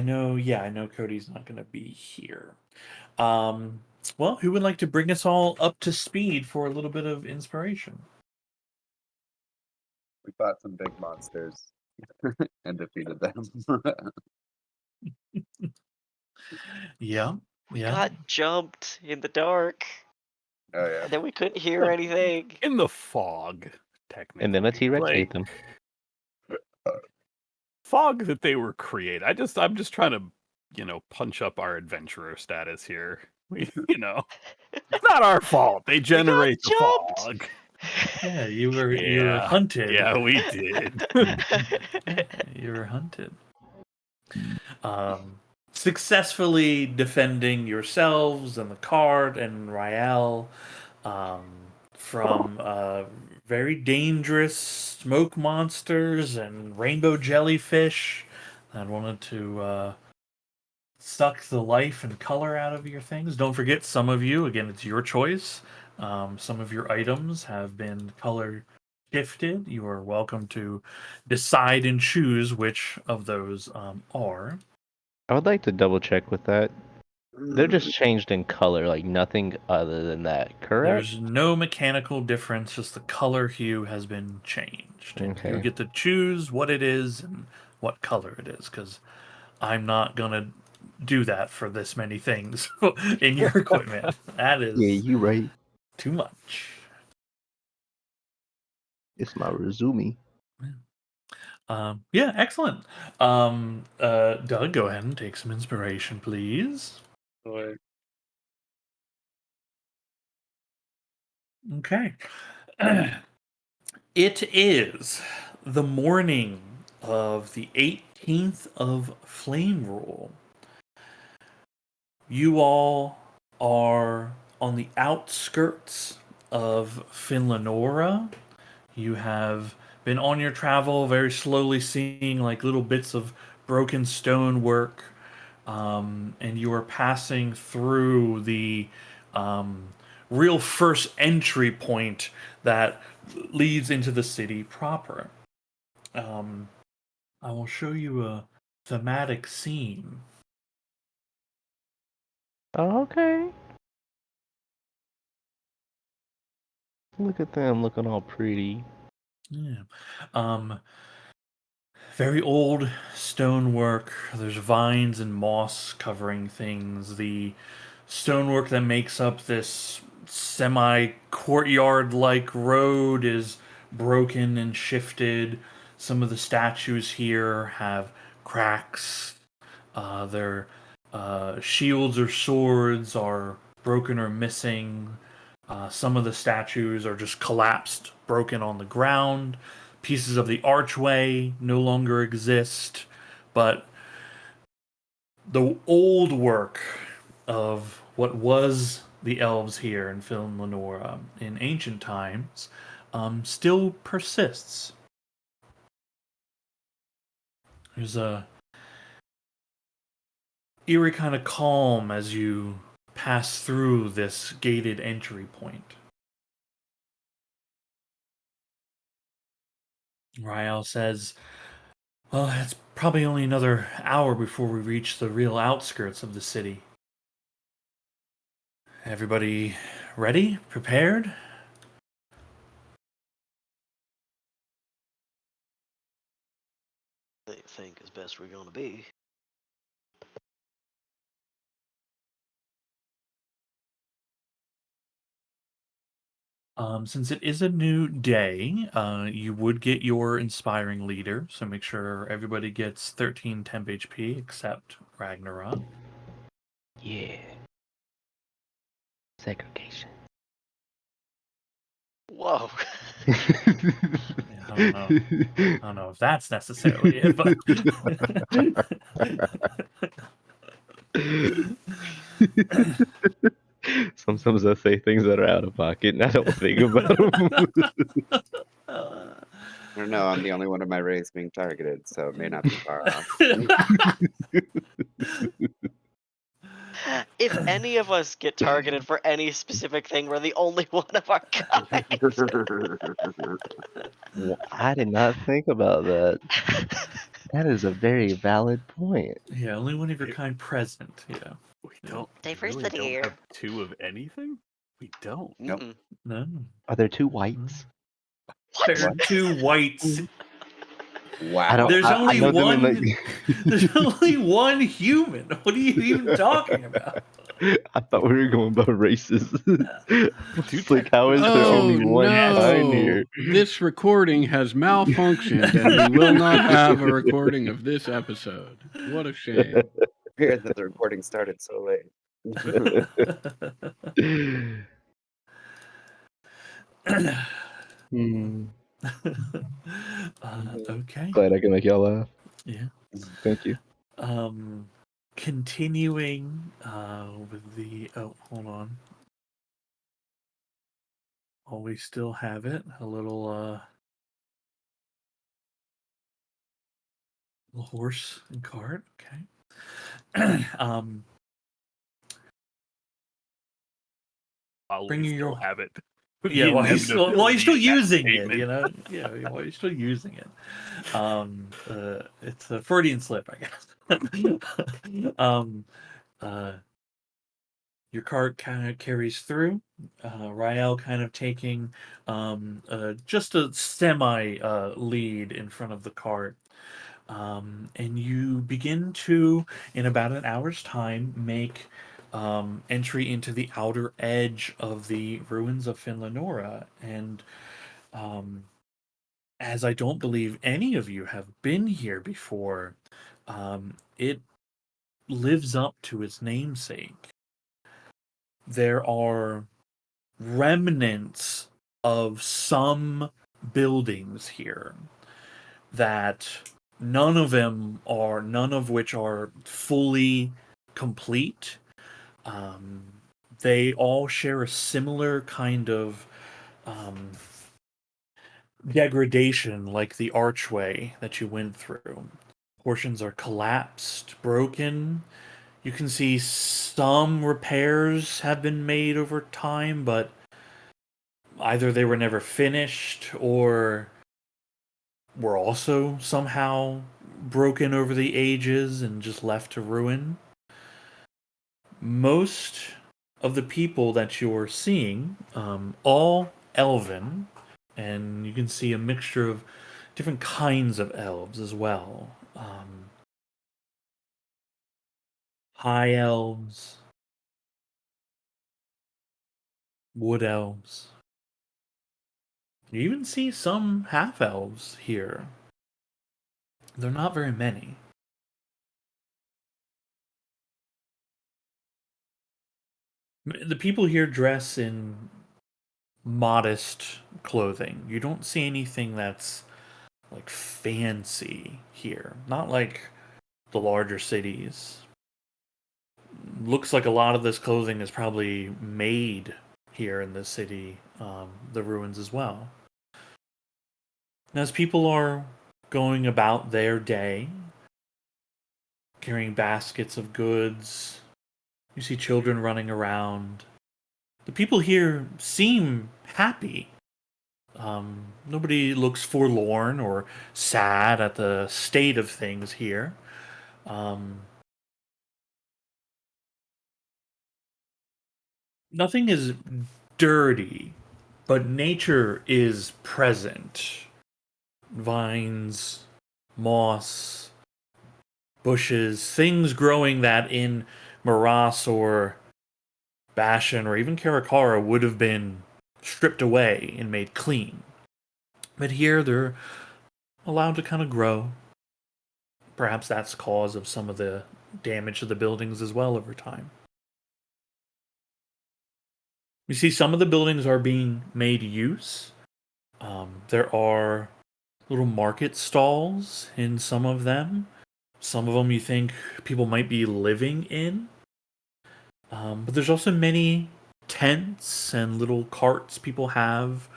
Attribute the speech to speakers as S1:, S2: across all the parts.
S1: I know. Yeah, I know Cody's not going to be here. Um, well, who would like to bring us all up to speed for a little bit of inspiration?
S2: We fought some big monsters and defeated them.
S1: Yeah,
S3: We
S1: yeah.
S3: got jumped in the dark,
S2: Oh yeah.
S3: and then we couldn't hear anything.
S4: In the fog, technically.
S5: And then a T-Rex
S4: Like,
S5: ate them.
S4: fog that they were created. I'm just trying to, punch up our adventurer status here. It's not our fault. They generate the
S3: jumped.
S4: fog.
S1: Yeah, you were
S4: Yeah.
S1: hunted.
S4: Yeah, we did.
S1: You were hunted. Successfully defending yourselves and the cart and Rael from very dangerous smoke monsters and rainbow jellyfish that wanted to suck the life and color out of your things. Don't forget, some of you, again, it's your choice. Some of your items have been color shifted. You are welcome to decide and choose which of those are.
S5: I would like to double check with that. They're just changed in color, like nothing other than that, correct?
S1: There's no mechanical difference, just the color hue has been changed. And you
S5: Okay.
S1: get to choose what it is and what color it is, because I'm not going to do that for this many things in your equipment. That is
S5: you right.
S1: too much.
S5: It's my resume.
S1: Yeah, excellent. Doug, go ahead and take some inspiration, please.
S2: Boy.
S1: Okay. It is the morning of the 18th of Flame Rule. You all are on the outskirts of Finlanora. You have been on your travel, very slowly seeing like little bits of broken stonework, and you are passing through the real first entry point that leads into the city proper. I will show you a thematic scene.
S5: Oh, okay. Look at them looking all pretty.
S1: Yeah. Very old stonework. There's vines and moss covering things. The stonework that makes up this semi courtyard like road is broken and shifted. Some of the statues here have cracks. Their shields or swords are broken or missing. Some of the statues are just collapsed, broken on the ground. Pieces of the archway no longer exist, but the old work of what was the elves here in Film Lenora in ancient times still persists. There's a eerie kind of calm as you pass through this gated entry point. Rael says, well, it's probably only another hour before we reach the real outskirts of the city. Everybody ready? Prepared?
S3: They think as best we're gonna be.
S1: Since it is a new day, you would get your inspiring leader, so make sure everybody gets 13 temp HP except Ragnarok.
S5: Yeah. Segregation.
S3: Whoa.
S1: I don't know if that's necessarily it, but
S5: Sometimes I say things that are out of pocket and I don't think about them.
S2: I don't know. I'm the only one of my race being targeted, so it may not be far off.
S3: If any of us get targeted for any specific thing, we're the only one of our kind.
S5: I did not think about that. That is a very valid point.
S1: Yeah, only one of your kind present. Yeah.
S4: We
S1: Yeah.
S4: don't. We really
S3: Diversity
S4: don't
S3: here.
S4: have two of anything. We don't.
S2: Nope.
S3: Mm-mm.
S1: No.
S5: Are there two whites?
S3: What?
S1: There are two whites.
S2: Wow.
S1: There's
S5: I
S1: only
S5: know them in
S1: one.
S5: like.
S1: There's only one human. What are you even talking about?
S5: I thought we were going by races. It's like, how is there
S6: Oh
S5: only one kind
S6: no!
S5: here?
S6: This recording has malfunctioned, and we will not have a recording of this episode. What a shame.
S2: Weird that the recording started so late.
S5: Hmm.
S1: Okay.
S5: Glad I can make y'all laugh.
S1: Yeah.
S5: Thank you.
S1: Continuing with the hold on. Oh, we still have it. A little horse and cart. Okay.
S4: While
S1: Bring
S4: we
S1: you
S4: still
S1: your-
S4: have it.
S1: Yeah, while you're still
S4: inevitability in that
S1: using it,
S4: statement.
S1: you know. Yeah, while you're still using it. It's a Freudian slip, I guess. Your cart kind of carries through. Rael kind of taking just a semi lead in front of the cart. And you begin to, in about an hour's time, make entry into the outer edge of the ruins of Finlanora. And as I don't believe any of you have been here before, it lives up to its namesake. There are remnants of some buildings here that none of which are fully complete. They all share a similar kind of degradation, like the archway that you went through. Portions are collapsed, broken. You can see some repairs have been made over time, but either they were never finished or were also somehow broken over the ages and just left to ruin. Most of the people that you're seeing, all elven, and you can see a mixture of different kinds of elves as well. High elves, wood elves. You even see some half elves here. They're not very many. The people here dress in modest clothing. You don't see anything that's like fancy here. Not like the larger cities. Looks like a lot of this clothing is probably made here in the city, the ruins as well. And as people are going about their day, carrying baskets of goods, you see children running around. The people here seem happy. Nobody looks forlorn or sad at the state of things here. Nothing is dirty, but nature is present. Vines, moss, bushes, things growing that in Maras or Bashan or even Karakara would have been stripped away and made clean. But here they're allowed to kind of grow. Perhaps that's cause of some of the damage to the buildings as well over time. You see, some of the buildings are being made use. There are little market stalls in some of them. Some of them you think people might be living in. But there's also many tents and little carts people have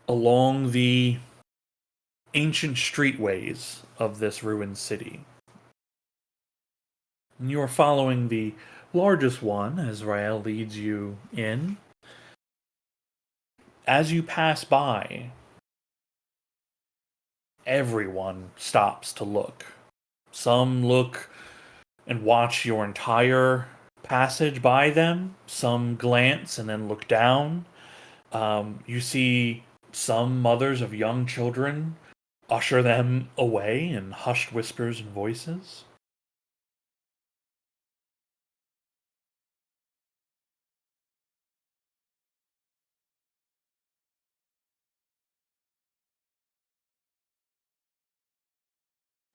S1: along the ancient streetways of this ruined city. And you are following the largest one as Rael leads you in. As you pass by, everyone stops to look. Some look and watch your entire passage by them. Some glance and then look down. You see some mothers of young children usher them away in hushed whispers and voices.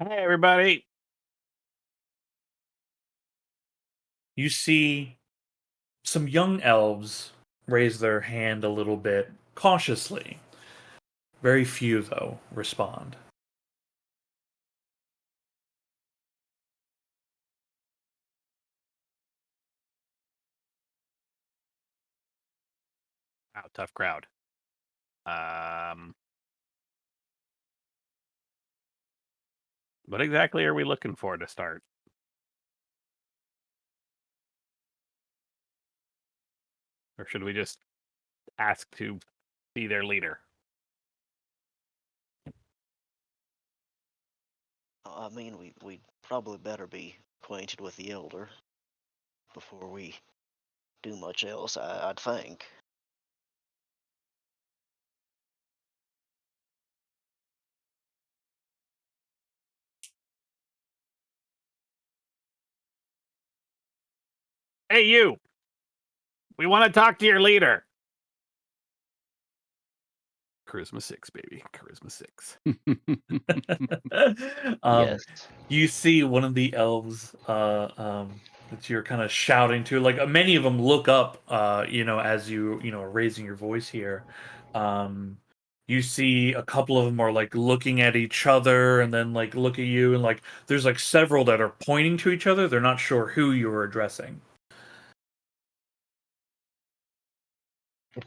S4: Hey, everybody.
S1: You see some young elves raise their hand a little bit cautiously. Very few, though, respond.
S4: Wow, tough crowd. What exactly are we looking for to start? Or should we just ask to be their leader?
S3: I mean, we'd probably better be acquainted with the elder before we do much else, I'd think.
S4: Hey, you! We want to talk to your leader. Charisma 6, baby. Charisma 6.
S5: Yes.
S1: You see one of the elves that you're kind of shouting to. Like many of them look up, as you are raising your voice here. You see a couple of them are like looking at each other and then like look at you, and like there's like several that are pointing to each other. They're not sure who you're addressing.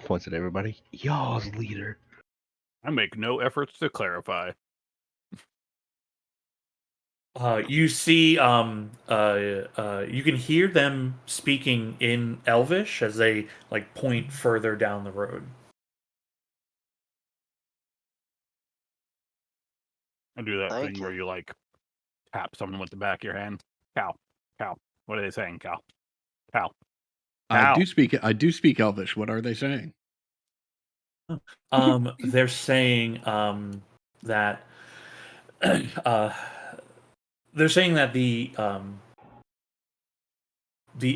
S5: Points at everybody. Y'all's leader.
S4: I make no efforts to clarify.
S1: You see, you can hear them speaking in Elvish as they like point further down the road.
S4: I do that
S3: Thank
S4: thing where
S3: you.
S4: you like tap someone with the back of your hand. Cow. Cow. What are they saying, Cow? Cow.
S6: I
S4: Ow.
S6: do speak Elvish. What are they saying?
S1: They're saying that uh, they're saying that the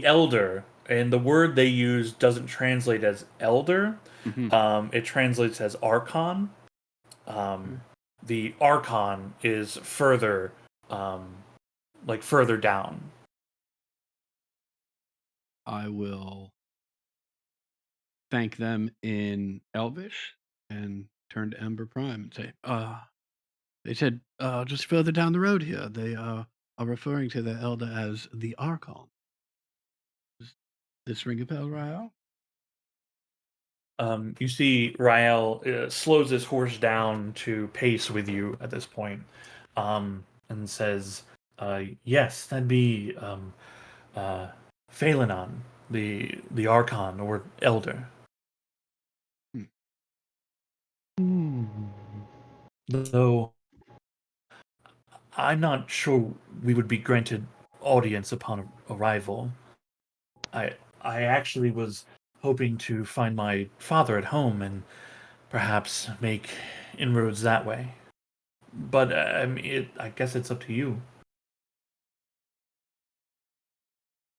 S1: elder, and the word they use doesn't translate as elder.
S6: Mhm.
S1: It translates as archon. The archon is further, further down.
S6: I will thank them in Elvish and turn to Ember Prime and say, they said, just further down the road here, they are referring to the elder as the Archon. Does this ring a bell, Rael?
S1: You see Rael slows his horse down to pace with you at this point, and says, "Yes, that'd be Phalenon, the Archon or Elder. Though I'm not sure we would be granted audience upon arrival. I actually was hoping to find my father at home and perhaps make inroads that way. But I guess it's up to you."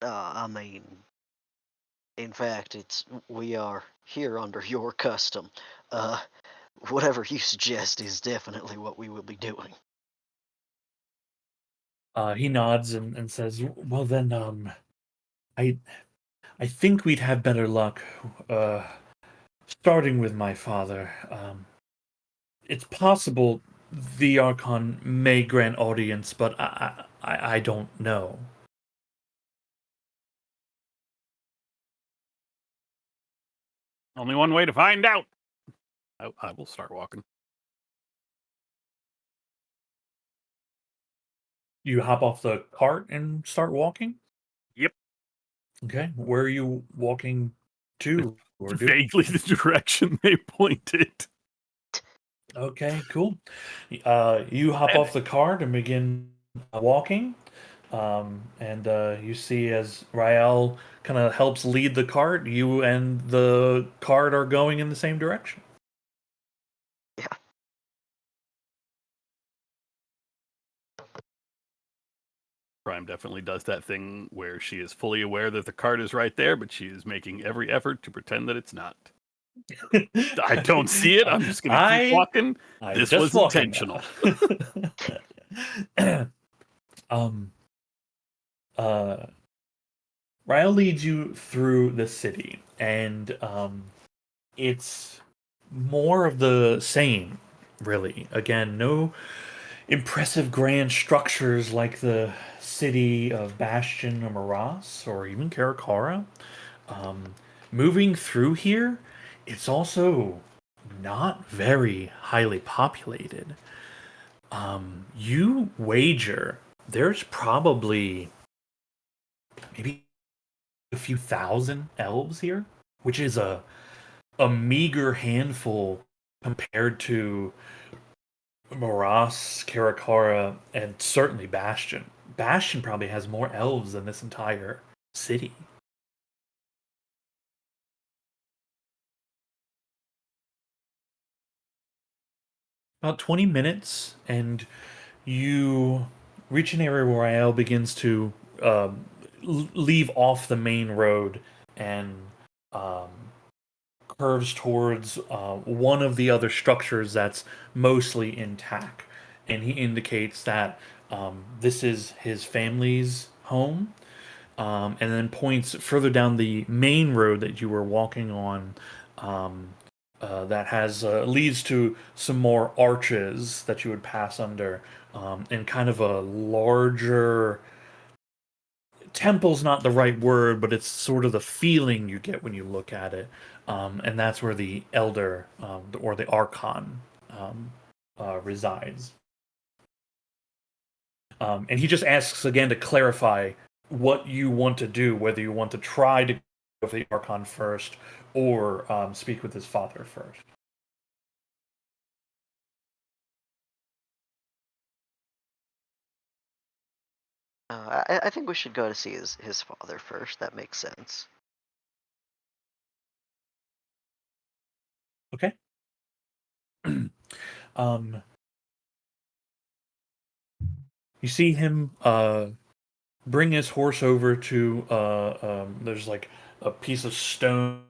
S3: I mean, in fact, we are here under your custom. Whatever you suggest is definitely what we will be doing.
S1: He nods and says, "Well then, I I think we'd have better luck, starting with my father. It's possible the Archon may grant audience, but I don't know."
S4: Only one way to find out. I will start walking.
S1: You hop off the cart and start walking?
S4: Yep.
S1: Okay. Where are you walking to? Or do?
S4: Vaguely the direction they pointed.
S1: Okay, cool. You hop
S4: And
S1: off the cart and begin walking. And you see as Rael kind of helps lead the cart, you and the cart are going in the same direction.
S3: Yeah.
S4: Prime definitely does that thing where she is fully aware that the cart is right there, but she is making every effort to pretend that it's not. I don't see it. I'm just going to keep walking.
S1: I'm
S4: This
S1: just
S4: was
S1: walking
S4: intentional.
S1: now. um, Rael leads you through the city, and it's more of the same, really. Again, no impressive grand structures like the city of Bastion or Maras or even Karakara. Um, Moving through here, it's also not very highly populated. You wager there's probably maybe a few thousand elves here, which is a meager handful compared to Morass, Karakara, and certainly Bastion. Bastion probably has more elves than this entire city. About 20 minutes, and you reach an area where Rael begins to leave off the main road and um, curves towards one of the other structures that's mostly intact. And he indicates that this is his family's home, and then points further down the main road that you were walking on. That has leads to some more arches that you would pass under, and kind of a larger temple's not the right word, but it's sort of the feeling you get when you look at it, and that's where the elder or the archon um, resides. And he just asks again to clarify what you want to do, whether you want to try to go with the archon first or speak with his father first.
S3: I think we should go to see his father first. That makes sense.
S1: Okay. um, you see him bring his horse over to there's like a piece of stone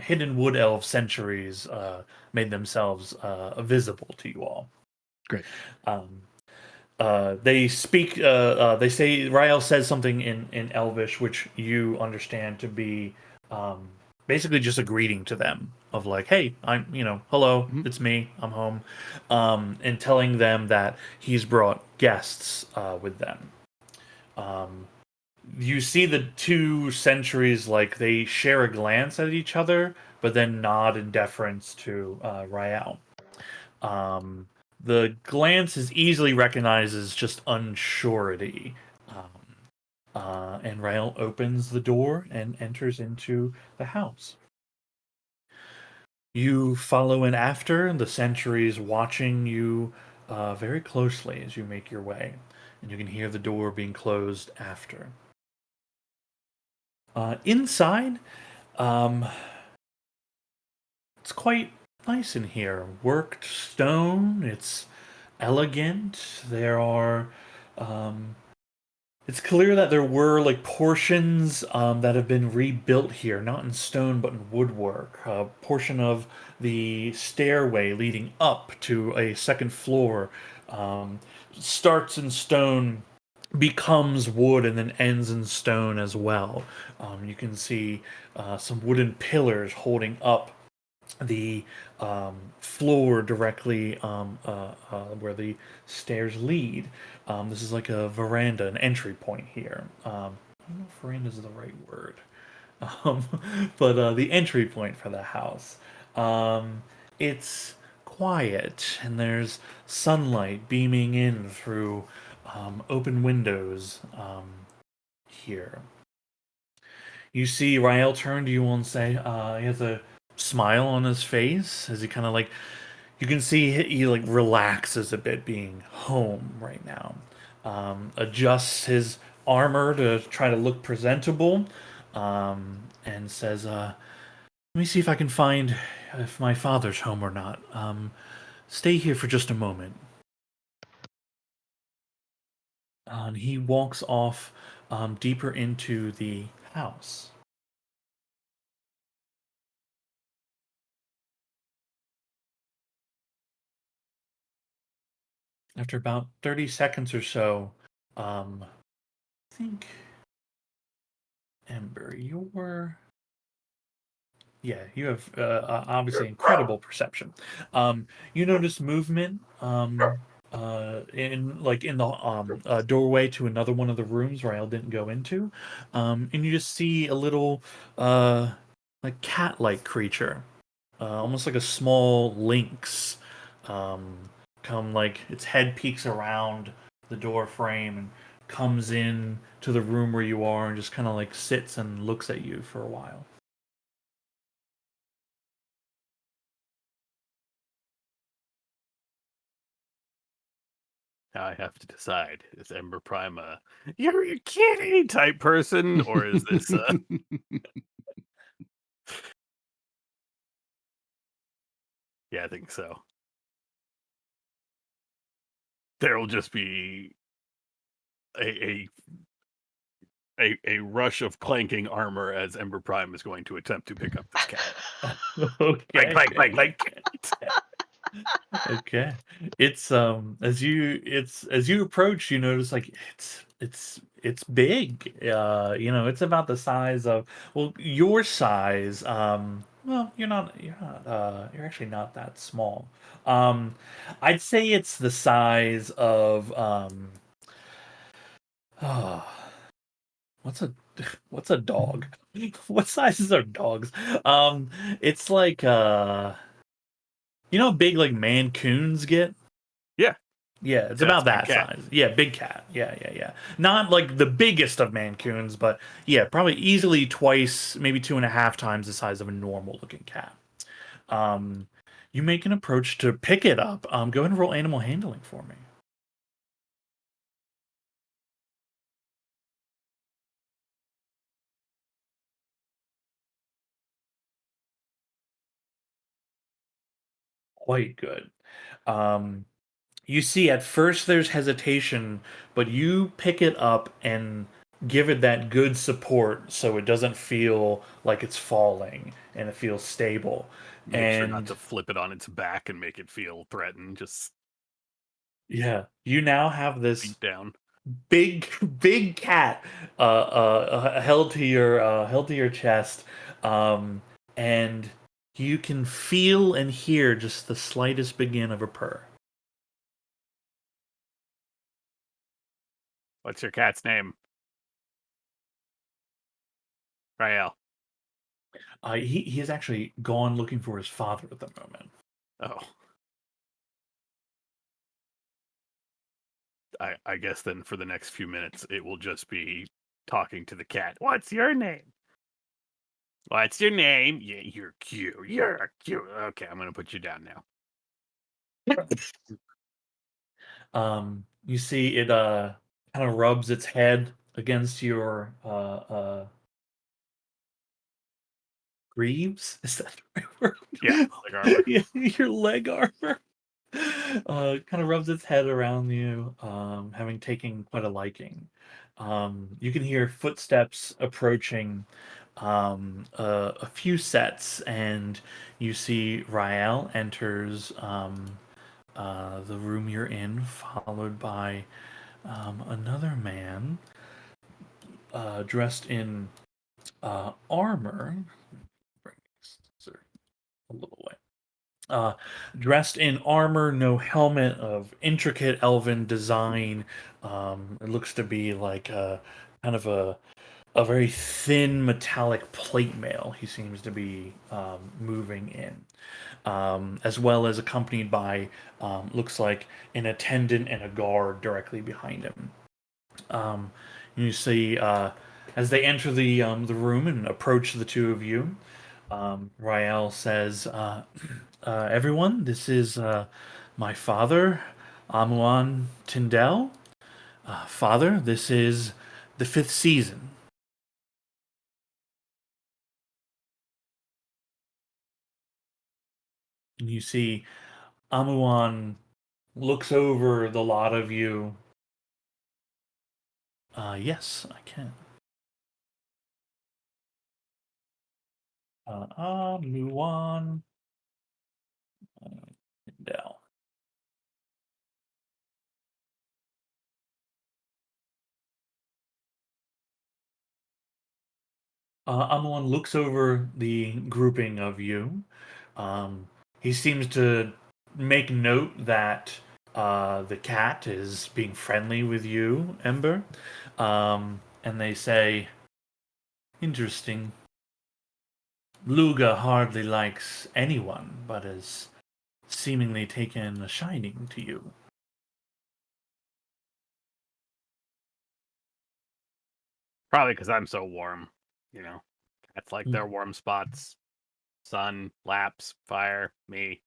S1: hidden wood elf sentries made themselves visible to you all.
S6: Great.
S1: They speak. They say Rael says something in Elvish, which you understand to be basically just a greeting to them of like, "Hey, I'm hello, it's me, I'm home," and telling them that he's brought guests with them. You see the two sentries like they share a glance at each other, but then nod in deference to Rael. The glance is easily recognized as just unsurety. And Rael opens the door and enters into the house. You follow in after, the sentries watching you very closely as you make your way. And you can hear the door being closed after. Inside, it's quite nice in here. Worked stone. It's elegant. There are. It's clear that there were like portions that have been rebuilt here, not in stone but in woodwork. A portion of the stairway leading up to a second floor starts in stone, becomes wood, and then ends in stone as well. You can see some wooden pillars holding up the floor directly where the stairs lead. This is like a veranda, an entry point here. I don't know if veranda is the right word, um, but the entry point for the house. It's quiet, and there's sunlight beaming in through open windows here. You see Rael turn to you and say, he has a smile on his face as he kind of like, you can see he like relaxes a bit being home right now. Adjusts his armor to try to look presentable, and says, let me see if I can find if my father's home or not. Stay here for just a moment. And he walks off deeper into the house. After about 30 seconds or so, I think, Ember, you have obviously incredible perception. You notice movement in the doorway to another one of the rooms Rael didn't go into, and you just see a little like cat-like creature, almost like a small lynx, come like its head peeks around the door frame and comes in to the room where you are and just kind of like sits and looks at you for a while.
S4: Now I have to decide: is Ember Prime a "you're a kitty" type person, or is this? Yeah, I think so. There will just be a a rush of clanking armor as Ember Prime is going to attempt to pick up this cat.
S1: Okay.
S4: Clank, clank, clank, clank.
S1: Okay. It's as you approach, you notice like it's big. It's about the size of, well, your size. Well, you're actually not that small. I'd say it's the size of oh, what's a what's a dog? What sizes are dogs? It's like how big like Mancoons get?
S4: Yeah.
S1: Yeah, it's
S4: Yeah,
S1: about
S4: it's a big
S1: that
S4: cat.
S1: size. Yeah, big cat. Yeah. Not like the biggest of Mancoons, but yeah, probably easily twice, maybe 2.5 times the size of a normal looking cat. Um, you make an approach to pick it up. Go ahead and roll animal handling for me. Quite good. You see, at first there's hesitation, but you pick it up and give it that good support so it doesn't feel like it's falling and it feels stable.
S4: Make sure not
S1: And
S4: to flip it on its back and make it feel threatened. Just
S1: yeah, you now have this
S4: beat down.
S1: big cat held to your chest, and you can feel and hear just the slightest begin of a purr.
S4: What's your cat's name? Rael.
S1: He has actually gone looking for his father at the moment.
S4: Oh. I guess then for the next few minutes it will just be talking to the cat. What's your name? What's your name? Yeah, you're cute. You're cute. Okay, I'm gonna put you down now.
S1: You see it kind of rubs its head against your greaves. Is that the right word?
S4: Yeah, leg armor.
S1: Yeah, your leg armor. Kind of rubs its head around you, having taken quite a liking. You can hear footsteps approaching a few sets, and you see Rael enters the room you're in, followed by another man dressed in armor. Bring this a little way. Dressed in armor, no helmet, of intricate elven design. It looks to be like a kind of a very thin metallic plate mail. He seems to be moving in, as well as accompanied by looks like an attendant and a guard directly behind him. You see as they enter the room and approach the two of you. Rael says, everyone, this is my father, Amuan Tyndell. Father, this is the 5th season. And you see Amuan looks over the lot of you. Yes, I can. Amuan Tyndell. Amuan looks over the grouping of you. He seems to make note that the cat is being friendly with you, Ember. And they say, interesting. Luga hardly likes anyone, but has seemingly taken a shining to you.
S4: Probably because I'm so warm. You know, cats like their warm spots. Sun, laps, fire, me.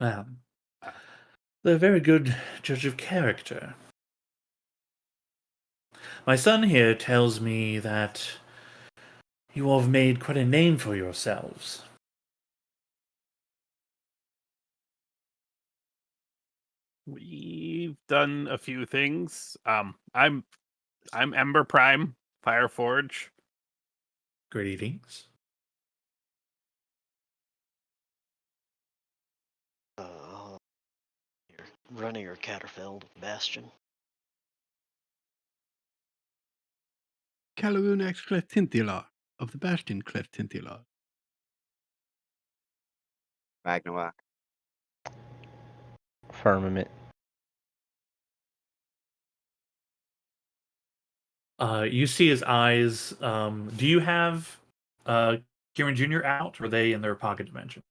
S1: Well, they're a very good judge of character. My son here tells me that you all have made quite a name for yourselves.
S4: We've done a few things. I'm Ember Prime, Fireforge.
S1: Greetings.
S3: Running or Catterfeld, Bastion.
S6: Caloon X Clef Tintilar of the Bastion Clef Tintilar.
S2: Magnawak.
S5: Firmament.
S1: You see his eyes. Do you have Kieran Jr. out, or are they in their pocket dimension?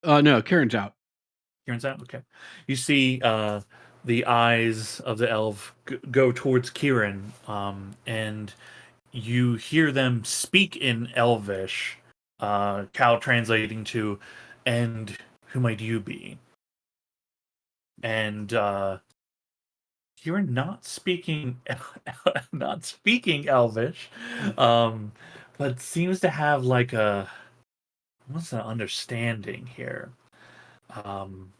S6: No, Karen's out.
S1: Kieran's out? Okay. You see the eyes of the elf go towards Kieran, and you hear them speak in Elvish, Cal translating to, and who might you be? And Kieran not speaking Elvish, but seems to have like what's an understanding here.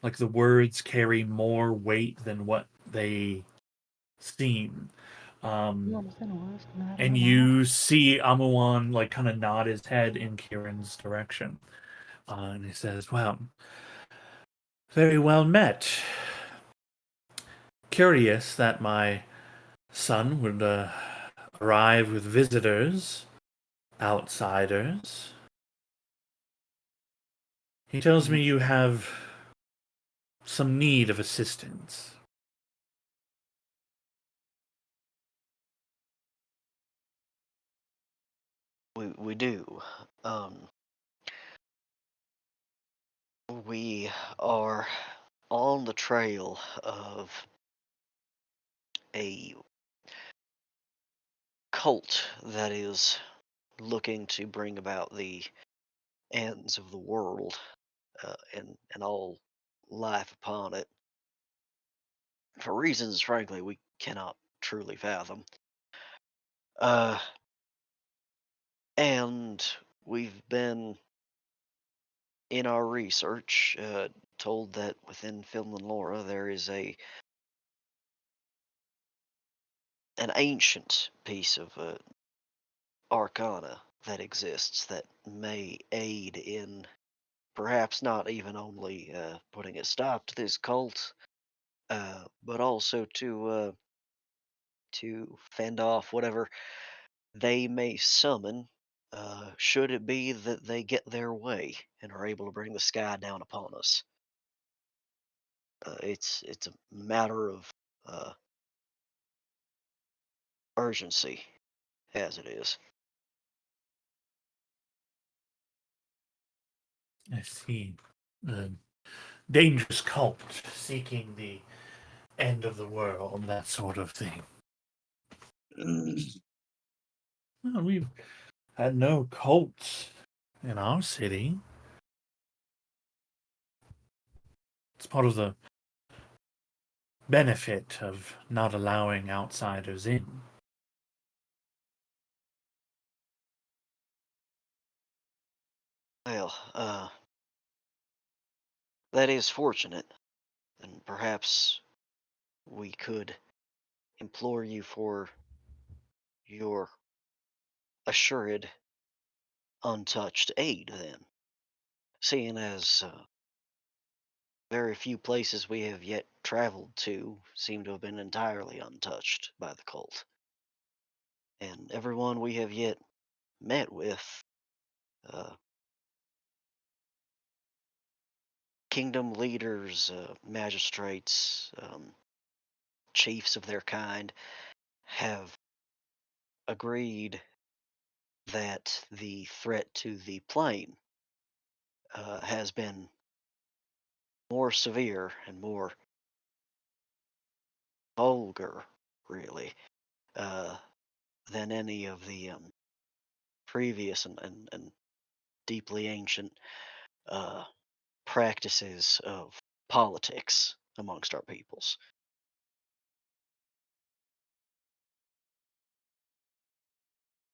S1: Like the words carry more weight than what they scene. And you see Amawan like kind of nod his head in Kieran's direction. And he says, well, very well met. Curious that my son would arrive with visitors, outsiders. He tells me you have some need of assistance.
S3: We do. We are on the trail of a cult that is looking to bring about the ends of the world and all life upon it for reasons, frankly, we cannot truly fathom. Uh, and we've been in our research told that within Finland Laura there is an ancient piece of arcana that exists that may aid in perhaps not even only putting a stop to this cult, but also to fend off whatever they may summon. Should it be that they get their way and are able to bring the sky down upon us? It's a matter of uh, urgency, as it is.
S1: I see. A dangerous cult seeking the end of the world, that sort of thing. Well, we've had no cults in our city. It's part of the benefit of not allowing outsiders in.
S3: Well, that is fortunate, and perhaps we could implore you for your assured, untouched aid then, seeing as very few places we have yet traveled to seem to have been entirely untouched by the cult. And everyone we have yet met with, uh, kingdom leaders, magistrates, chiefs of their kind, have agreed that the threat to the plane has been more severe and more vulgar, really, uh, than any of the previous and deeply ancient uh, practices of politics amongst our peoples.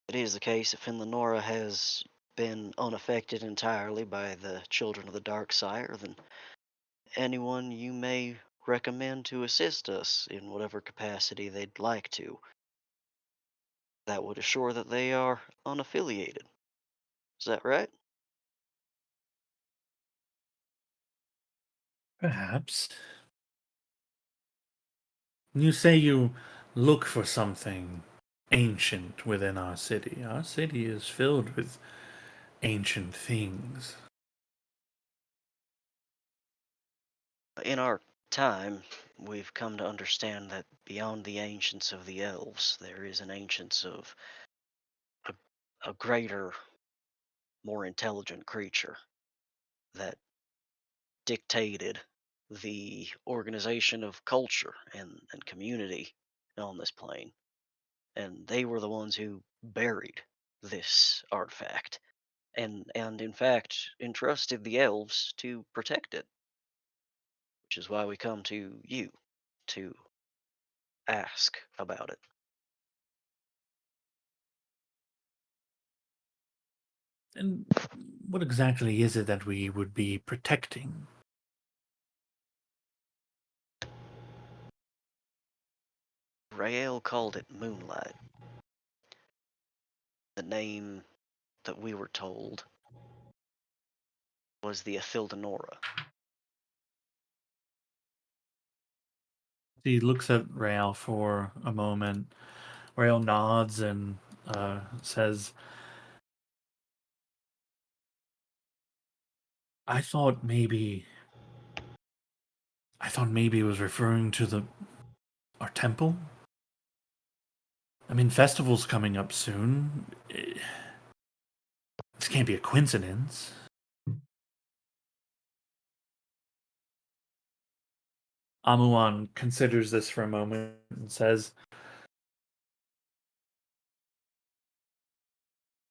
S3: It is the case that Finlanora has been unaffected entirely by the children of the Dark Sire, then anyone you may recommend to assist us in whatever capacity they'd like to, that would assure that they are unaffiliated. Is that right?
S1: Perhaps. You say you look for something ancient within our city. Our city is filled with ancient things.
S3: In our time, we've come to understand that beyond the ancients of the elves, there is an ancients of a, a greater, more intelligent creature that dictated the organization of culture and community on this plane. And they were the ones who buried this artifact and in fact entrusted the elves to protect it, which is why we come to you to ask about it.
S1: And what exactly is it that we would be protecting?
S3: Rael called it Moonlight. The name that we were told was the Athildanora.
S1: He looks at Rael for a moment. Rael nods and says, I thought maybe it was referring to our temple. I mean, festival's coming up soon. This can't be a coincidence. Amuan considers this for a moment and says,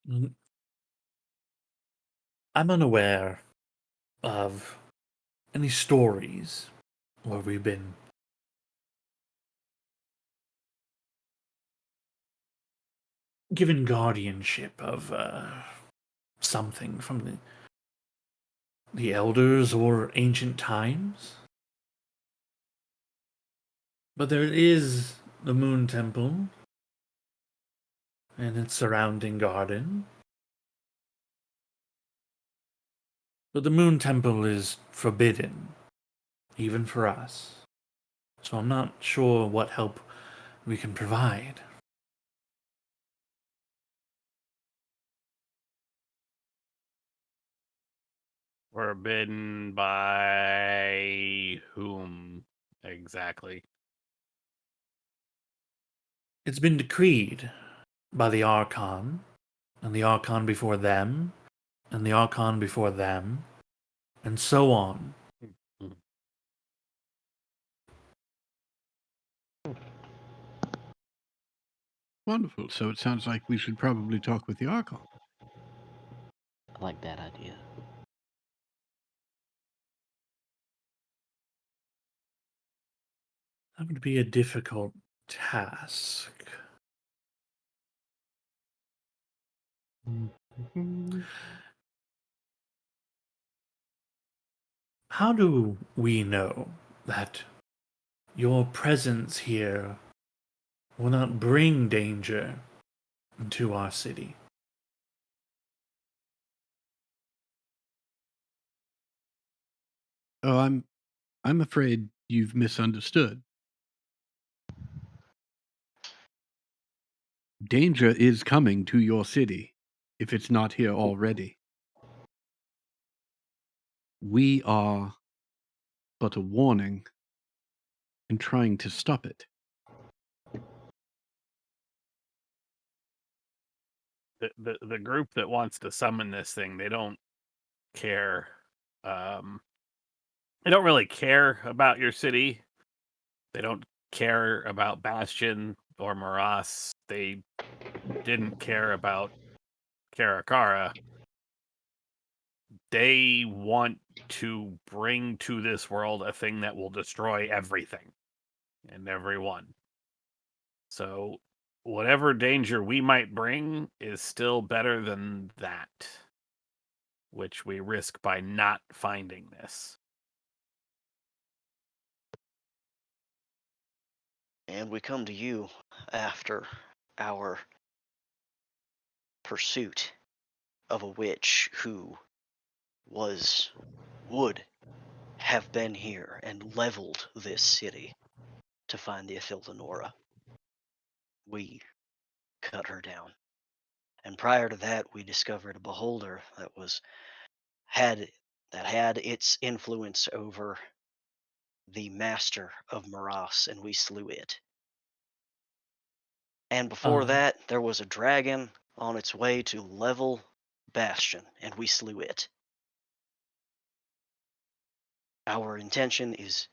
S1: I'm unaware of any stories where we've been given guardianship of something from the elders or ancient times. But there is the Moon Temple and its surrounding garden. But the Moon Temple is forbidden, even for us. So I'm not sure what help we can provide.
S4: Forbidden by whom exactly?
S1: It's been decreed by the Archon, and the Archon before them, and the Archon before them, and so on.
S6: Wonderful. So it sounds like we should probably talk with the Archon.
S5: I like that idea.
S1: That would be a difficult task. How do we know that your presence here will not bring danger into our city?
S6: Oh, I'm afraid you've misunderstood. Danger is coming to your city, if it's not here already. We are but a warning and trying to stop it.
S4: The group that wants to summon this thing, they don't care. They don't really care about your city. They don't care about Bastion or Moras. They didn't care about Karakara. They want to bring to this world a thing that will destroy everything and everyone. So whatever danger we might bring is still better than that, which we risk by not finding this.
S3: And we come to you after our pursuit of a witch who would have been here and leveled this city to find the Athildanora. We cut her down. And prior to that, we discovered a beholder that had its influence over the master of Moras, and we slew it. And before that, there was a dragon on its way to level Bastion, and we slew it. Our intention is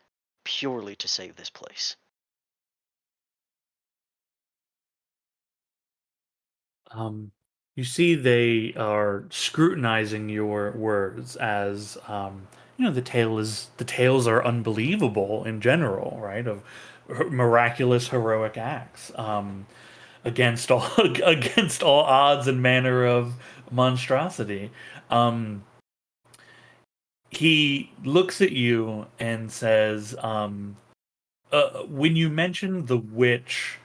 S3: purely to save this place.
S1: You see, they are scrutinizing your words as the tales are unbelievable in general, right? Of miraculous heroic acts against all against all odds and manner of monstrosity. He looks at you and says, when you mentioned the witch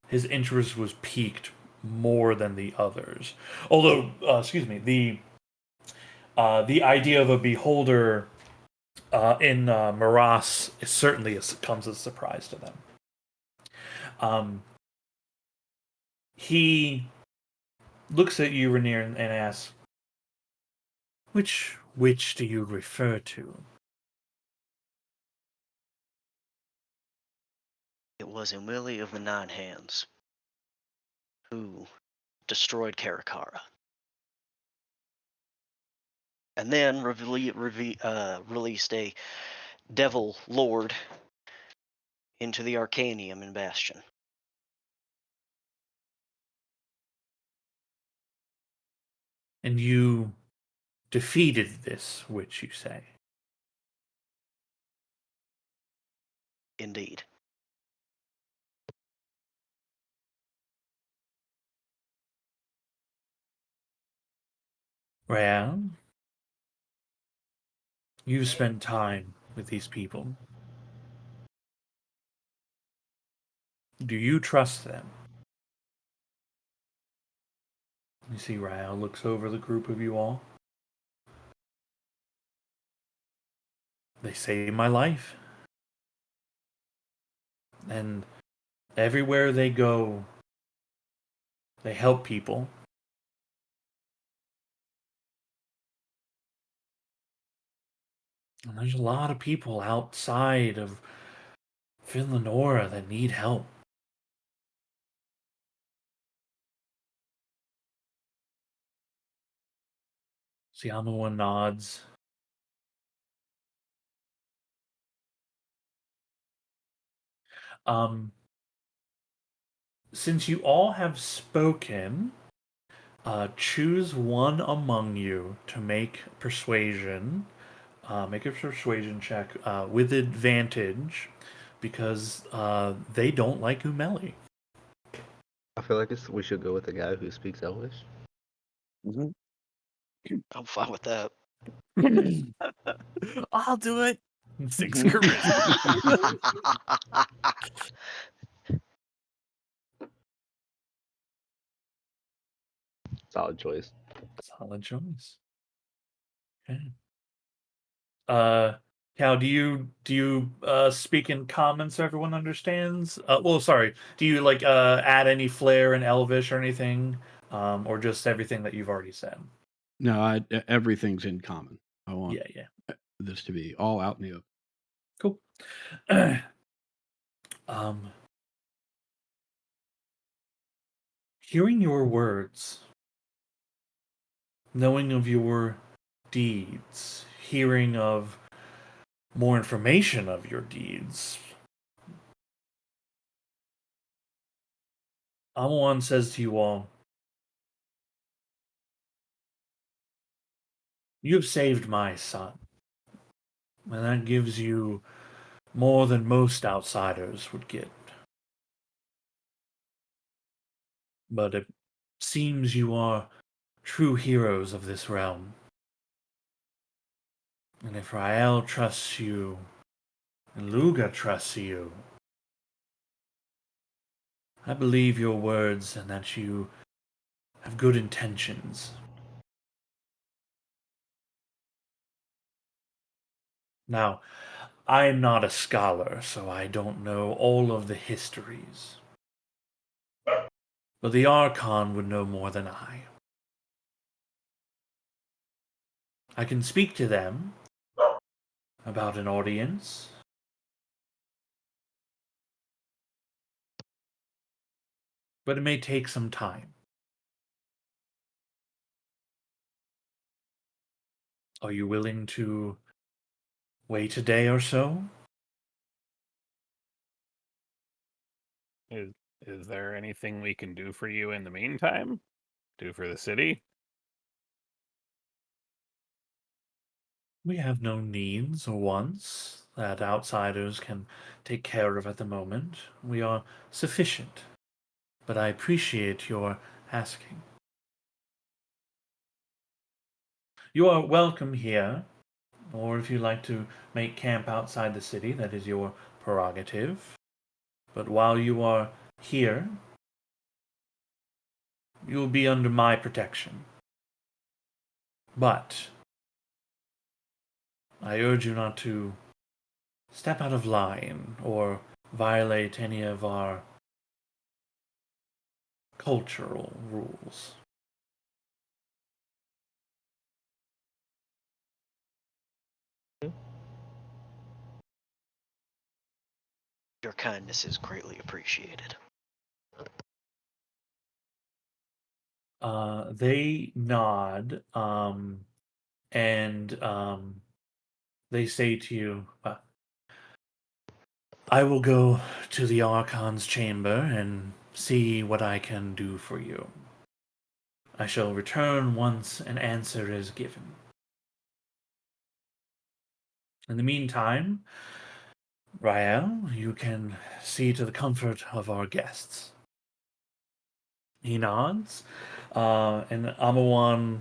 S1: his interest was piqued more than the others. Although, excuse me, the idea of a beholder in Maras certainly comes as a surprise to them. He looks at you, Rainier, and asks, "Which witch do you refer to?"
S3: It was Umili of the Nine Hands who destroyed Karakara. And then released a devil lord into the Arcanium in Bastion.
S1: And you defeated this witch, you say?
S3: Indeed.
S1: Well, you've spent time with these people. Do you trust them? You see Rael looks over the group of you all. They saved my life. And everywhere they go, they help people. And there's a lot of people outside of Finlanora that need help. Siamawa nods. Since you all have spoken, choose one among you to make persuasion. Make a persuasion check with advantage because they don't like Umeli.
S5: I feel like we should go with the guy who speaks Elvish.
S2: Mhm.
S3: I'm fine with that.
S4: I'll do it. 6 charisma.
S5: Solid choice.
S1: Solid choice. Okay. Cal, do you speak in common so everyone understands? Well, sorry. Do you like add any flair in Elvish or anything, or just everything that you've already said?
S6: No, everything's in common. I want
S1: Yeah.
S6: this to be all out in the open.
S1: Cool. Hearing your words, knowing of your deeds, hearing of more information of your deeds, Amawan says to you all, "You have saved my son, and that gives you more than most outsiders would get. But it seems you are true heroes of this realm. And if Rael trusts you, and Luga trusts you, I believe your words and that you have good intentions. Now, I am not a scholar, so I don't know all of the histories. But the Archon would know more than I. I can speak to them about an audience. But it may take some time. Are you willing to wait a day or so?
S4: Is there anything we can do for you in the meantime? Do for the city?
S1: We have no needs or wants that outsiders can take care of at the moment. We are sufficient. But I appreciate your asking. You are welcome here, or if you like to make camp outside the city, that is your prerogative. But while you are here, you will be under my protection. But I urge you not to step out of line or violate any of our cultural rules.
S3: Your kindness is greatly appreciated.
S1: They nod, and they say to you, I will go to the Archon's chamber and see what I can do for you. I shall return once an answer is given. In the meantime, Rael, you can see to the comfort of our guests. He nods, and Amawan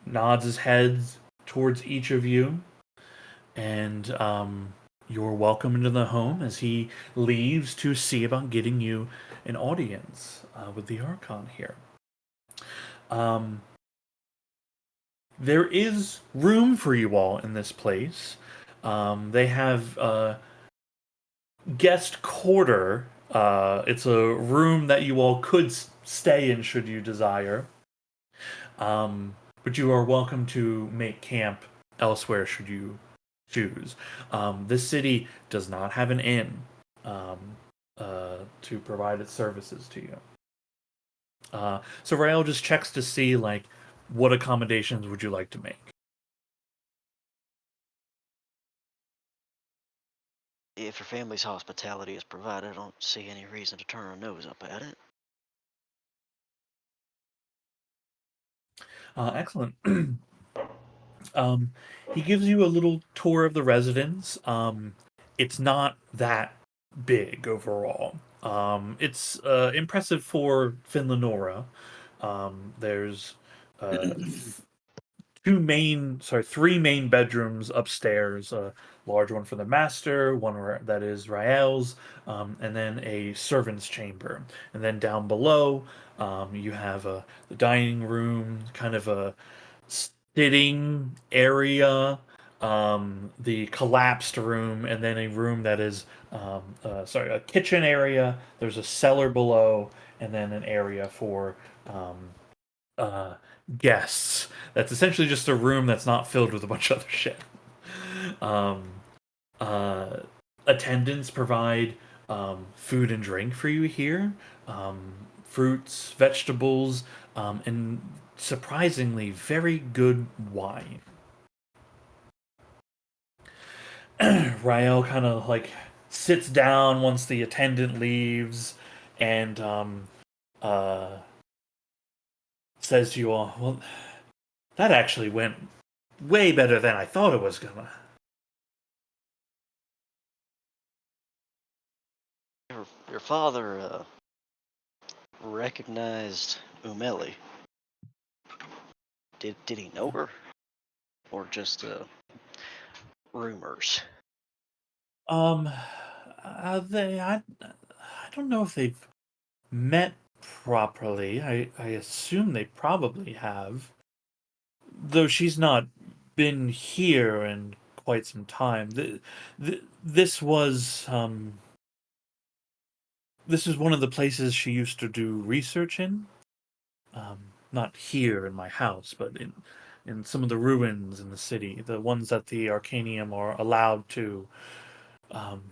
S1: nods his head towards each of you, and you're welcome into the home as he leaves to see about getting you an audience with the Archon here. There is room for you all in this place. They have guest quarter. It's a room that you all could stay in should you desire. But you are welcome to make camp elsewhere should you choose. This city does not have an inn to provide its services to you. So Rael just checks to see like what accommodations would you like to make.
S3: If your family's hospitality is provided, I don't see any reason to turn our nose up at it.
S1: Excellent. He gives you a little tour of the residence. It's not that big overall. It's impressive for Finlanora. There's three main bedrooms upstairs. A large one for the master, one that is Rael's, and then a servant's chamber. And then down below, you have the dining room, kind of a sitting area, the collapsed room, and then a room that is, a kitchen area. There's a cellar below, and then an area for guests. That's essentially just a room that's not filled with a bunch of other shit. Attendants provide food and drink for you here, fruits, vegetables, and surprisingly very good wine. Rael kind of like sits down once the attendant leaves and says to you all, well, that actually went way better than I thought it was gonna.
S3: Your father recognized Umeli. Did he know her, or just rumors?
S1: I don't know if they've met properly. I assume they probably have. Though she's not been here in quite some time. This was this is one of the places she used to do research in. Not here in my house, but in some of the ruins in the city, the ones that the Arcanium are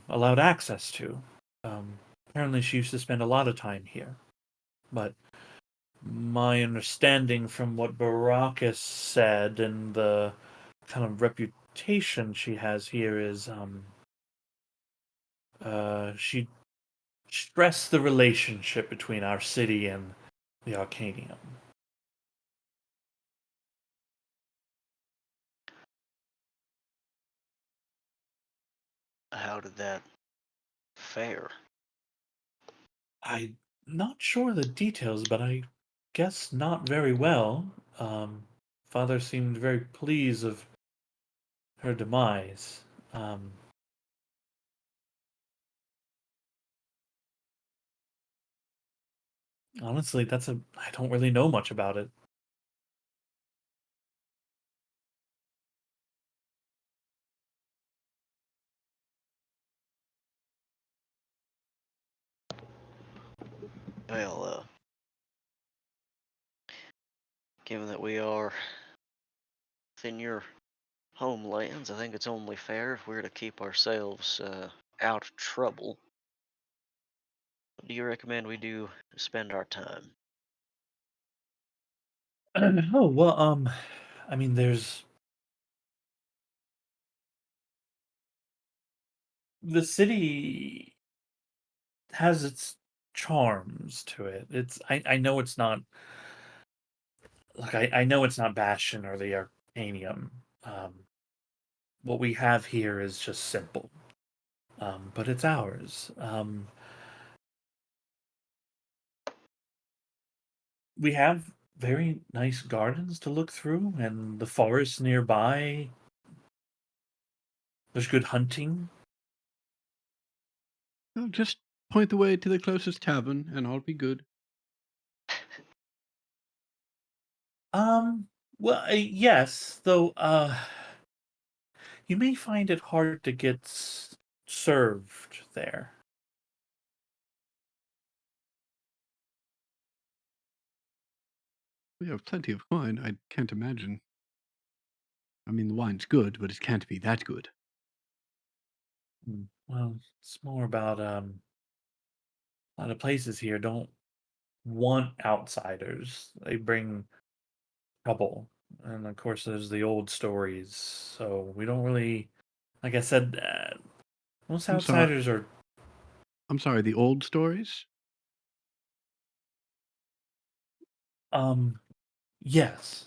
S1: allowed access to. Apparently, she used to spend a lot of time here, but my understanding from what Baracus said and the kind of reputation she has here is she stressed the relationship between our city and the Arcanium.
S3: How did that fare?
S1: I'm not sure the details, but I guess not very well. Father seemed very pleased of her demise. Honestly, I don't really know much about it.
S3: Well, given that we are within your homelands, I think it's only fair if we're to keep ourselves out of trouble. What do you recommend we do to spend our time?
S1: Oh, well, I mean, the city has its charms to it. I know it's not I know it's not Bastion or the Arcanium. Um, what we have here is just simple. But it's ours. We have very nice gardens to look through, and the forest nearby. There's good hunting.
S6: Well, just point the way to the closest tavern, and I'll be good.
S1: Um, well, yes, though, you may find it hard to get served there.
S6: We have plenty of wine. I can't imagine. I mean, the wine's good, but it can't be that good.
S1: Well, it's more about a lot of places here don't want outsiders. They bring trouble, and of course, there's the old stories. So we don't really, like I said, most
S6: I'm sorry.
S1: outsiders are.
S6: I'm sorry. The old stories.
S1: Yes.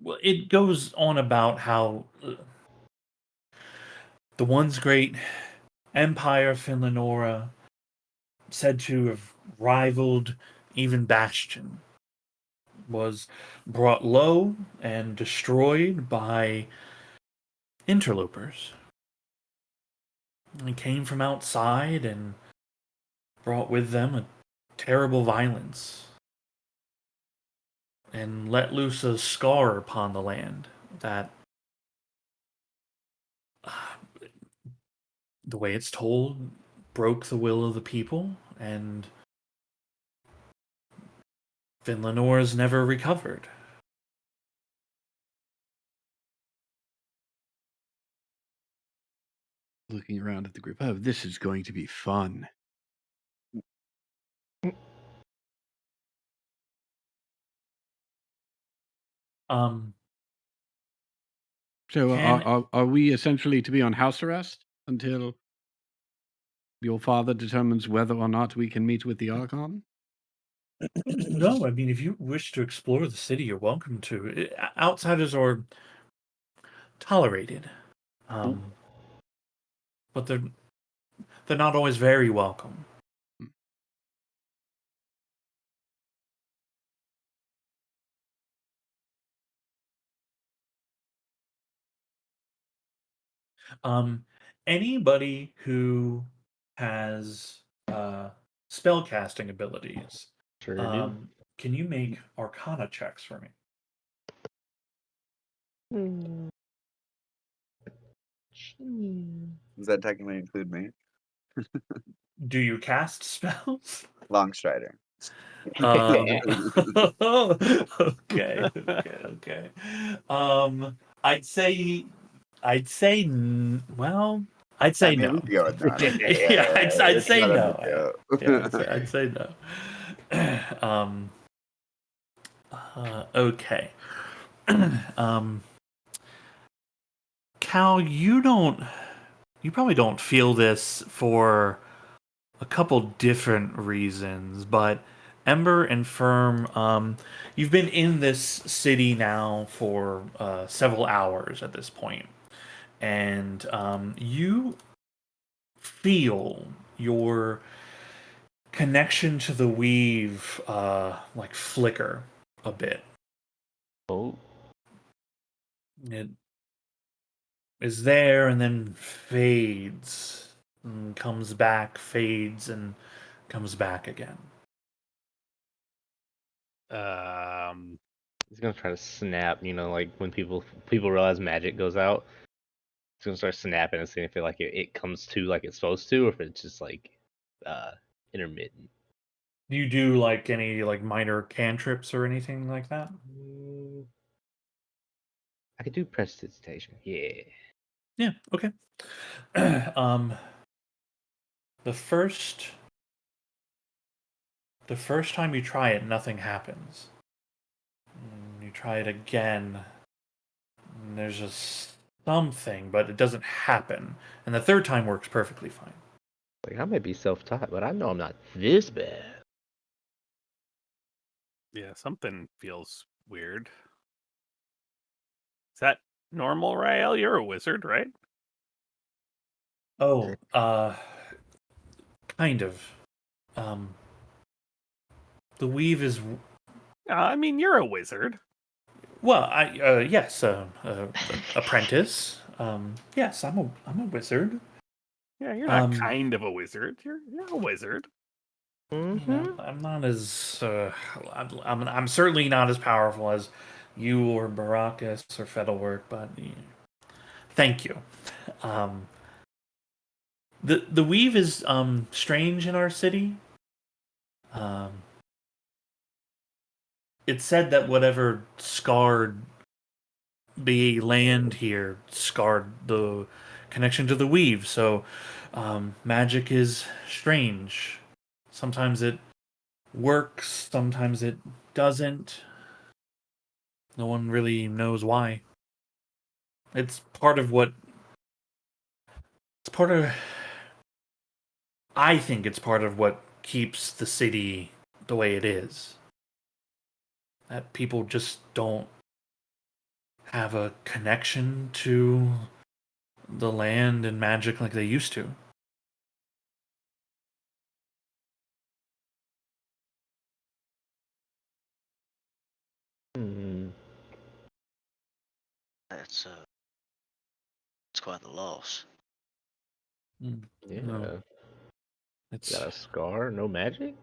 S1: Well, it goes on about how the once great Empire Finlanora said to have rivaled even Bastion was brought low and destroyed by interlopers. They came from outside and brought with them a terrible violence and let loose a scar upon the land that, the way it's told, broke the will of the people, and Finlanora's never recovered.
S6: Looking around at the group. Oh, this is going to be fun.
S1: Um,
S6: So,
S1: can
S6: are we essentially to be on house arrest until your father determines whether or not we can meet with the Archon?
S1: no, I mean, if you wish to explore the city, you're welcome to. Outsiders are tolerated, um, but they're not always very welcome. Um, Anybody who has spell casting abilities,
S5: Sure do.
S1: can you make Arcana checks for me?
S2: Does that technically include me?
S1: Do you cast spells?
S2: Longstrider.
S1: Um, okay. I'd say, well, I'd
S2: I
S1: say
S2: mean, we
S1: no.
S2: could go with that.
S1: Yeah, I'd
S2: It's
S1: say
S2: not a
S1: no.
S2: big deal.
S1: Yeah, I'd say no. Okay. um, Cal, you probably don't feel this for a couple different reasons, but Ember and Firm, you've been in this city now for several hours at this point, and you feel your connection to the weave like flicker a bit.
S5: Oh,
S1: It is there and then fades and comes back, fades, and comes back again.
S5: He's gonna try to snap. Like when people realize magic goes out, he's gonna start snapping and seeing if it comes to like it's supposed to, or if it's just like intermittent.
S1: Do you do like any like minor cantrips or anything like that?
S5: I could do prestidigitation. Yeah.
S1: Yeah. Okay. The first time you try it, nothing happens. You try it again, and there's just something, but it doesn't happen. And the third time works perfectly fine.
S5: Like I might be self-taught, but I know I'm not this bad.
S4: Yeah, something feels weird. Is that normal, Rael? You're a wizard, right?
S1: Oh, kind of. The weave is
S4: I mean, you're a wizard.
S1: well. Yes, apprentice. Yes, I'm a wizard.
S4: Yeah, you're not
S1: Um,
S4: kind of a wizard. You're a wizard.
S1: You know, I'm not as I'm certainly not as powerful as you or Baracus or Fettlework, but thank you. The weave is strange in our city. It's said that whatever scarred the land here scarred the connection to the weave. So magic is strange. Sometimes it works, sometimes it doesn't. No one really knows why. It's part of what. It's part of. I think it's part of what keeps the city the way it is. That people just don't have a connection to the land and magic like they used to.
S3: That's it's quite the loss.
S5: Yeah.
S1: No, it's
S5: Got a scar, no magic?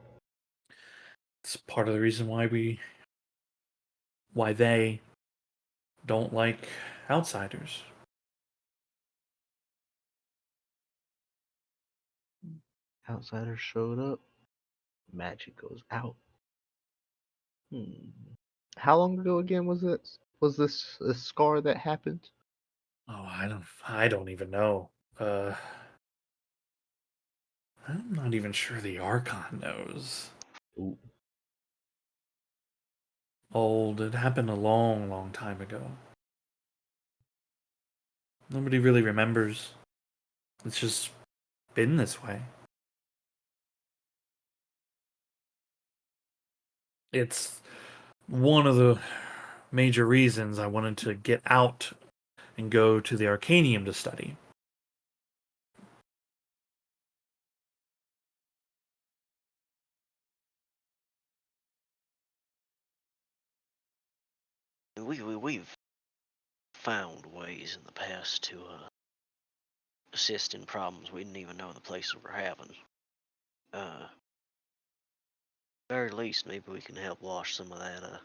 S1: it's part of the reason why they don't like outsiders.
S5: Outsiders showed up. Magic goes out. How long ago again was this? Was this a scar that happened?
S1: Oh, I don't even know. I'm not even sure the Archon knows.
S5: Ooh.
S1: Old. It happened a long, long time ago. Nobody really remembers. It's just been this way. It's one of the major reasons I wanted to get out and go to the Arcanium to study.
S3: We've found ways in the past to assist in problems we didn't even know the place were having. Very least, maybe we can help wash some of that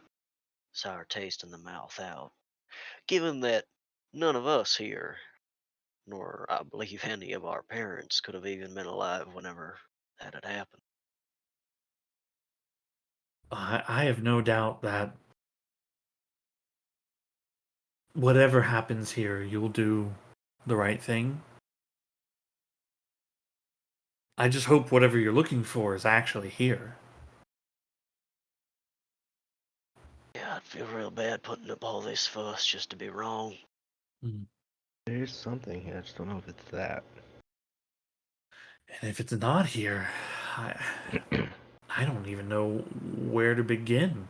S3: sour taste in the mouth out. Given that none of us here, nor I believe any of our parents, could have even been alive whenever that had happened.
S1: I have no doubt that whatever happens here, you'll do the right thing. I just hope whatever you're looking for is actually here.
S3: Yeah, I'd feel real bad putting up all this fuss just to be wrong.
S5: There's something here. I just don't know if it's that.
S1: And if it's not here, I don't even know where to begin.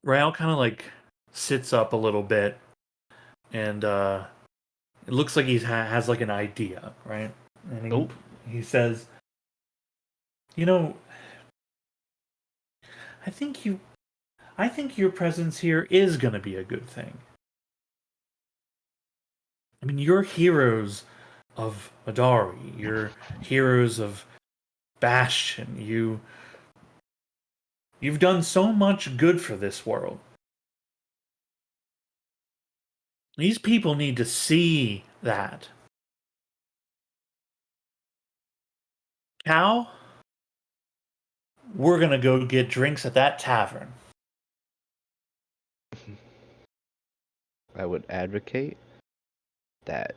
S1: Rael kind of like sits up a little bit, and it looks like he has like an idea, right? And he says, You know, I think your presence here is going to be a good thing. I mean, you're heroes of Madari. You're heroes of Bastion. You've done so much good for this world. These people need to see that. Cal, we're gonna go get drinks at that tavern.
S5: I would advocate that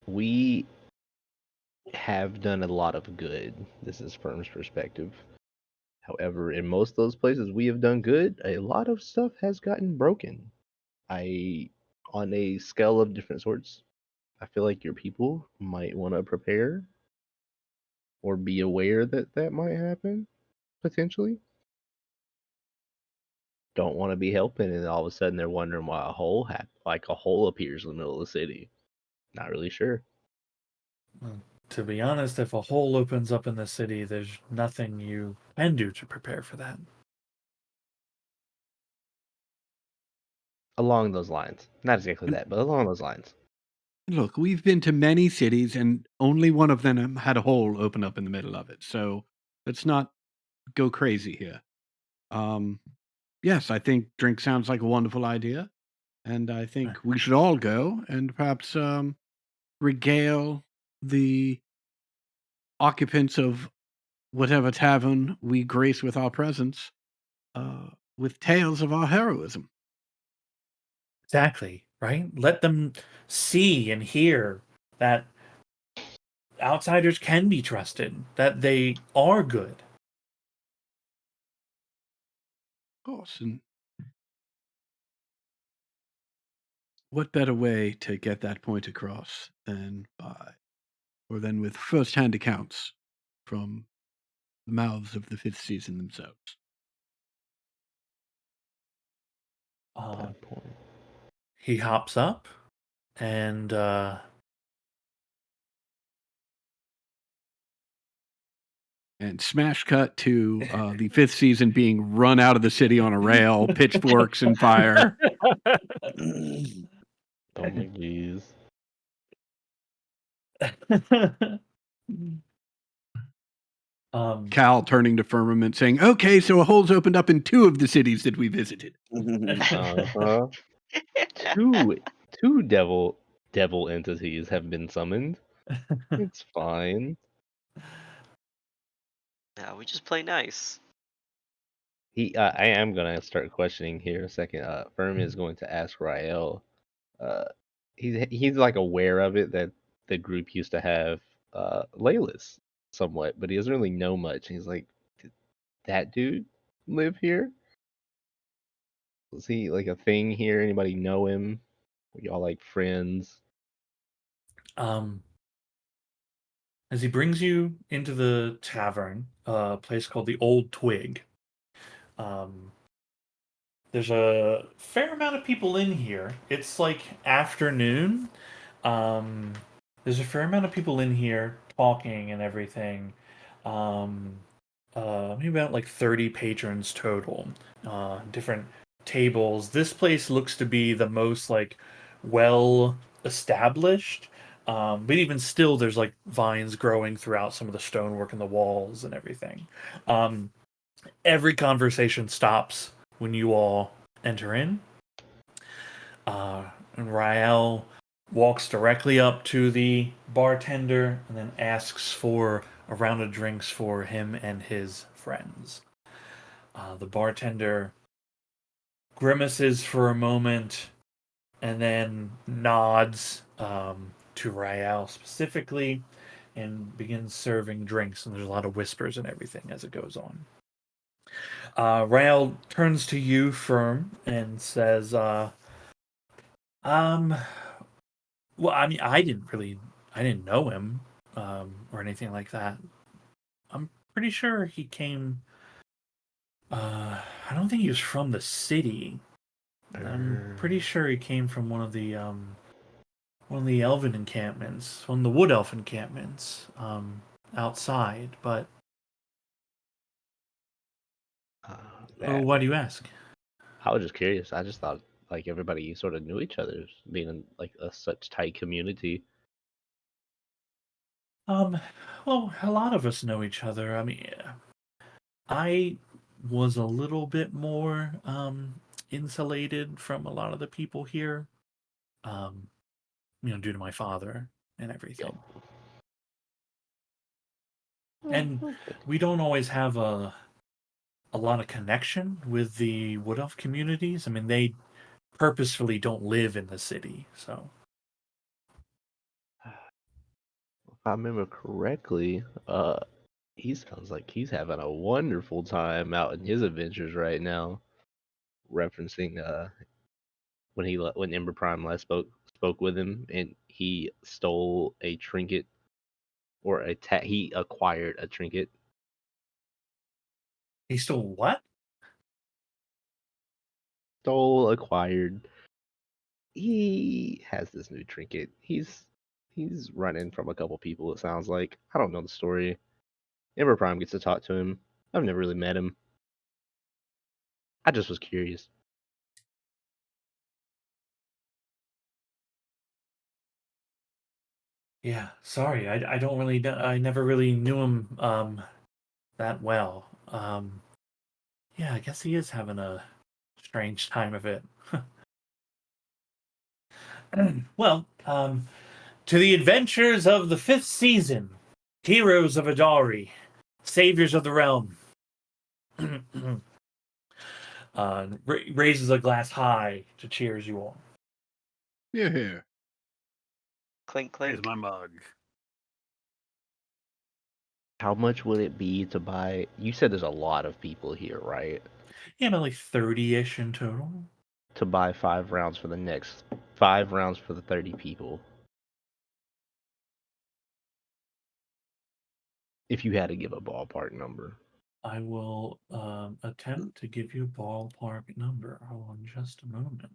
S5: we have done a lot of good. This is Firm's perspective. However, in most of those places we have done good, a lot of stuff has gotten broken. On a scale of different sorts, I feel like your people might want to prepare or be aware that that might happen potentially. Don't want to be helping, and all of a sudden they're wondering why a hole appears in the middle of the city. Not really sure.
S1: To be honest, if a hole opens up in the city, there's nothing you can do to prepare for that.
S5: Along those lines, not exactly
S6: And
S5: that, but along those lines.
S6: look, we've been to many cities, and only one of them had a hole open up in the middle of it. So let's not go crazy here. Yes, I think drink sounds like a wonderful idea, and I think we should all go and perhaps regale the occupants of whatever tavern we grace with our presence with tales of our heroism.
S1: Exactly, right? Let them see and hear that outsiders can be trusted, that they are good.
S6: Of course, and what better way to get that point across than with first-hand accounts from the mouths of the fifth season themselves.
S5: That point.
S1: He hops up and
S6: And smash cut to the fifth season being run out of the city on a rail, pitchforks and fire.
S5: Oh my geez.
S6: Cal turning to Firmament saying, "Okay, so a hole's opened up in 2 of the cities that we visited."
S5: Uh-huh. Two devil entities have been summoned. It's fine.
S7: Yeah, we just play nice.
S5: I am gonna start questioning here in a second. Firm is going to ask Rael. He's like aware of it that the group used to have Laylas somewhat, but he doesn't really know much. He's like, did that dude live here? Was he like a thing here? Anybody know him? Were y'all like friends?
S1: As he brings you into the tavern, a place called the Old Twig. There's a fair amount of people in here. It's like afternoon. There's a fair amount of people in here talking and everything. Maybe about like 30 patrons total. Different tables. This place looks to be the most like well established. But even still, there's like vines growing throughout some of the stonework in the walls and everything. Every conversation stops when you all enter in. And Rael walks directly up to the bartender and then asks for a round of drinks for him and his friends. The bartender grimaces for a moment and then nods to Rael specifically and begins serving drinks. And there's a lot of whispers and everything as it goes on. Rael turns to you, Firm, and says, well, I mean, I didn't know him, or anything like that. I'm pretty sure he came, I don't think he was from the city. I'm pretty sure he came from one of the elven encampments, one of the wood elf encampments, outside, but
S5: that.
S1: Why do you ask?
S5: I was just curious. I just thought like everybody sort of knew each other, being in like a such tight community.
S1: Well, a lot of us know each other. I mean, I was a little bit more insulated from a lot of the people here, due to my father and everything. And we don't always have a lot of connection with the Wood Elf communities. I mean, they purposefully don't live in the city, so.
S5: If I remember correctly, he sounds like he's having a wonderful time out in his adventures right now. Referencing when Ember Prime last spoke with him, and he stole a trinket, or he acquired a trinket.
S1: He stole what?
S5: Acquired. He has this new trinket. He's running from a couple people. It sounds like. I don't know the story. Ember Prime gets to talk to him. I've never really met him. I just was curious.
S1: Yeah, sorry, I don't really know. I never really knew him that well. Yeah, I guess he is having a strange time of it. Well, to the adventures of the 5th season, heroes of Adari, saviors of the realm. Raises a glass high to cheers you all.
S6: Here, here.
S7: Clink,
S4: Here's
S7: clink.
S4: my mug.
S5: How much would it be to buy? You said there's a lot of people here, right?
S1: Yeah, about like 30-ish in total.
S5: To buy 5 rounds for the next 5 rounds for the 30 people. If you had to give a ballpark number.
S1: I will attempt to give you a ballpark number. Hold on just a moment.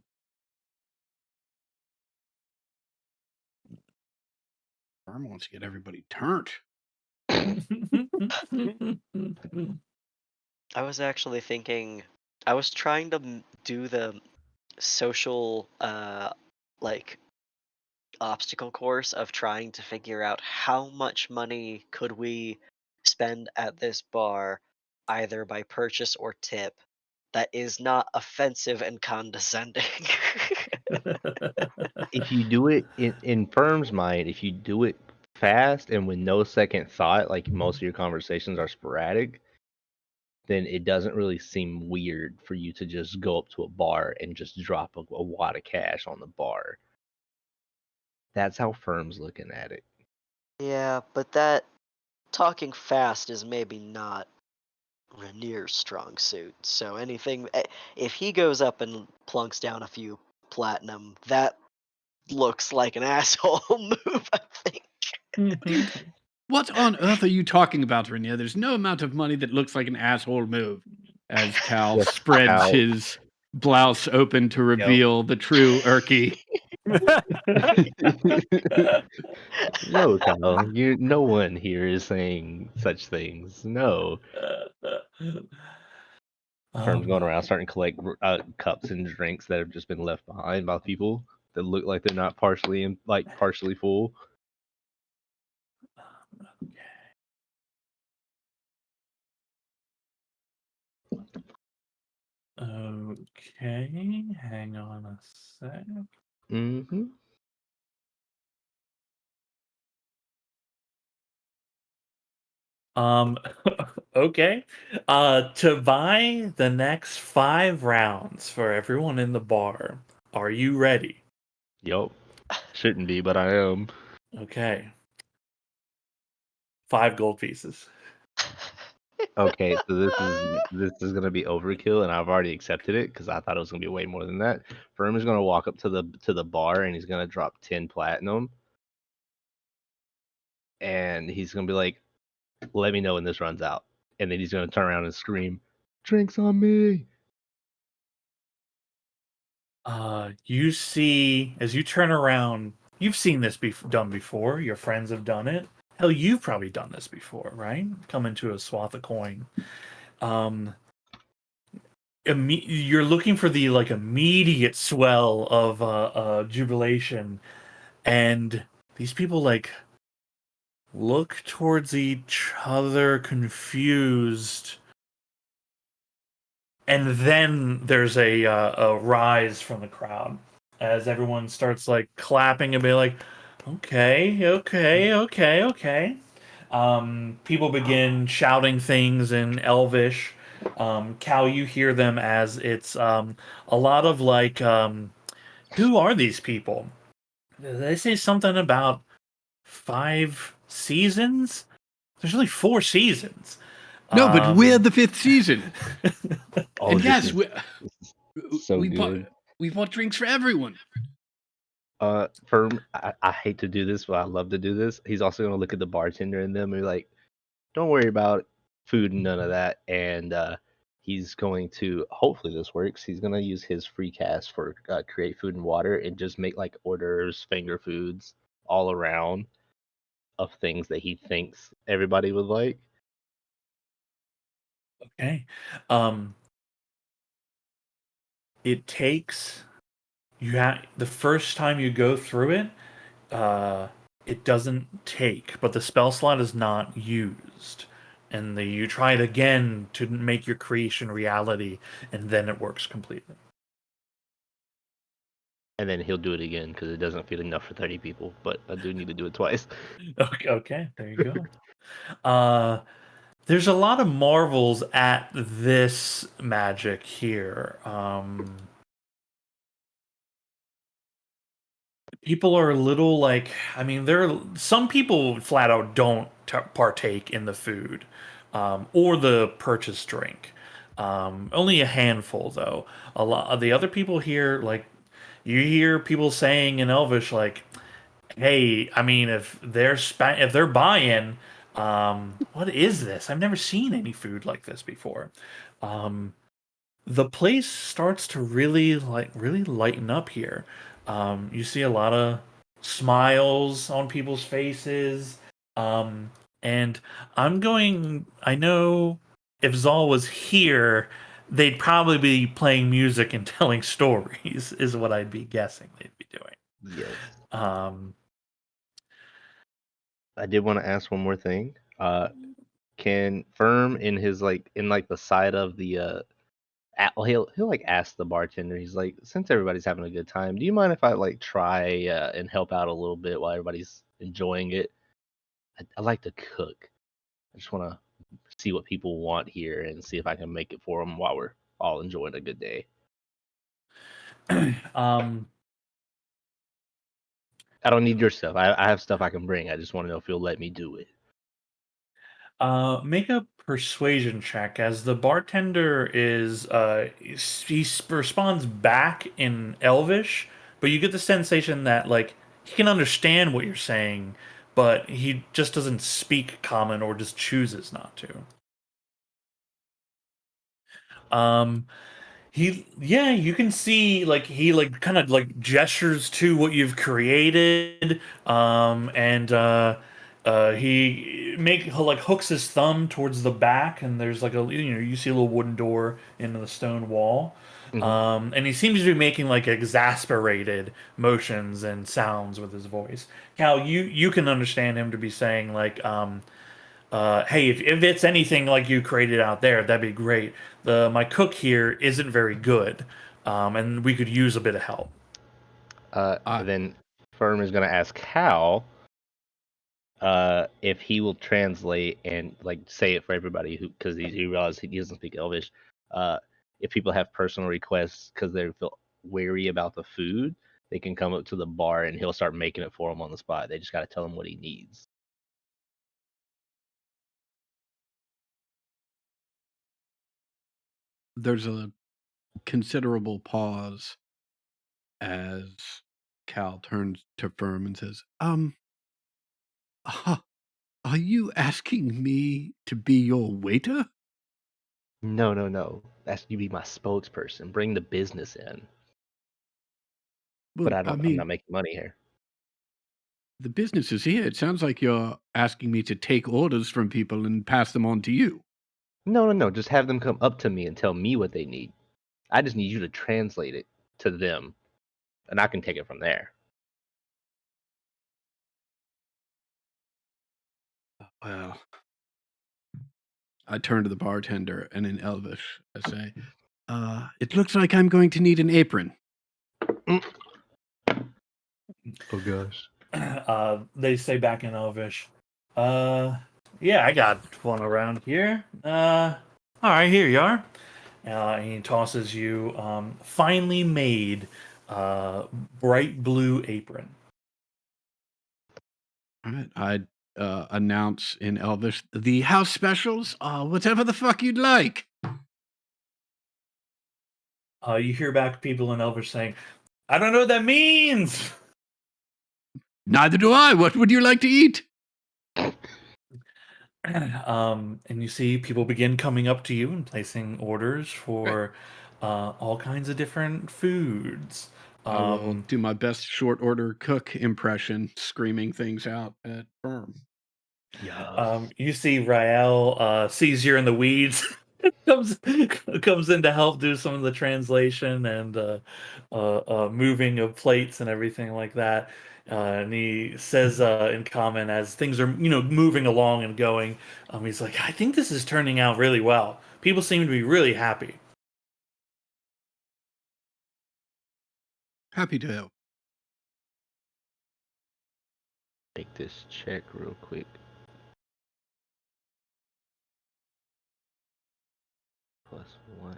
S6: Firm wants to get everybody turned.
S7: I was actually thinking, I was trying to do the social, like, obstacle course of trying to figure out how much money could we spend at this bar, either by purchase or tip, that is not offensive and condescending.
S5: If you do it in Firm's mind, if you do it fast and with no second thought, like most of your conversations are sporadic, then it doesn't really seem weird for you to just go up to a bar and just drop a wad of cash on the bar. That's how Firm's looking at it.
S3: Yeah, but that talking fast is maybe not Rainier's strong suit. So if he goes up and plunks down a few platinum, that looks like an asshole move, I think.
S6: What on earth are you talking about, Rainier? There's no amount of money that looks like an asshole move. As Cal
S5: Yes,
S6: spreads
S5: Cal.
S6: his blouse open to reveal the true Erky.
S5: No, Kyle. No one here is saying such things. No. Firm's going around starting to collect cups and drinks that have just been left behind by people that look like they're not partially full.
S1: Okay, hang on a sec.
S5: Mm-hmm.
S1: Okay. To buy the next 5 rounds for everyone in the bar, are you ready?
S5: Yup. Shouldn't be, but I am.
S1: Okay. 5 gold pieces.
S5: Okay, so this is gonna be overkill, and I've already accepted it because I thought it was gonna be way more than that. Firm is gonna walk up to the bar and he's gonna drop 10 platinum, and he's gonna be like, "Let me know when this runs out," and then he's gonna turn around and scream, "Drinks on me!"
S1: You see, as you turn around, you've seen this done before. Your friends have done it. Hell, you've probably done this before, right? Come into a swath of coin. you're looking for the like immediate swell of jubilation, and these people like look towards each other confused, and then there's a rise from the crowd as everyone starts like clapping and be like, okay, okay, okay, okay. People begin shouting things in Elvish. Cal, you hear them as it's a lot of like, who are these people? They say something about 5 seasons. There's only 4 seasons.
S6: No, but we're
S1: Um,
S6: the 5th season.
S5: Oh,
S6: And
S5: this
S6: yes,
S5: is,
S6: we
S5: this is so good.
S6: we bought drinks for everyone.
S5: Firm, I hate to do this, but I love to do this. He's also gonna look at the bartender and them and be like, "Don't worry about food and none of that." And he's going to, hopefully this works. He's gonna use his free cast for create food and water and just make like hors d'oeuvres, finger foods all around of things that he thinks everybody would like.
S1: okay. It takes the first time you go through it, it doesn't take, but the spell slot is not used. And you try it again to make your creation reality, and then it works completely.
S5: And then he'll do it again because it doesn't feel enough for 30 people. But I do need to do it twice.
S1: Okay, there you go. There's a lot of marvels at this magic here. People are a little like, I mean, some people flat out don't partake in the food or the purchased drink. Only a handful, though. A lot of the other people here, like, you hear people saying in Elvish, like, "Hey, I mean, if they're buying, what is this? I've never seen any food like this before." Um, the place starts to really lighten up here. You see a lot of smiles on people's faces. Um, and I know if Zal was here, they'd probably be playing music and telling stories, is what I'd be guessing they'd be doing.
S5: Yes.
S1: Um,
S5: I did want to ask one more thing. Can Firm in his in the side of the well, he'll like ask the bartender. He's like, since everybody's having a good time, do you mind if I like try and help out a little bit while everybody's enjoying it? I like to cook. I just want to see what people want here and see if I can make it for them while we're all enjoying a good day.
S1: um,
S5: I don't need your stuff. I have stuff I can bring. I just want to know if you'll let me do it.
S1: Make a persuasion check as the bartender responds back in Elvish, but you get the sensation that like he can understand what you're saying, but he just doesn't speak common or just chooses not to. Um, you can see like he like kind of like gestures to what you've created, and he like hooks his thumb towards the back, and there's like you see a little wooden door into the stone wall, and he seems to be making like exasperated motions and sounds with his voice. Cal, you can understand him to be saying like hey, if it's anything like you created out there, that'd be great. My cook here isn't very good, and we could use a bit of help.
S5: Then Firm is going to ask Hal if he will translate and like say it for everybody who, because he realizes he doesn't speak Elvish. If people have personal requests because they feel wary about the food, they can come up to the bar and he'll start making it for them on the spot. They just got to tell him what he needs.
S6: There's a considerable pause as Cal turns to Firm and says, are you asking me to be your waiter?
S5: No. That's you be my spokesperson. Bring the business in. But
S6: Well,
S5: I'm not making money here.
S6: the business is here. It sounds like you're asking me to take orders from people and pass them on to you.
S5: No. Just have them come up to me and tell me what they need. I just need you to translate it to them, and I can take it from there.
S6: Well, I turn to the bartender and in Elvish, I say, it looks like I'm going to need an apron.
S5: Oh gosh.
S1: They say back in Elvish, yeah, I got one around here. All right, here you are. And he tosses you finely made bright blue apron.
S6: All right, I announce in Elvish, the house specials, whatever the fuck you'd like.
S1: You hear back people in Elvish saying, I don't know what that means.
S6: Neither do I. What would you like to eat?
S1: And you see people begin coming up to you and placing orders for all kinds of different foods.
S6: I will do my best short order cook impression, screaming things out at Firm.
S1: You see Rael sees you're in the weeds, comes in to help do some of the translation and moving of plates and everything like that. And he says in common as things are moving along and going, he's like, I think this is turning out really well. People seem to be really happy.
S6: Happy to help.
S5: Make this check real quick. +1.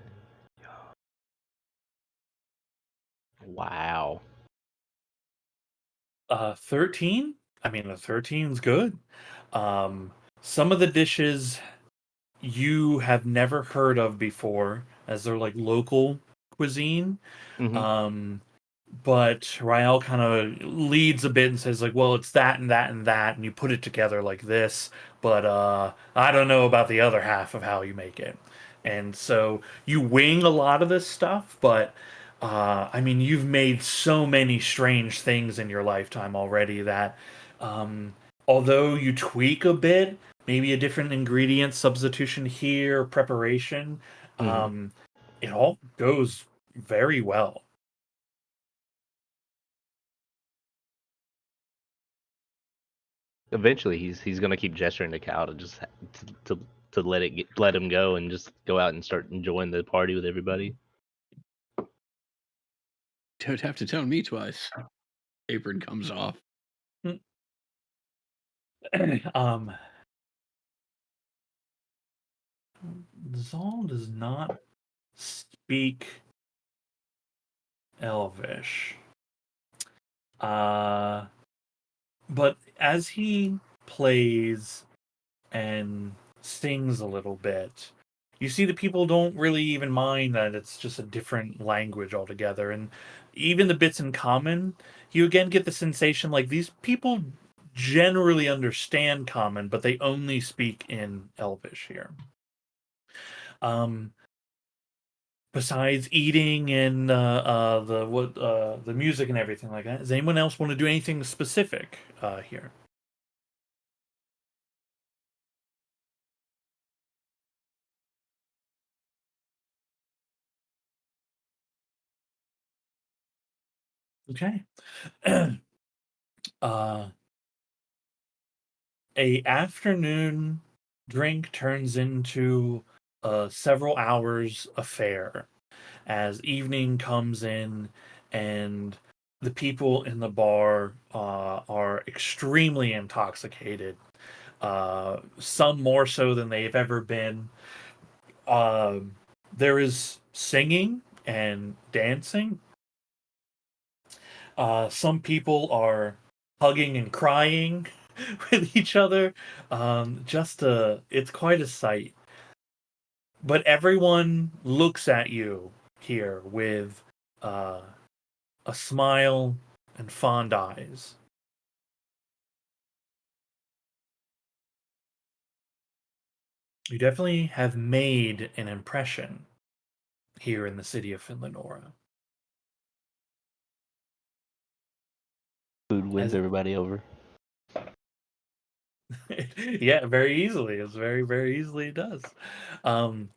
S5: Wow.
S1: 13? I mean, the 13's good. Some of the dishes you have never heard of before, as they're like local cuisine.
S5: Mhm.
S1: But Rael kind of leads a bit and says like, well, it's that and that and that, and you put it together like this, but I don't know about the other half of how you make it. And so you wing a lot of this stuff, but I mean, you've made so many strange things in your lifetime already that although you tweak a bit, maybe a different ingredient substitution here, preparation, it all goes very well.
S5: Eventually, he's gonna keep gesturing to Cal to just to let him go and just go out and start enjoying the party with everybody.
S6: Don't have to tell me twice. Apron comes off.
S1: Zal does not speak Elvish. But as he plays and sings a little bit, you see that people don't really even mind that it's just a different language altogether. And even the bits in common, you again get the sensation like these people generally understand common, but they only speak in Elvish here. Besides eating and the music and everything like that, does anyone else want to do anything specific here? Okay. A afternoon drink turns into a several hours affair as evening comes in and the people in the bar are extremely intoxicated, some more so than they've ever been. There is singing and dancing. Some people are hugging and crying with each other. It's quite a sight. But everyone looks at you here with a smile and fond eyes. You definitely have made an impression here in the city of Finlanora.
S5: Food wins
S1: As-
S5: everybody over.
S1: Yeah, very easily. It's very, very easily it does. Um,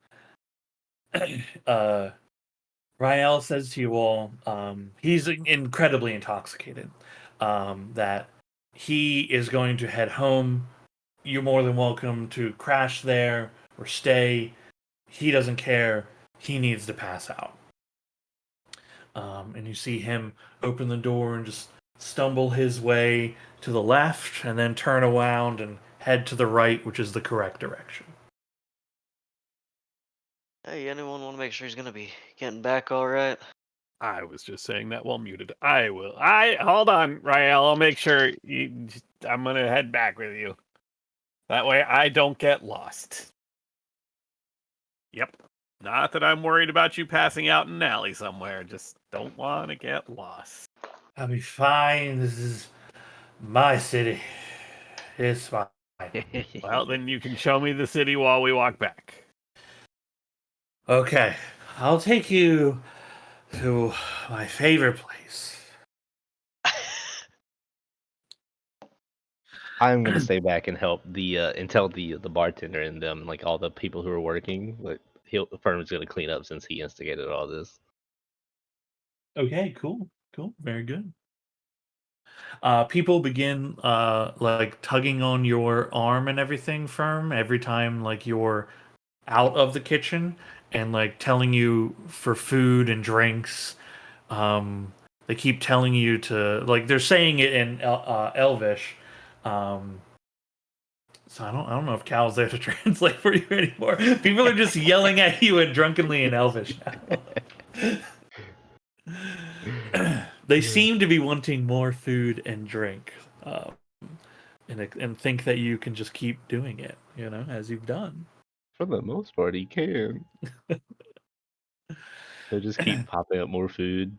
S1: Rael says to you all, he's incredibly intoxicated, that he is going to head home. You're more than welcome to crash there or stay. He doesn't care. He needs to pass out. And you see him open the door and just stumble his way to the left and then turn around and head to the right, which is the correct direction.
S7: Hey, anyone want to make sure he's gonna be getting back all right?
S4: I was just saying that while muted. I will. Hold on, Rael. I'll make sure I'm gonna head back with you. That way I don't get lost. Yep. Not that I'm worried about you passing out in an alley somewhere. Just don't want to get lost.
S1: I'll be fine. This is my city. It's fine.
S4: Well, then you can show me the city while we walk back.
S1: Okay, I'll take you to my favorite place.
S5: I'm gonna stay back and help and tell the bartender and them, like all the people who are working. Like Firm's gonna clean up since he instigated all this.
S1: Okay, cool. Very good. People begin like tugging on your arm and everything, Firm, every time like you're out of the kitchen and like telling you for food and drinks. They keep telling you to like they're saying it in Elvish. So I don't know if Cal's there to translate for you anymore. People are just yelling at you and drunkenly in Elvish now. They seem to be wanting more food and drink, and think that you can just keep doing it, as you've done.
S5: For the most part, he can. He'll just keep popping up more food.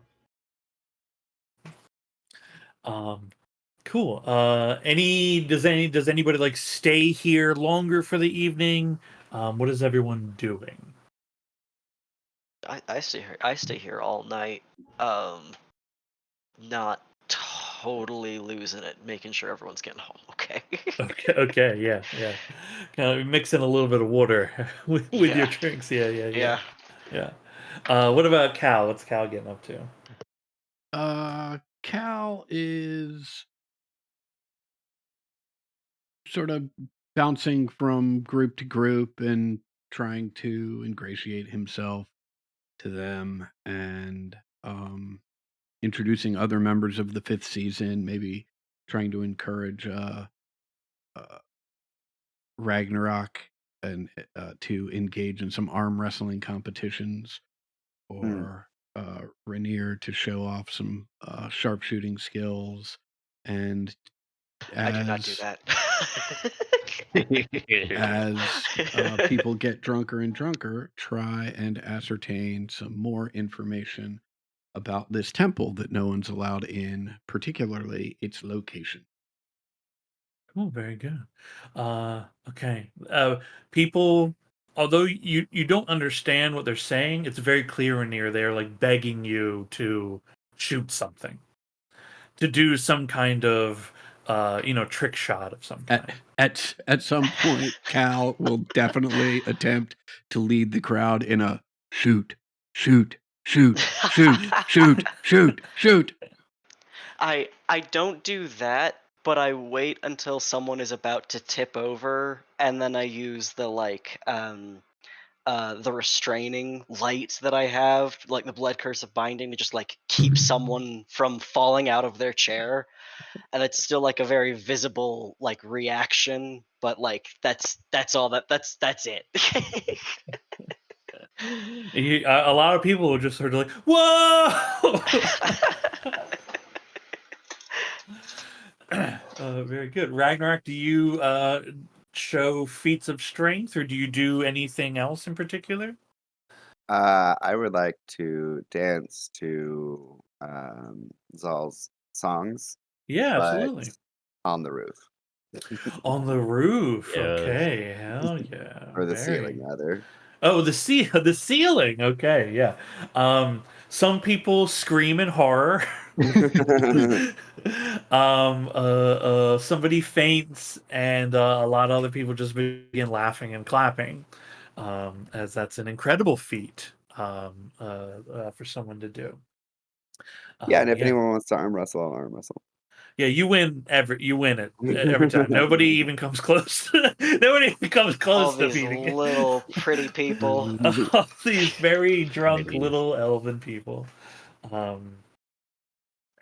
S1: Cool. Does anybody like stay here longer for the evening? What is everyone doing?
S7: I stay here all night. Not totally losing it, making sure everyone's getting home. Okay.
S1: Okay, yeah. Kind of mixing a little bit of water with your
S7: Yeah.
S1: drinks. Yeah.
S7: Yeah.
S1: What about Cal? What's Cal getting up to?
S6: Cal is sort of bouncing from group to group and trying to ingratiate himself to them and introducing other members of the fifth season, maybe trying to encourage Ragnarok and to engage in some arm wrestling competitions, or Rainier to show off some sharpshooting skills. And
S7: I do not do that.
S6: as people get drunker and drunker, try and ascertain some more information about this temple that no one's allowed in, particularly its location.
S1: Cool, very good. Okay. People, although you don't understand what they're saying, it's very clear in here they're like begging you to shoot something, to do some kind of trick shot of some kind.
S6: At some point, Cal will definitely attempt to lead the crowd in a shoot.
S7: I don't do that, but I wait until someone is about to tip over, and then I use the the restraining light that I have, like the blood curse of binding, to just like keep someone from falling out of their chair. And it's still like a very visible like reaction, but like that's all that's it.
S1: A lot of people are just sort of like, whoa. Very good. Ragnarok, do you show feats of strength, or do you do anything else in particular?
S2: I would like to dance to Zal's songs,
S1: Yeah,
S2: but
S1: absolutely.
S2: on the roof.
S1: On the roof.
S5: Yes.
S1: Okay, hell yeah.
S2: Or the
S1: Very-
S2: ceiling, rather.
S1: Oh, the ceiling. Okay, yeah. Some people scream in horror. Somebody faints, and a lot of other people just begin laughing and clapping, as that's an incredible feat for someone to do.
S2: Yeah, and if
S1: Yeah.
S2: anyone wants to arm wrestle, I'll arm wrestle.
S1: Yeah, you win it every time. Nobody even comes close. Nobody even comes
S7: All
S1: close to
S7: these
S1: beating it.
S7: little pretty people.
S1: All these very drunk
S5: Maybe.
S1: little elven people.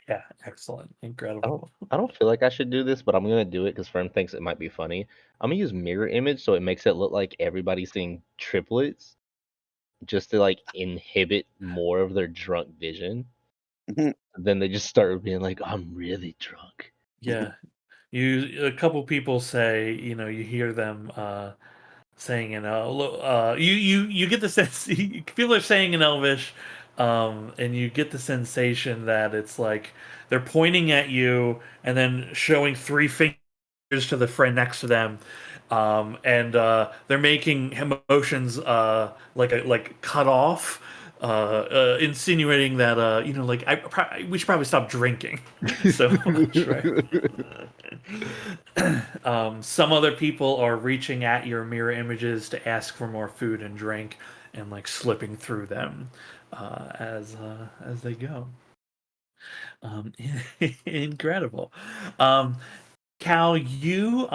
S1: Yeah, excellent, incredible.
S5: I don't feel like I should do this, but I'm gonna do it because Fern thinks it might be funny. I'm gonna use mirror image so it makes it look like everybody's seeing triplets, just to like inhibit more of their drunk vision. Then they just start being like, "I'm really drunk."
S1: Yeah, a couple people say, you hear them saying in you get the sense people are saying in Elvish, and you get the sensation that it's like they're pointing at you and then showing three fingers to the friend next to them, and they're making motions like cut off, insinuating that like we should probably stop drinking so much, right? Some other people are reaching at your mirror images to ask for more food and drink, and like slipping through them as they go. Um, Incredible. Cal, you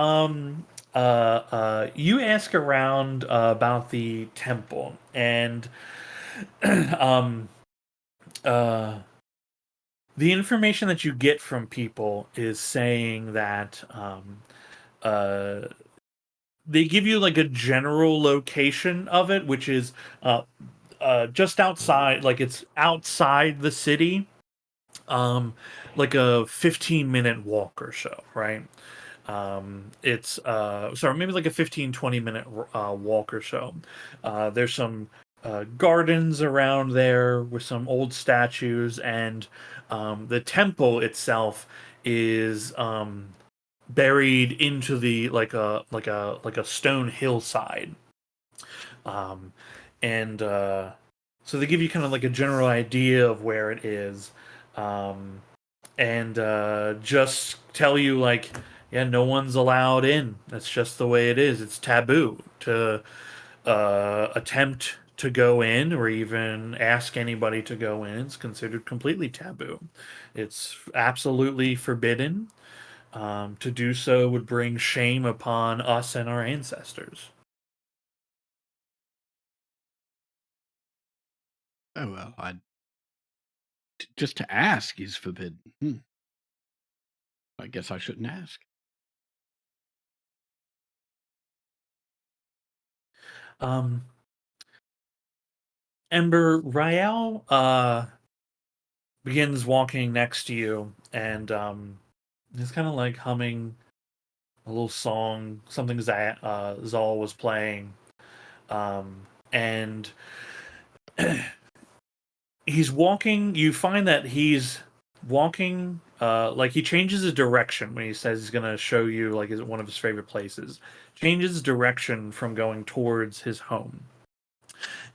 S1: ask around about the temple, and um, the information that you get from people is saying that they give you like a general location of it, which is just outside, like it's outside the city, like a 15-minute walk or so, right? It's sorry, maybe like a 15-20 minute walk or so. There's some gardens around there with some old statues, and the temple itself is buried into the like a stone hillside, um, and so they give you kind of like a general idea of where it is, um, and just tell you like, yeah, no one's allowed in. That's just the way it is. It's taboo to attempt to go in or even ask anybody to go in. It's considered completely taboo. It's absolutely forbidden. To do so would bring shame upon us and our ancestors.
S6: Oh well, just to ask is forbidden. I guess I shouldn't ask.
S1: Um, Ember, Rael begins walking next to you, and he's kind of like humming a little song, something Zal was playing, and he's walking. You find that he's walking, like he changes his direction when he says he's gonna show you like one of his favorite places. Changes direction from going towards his home,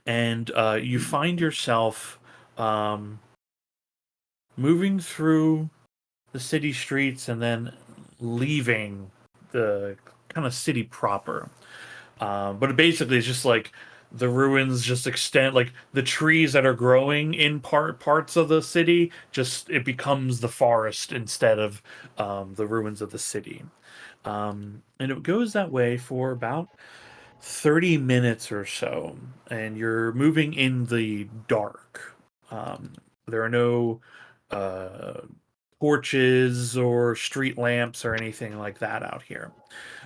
S1: and you find yourself moving through the city streets and then leaving the kind of city proper. But it basically is just like the ruins just extend, like the trees that are growing in parts of the city, just it becomes the forest instead of the ruins of the city. And it goes that way for about 30 minutes or so, and you're moving in the dark. There are no uh, torches or street lamps or anything like that out here.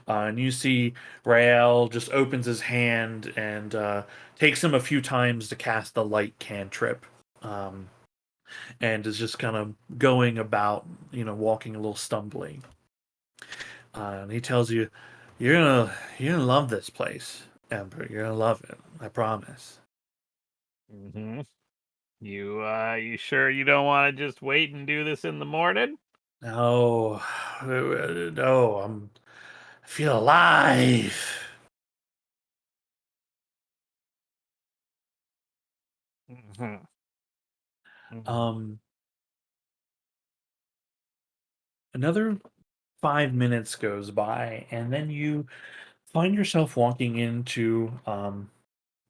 S1: And you see Rael just opens his hand and takes him a few times to cast the light cantrip, um, and is just kind of going about, walking a little stumbly. And he tells you, you're gonna love this place, Ember. You're gonna love it. I promise.
S4: Mm-hmm. You sure you don't want to just wait and do this in the morning?
S1: No, no, I feel alive.
S4: Mm-hmm.
S1: Um, Another 5 minutes goes by, and then you find yourself walking into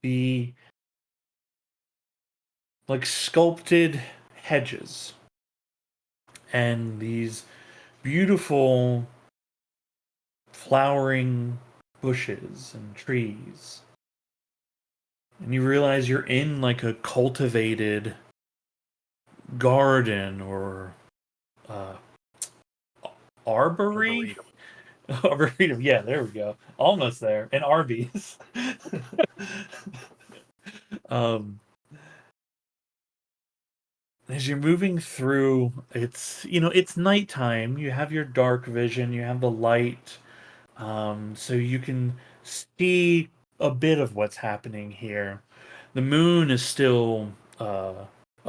S1: the like sculpted hedges and these beautiful flowering bushes and trees. And you realize you're in like a cultivated garden or uh, arbory.
S4: Arboretum.
S1: Arboretum, yeah, there we go. Almost there. And Arby's. um, as you're moving through, it's nighttime. You have your dark vision, you have the light, so you can see a bit of what's happening here. The moon is still a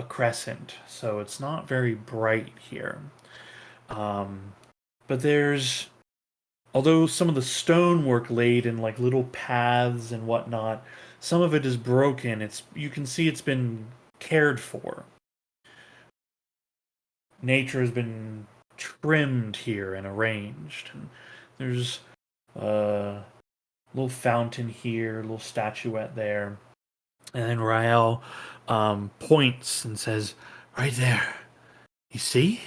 S1: crescent, so it's not very bright here. But although some of the stonework laid in like little paths and whatnot, some of it is broken. You can see it's been cared for. Nature has been trimmed here and arranged. And there's a little fountain here, a little statuette there. And then Rael points and says, "Right there. You see?"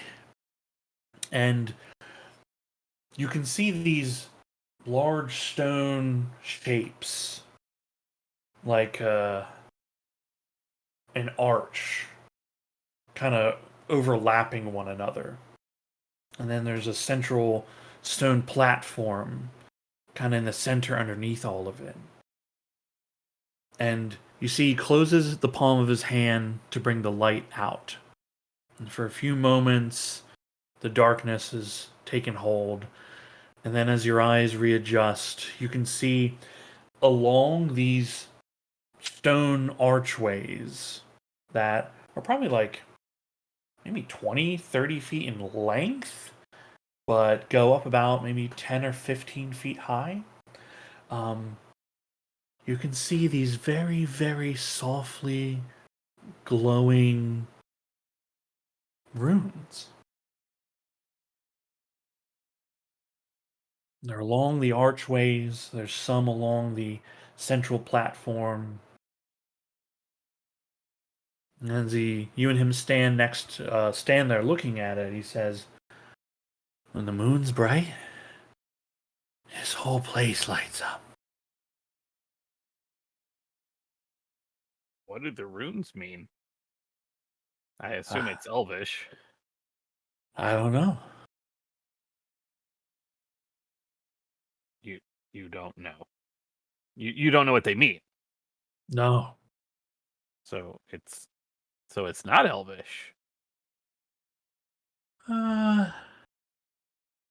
S1: And you can see these large stone shapes, like an arch, kind of overlapping one another. And then there's a central stone platform, kind of in the center underneath all of it. And you see he closes the palm of his hand to bring the light out. And for a few moments, the darkness is taken hold. And then as your eyes readjust, you can see along these stone archways that are probably like maybe 20, 30 feet in length, but go up about maybe 10 or 15 feet high. You can see these very, very softly glowing runes. They're along the archways, there's some along the central platform. And as you and him stand there looking at it, he says, "When the moon's bright, this whole place lights up."
S4: What do the runes mean? I assume
S1: Ah.
S4: it's Elvish.
S1: I don't know.
S4: You don't know. You don't know what they mean.
S1: No.
S4: So it's not Elvish.
S1: Uh,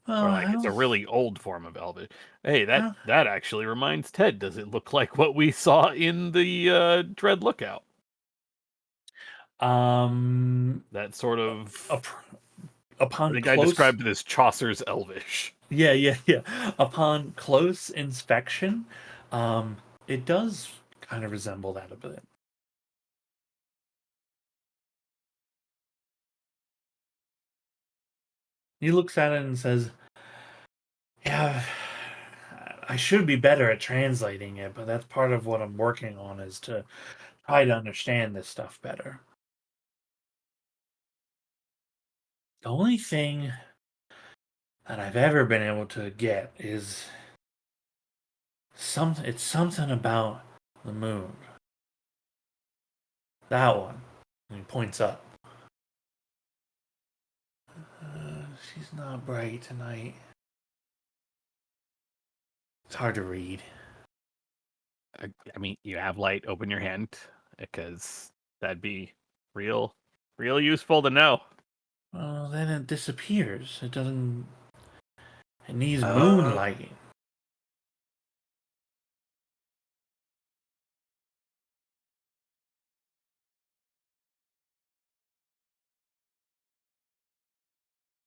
S1: well,
S4: Or
S1: I
S4: like it's a
S1: don't.
S4: really old form of Elvish. Hey,
S1: I
S4: that actually reminds Ted. Does it look like what we saw in the Dread Lookout? That sort of
S1: up,
S4: I
S1: upon
S4: think I
S1: close.
S4: described it as Chaucer's Elvish.
S1: Yeah. Upon close inspection, it does kind of resemble that a bit. He looks at it and says, "Yeah, I should be better at translating it, but that's part of what I'm working on is to try to understand this stuff better. The only thing that I've ever been able to get is it's something about the moon. That one." And he points up. She's not bright tonight. It's hard to read.
S4: I mean, you have light. Open your hand because that'd be real useful to know.
S1: Well, then it disappears. It doesn't. It needs
S2: Oh.
S1: moonlighting.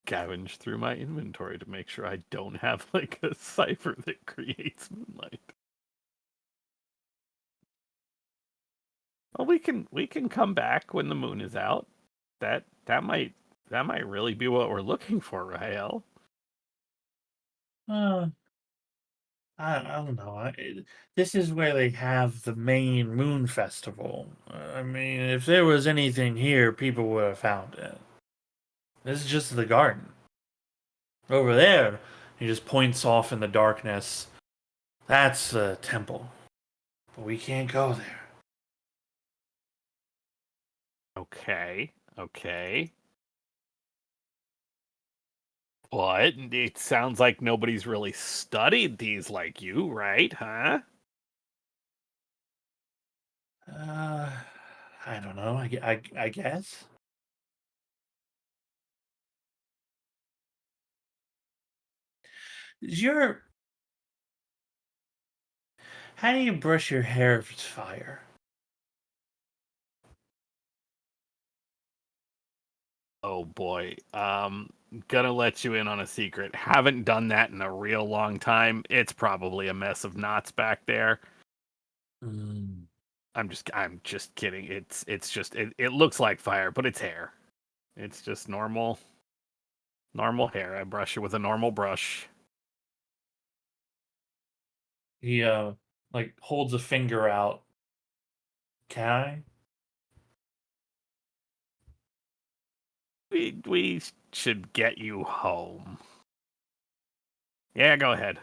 S4: Scavenge through my inventory to make sure I don't have like a cipher that creates moonlight. Well, we can come back when the moon is out. That might really be what we're looking for, Rael.
S1: Uh, I don't know. This is where they have the main moon festival. I mean, if there was anything here, people would have found it. This is just the garden. Over there, he just points off in the darkness. That's the temple. But we can't go there.
S4: Okay. What? It sounds like nobody's really studied these like you, right? Huh?
S1: I don't know. I guess. Your How do you brush your hair if it's fire?
S4: Oh boy. Gonna let you in on a secret. Haven't done that in a real long time. It's probably a mess of knots back there.
S1: Mm.
S4: I'm just kidding. It's just it looks like fire, but it's hair. It's just normal hair. I brush it with a normal brush.
S1: He like holds a finger out. Can I?
S4: We should get you home. Yeah, go ahead.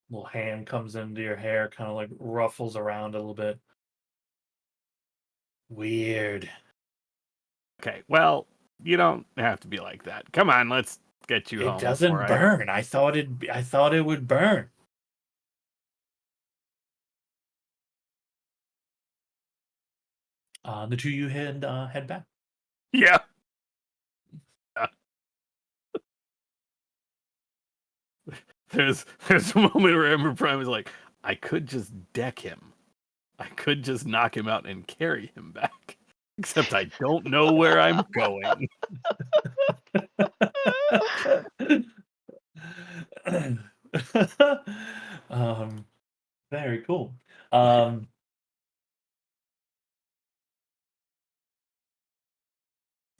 S1: Little hand comes into your hair, kind of like ruffles around a little bit. Weird.
S4: Okay. Well, you don't have to be like that. Come on, let's get you
S1: It
S4: home.
S1: doesn't
S4: before
S1: burn. I thought it would burn. The two of you head back.
S4: Yeah. There's a moment where Ember Prime is like, I could just deck him. I could just knock him out and carry him back. Except I don't know where I'm going.
S1: um, very cool.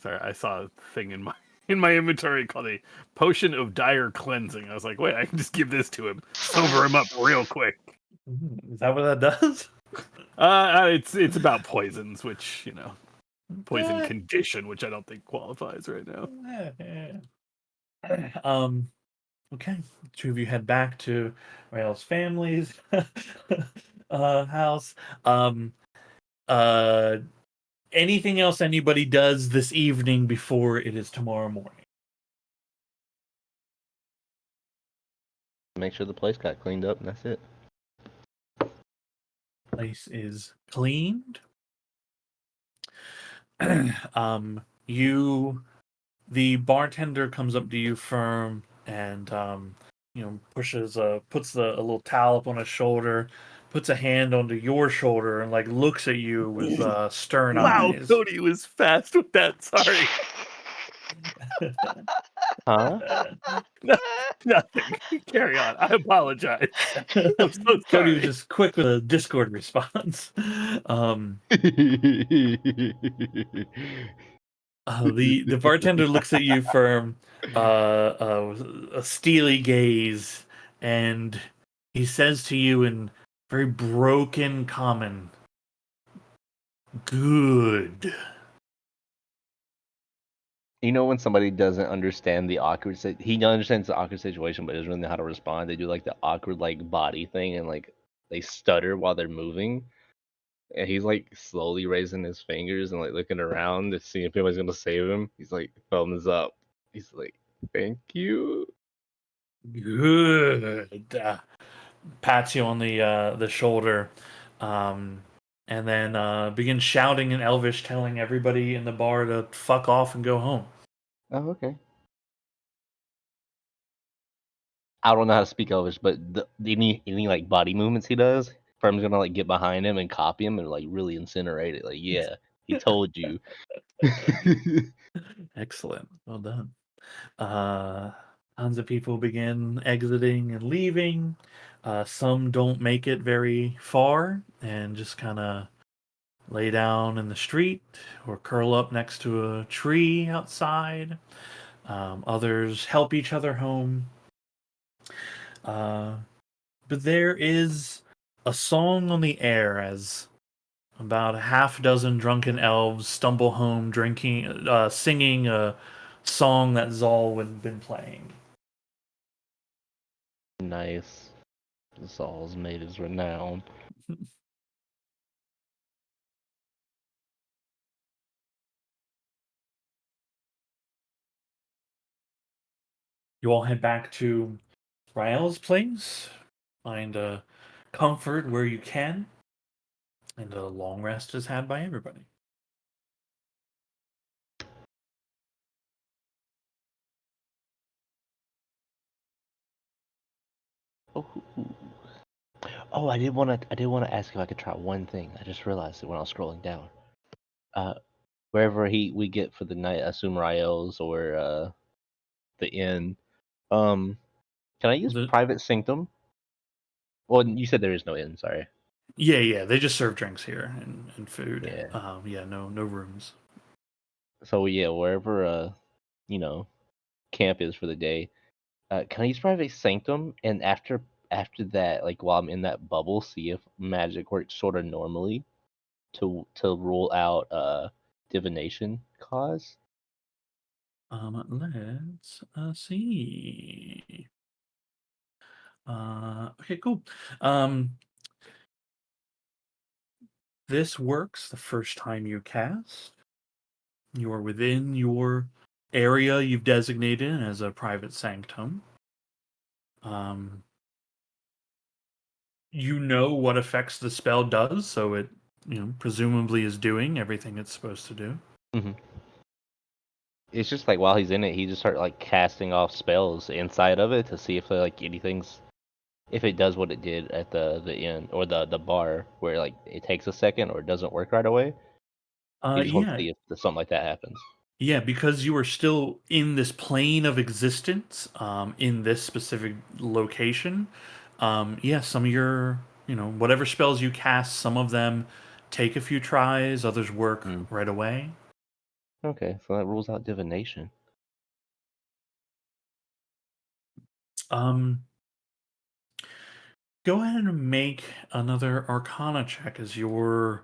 S4: Sorry, I saw a thing in my inventory called a potion of dire cleansing. I was like, wait, I can just give this to him, sober him up real quick.
S1: Is that what that does?
S4: It's about poisons, which poison
S1: Eh.
S4: condition, which I don't think qualifies right now.
S1: Okay. The two of you head back to Rael's family's house. Anything else anybody does this evening before it is tomorrow morning?
S5: Make sure the place got cleaned up, and that's it.
S1: Place is cleaned. The bartender comes up to you firm and puts a little towel up on his shoulder, puts a hand onto your shoulder and like looks at you with stern
S4: Wow,
S1: eyes.
S4: Cody was fast with that. Sorry.
S5: Huh?
S4: Nothing. Carry on. I apologize. I'm so
S1: Cody
S4: sorry.
S1: was just quick with a Discord response. The bartender looks at you firm, a steely gaze, and he says to you in very broken common, "Good."
S5: You know when somebody doesn't understand the awkward he understands the awkward situation but doesn't really know how to respond. They do like the awkward like body thing and like they stutter while they're moving. And he's like slowly raising his fingers and like looking around to see if anybody's gonna save him. He's like thumbs up. He's like, "Thank you."
S1: Good. Pats you on the shoulder, and then begins shouting in Elvish, telling everybody in the bar to fuck off and go home.
S5: Oh, okay. I don't know how to speak Elvish, but any like body movements he does, Firm's gonna like get behind him and copy him and like really incinerate it. Like, yeah, he told you.
S1: Excellent. Well done. Tons of people begin exiting and leaving. Some don't make it very far and just kind of lay down in the street or curl up next to a tree outside. Others help each other home. But there is a song on the air as about a half dozen drunken elves stumble home singing a song that Zal had been playing.
S5: Nice. Zal's made his renown.
S1: You all head back to Rael's place, find comfort where you can, and a long rest is had by everybody.
S5: Oh, oh, I did want to ask if I could try one thing. I just realized it when I was scrolling down. Wherever we get for the night, I assume Rael's or the inn. Can I use
S1: The-
S5: private sanctum? Well, you said there is no inn. Sorry.
S1: Yeah, they just serve drinks here and food.
S5: Yeah.
S1: Yeah, no rooms.
S5: So yeah, wherever you know, camp is for the day. Can I use private sanctum? And after that, like while I'm in that bubble, see if magic works sort of normally to rule out divination cause.
S1: Let's see. Okay, cool. This works the first time you cast. You are within your area you've designated as a private sanctum. You know what effects the spell does, so it, presumably is doing everything it's supposed to do.
S5: hmm It's just like while he's in it, he just start like casting off spells inside of it to see if like if it does what it did at the inn or the bar where like it takes a second or it doesn't work right away. He just wants to
S1: Yeah,
S5: see if something like that happens.
S1: yeah, because you are still in this plane of existence, in this specific location. Yeah, some of your, whatever spells you cast, some of them take a few tries, others work
S5: Mm.
S1: right away.
S5: Okay, so that rules out divination.
S1: Um, Go ahead and make another Arcana check as your.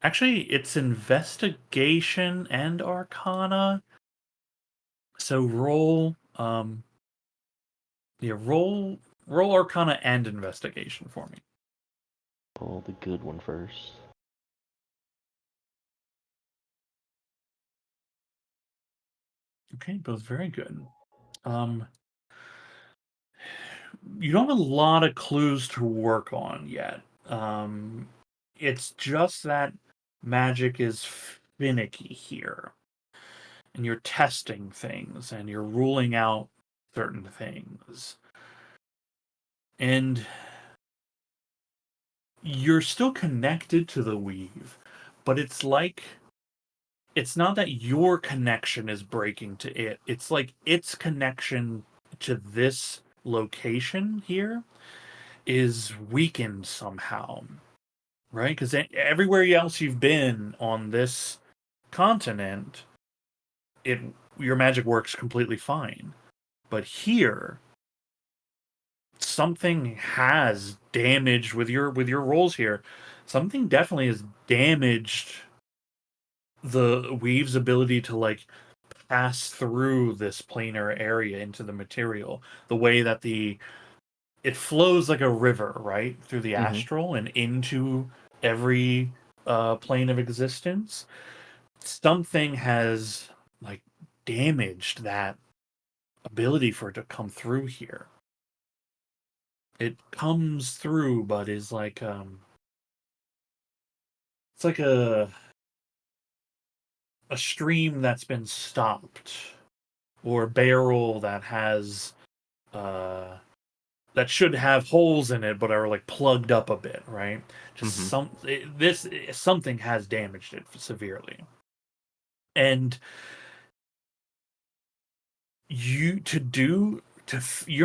S1: Actually, it's investigation and Arcana. So roll Arcana and investigation for me.
S5: Pull the good one first.
S1: Okay, both very good. Um, you don't have a lot of clues to work on yet. It's just that magic is finicky here, and you're testing things, and you're ruling out certain things, and you're still connected to the weave, but it's like it's not that your connection is breaking to it. It's like its connection to this location here is weakened somehow, right? Because everywhere else you've been on this continent, it your magic works completely fine. But here, something has damaged with your rolls here. Something definitely has damaged the weave's ability to like pass through this planar area into the material. The way that it flows like a river, right, through the
S5: Mm-hmm.
S1: astral and into every plane of existence. Something has like damaged that ability for it to come through here. It comes through, but is like it's like a stream that's been stopped, or a barrel that has uh that should have holes in it but are like plugged up a bit, right? Just something has damaged it severely. And you're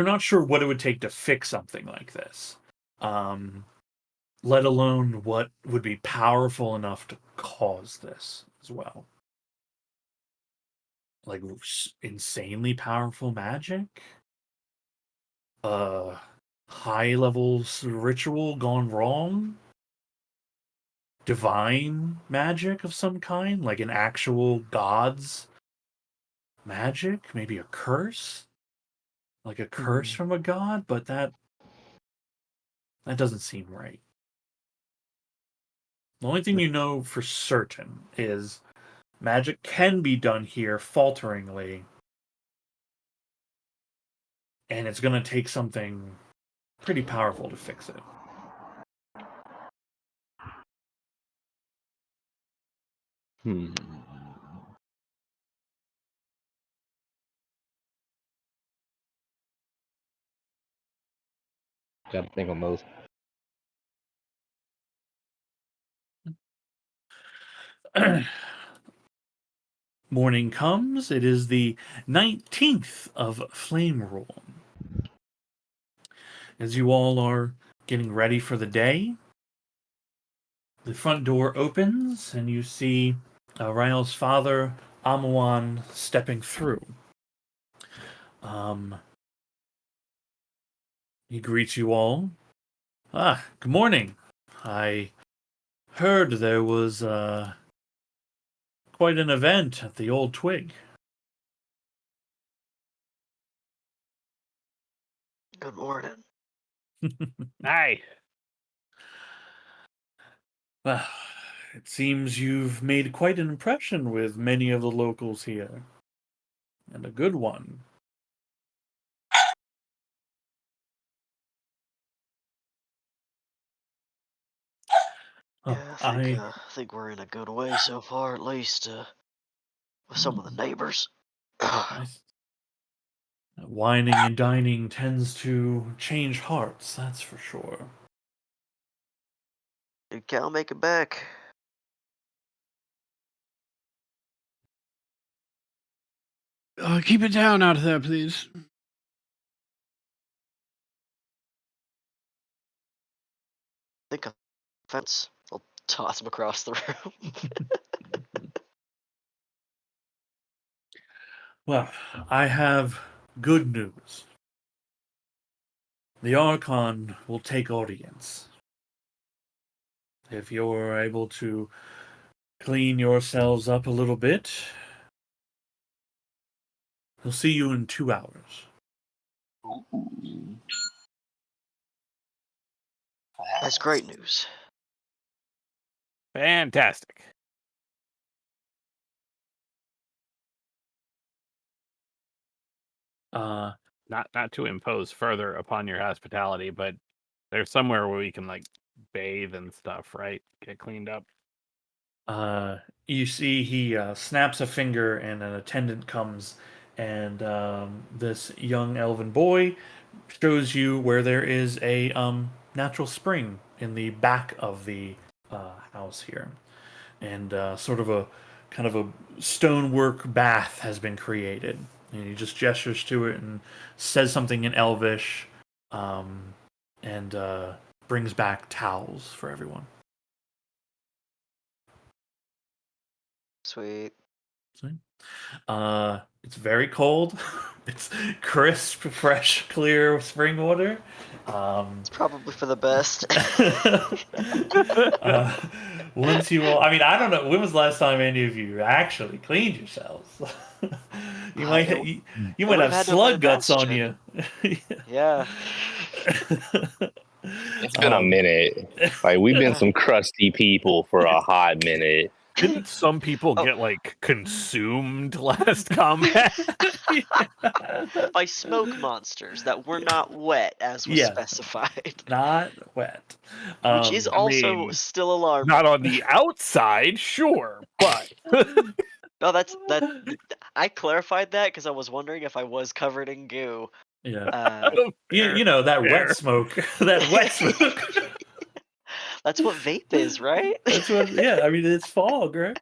S1: not sure what it would take to fix something like this. Um let alone what would be powerful enough to cause this as well. Like insanely powerful magic? a high level ritual gone wrong? Divine magic of some kind, like an actual god's magic, maybe a curse, like a curse from a god, but that doesn't seem right. The only thing you know for certain is magic can be done here falteringly, and it's going to take something pretty powerful to fix it.
S5: Hmm. Got to think on those.
S1: Morning comes. It is the 19th of Flame Roll. As you all are getting ready for the day, the front door opens and you see Rael's father, Amawan, stepping through. He greets you all. Ah, good morning. I heard there was quite an event at the Old Twig.
S3: Good morning.
S4: Aye.
S1: Well, it seems you've made quite an impression with many of the locals here. And a good one. Oh,
S3: Yeah, I think we're in a good way so far, at least with some of the neighbors.
S1: Nice. Whining and dining tends to change hearts, that's for sure.
S3: Did Cal make it back?
S6: Keep it down out of there, please.
S3: I think fence. I'll toss him across the room.
S1: Well, I have good news. The Archon will take audience. If you're able to clean yourselves up a little bit, he'll see you in 2 hours.
S3: That's great news.
S4: Fantastic. Not to impose further upon your hospitality, but there's somewhere where we can like bathe and stuff, right? Get cleaned up.
S1: You see he snaps a finger and an attendant comes, and this young elven boy shows you where there is a natural spring in the back of the house here. And sort of a kind of a stonework bath has been created. And he just gestures to it and says something in Elvish, and brings back towels for everyone.
S3: Sweet.
S1: It's very cold. It's crisp, fresh, clear spring water.
S3: It's probably for the best.
S1: Once you all, I mean, I don't know. When was the last time any of you actually cleaned yourselves? You might you might have slug guts on you.
S3: Yeah.
S8: It's been a minute. Like we've been some crusty people for a hot minute.
S4: Didn't some people get like consumed last combat?
S3: By smoke monsters that were not wet, as was specified.
S1: Not wet.
S3: Which is also still alarming.
S4: Not on the outside, sure, but
S3: No, that. I clarified that because I was wondering if I was covered in goo.
S1: Yeah. You know that wet smoke. That wet smoke.
S3: That's what vape is, right?
S1: That's what. Yeah, I mean it's fog, right?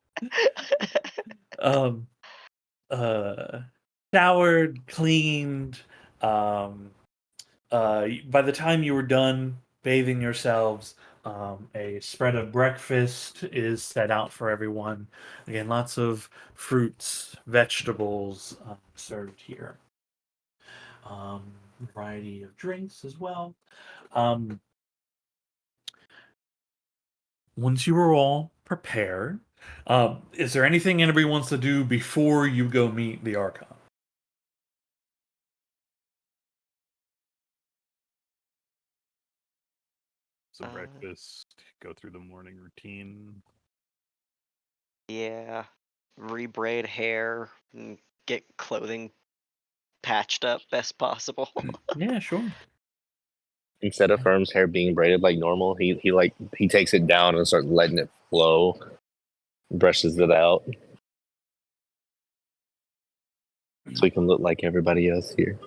S1: Showered, cleaned. By the time you were done bathing yourselves, a spread of breakfast is set out for everyone. Again, lots of fruits, vegetables served here. variety of drinks as well. Once you are all prepared, is there anything anybody wants to do before you go meet the Archon?
S4: So
S7: Uh,
S4: breakfast, go through the morning routine.
S7: Yeah. Rebraid hair and get clothing patched up best possible.
S1: Yeah, sure.
S8: Instead of Firm's hair being braided like normal, he takes it down and starts letting it flow, brushes it out, so he can look like everybody else here.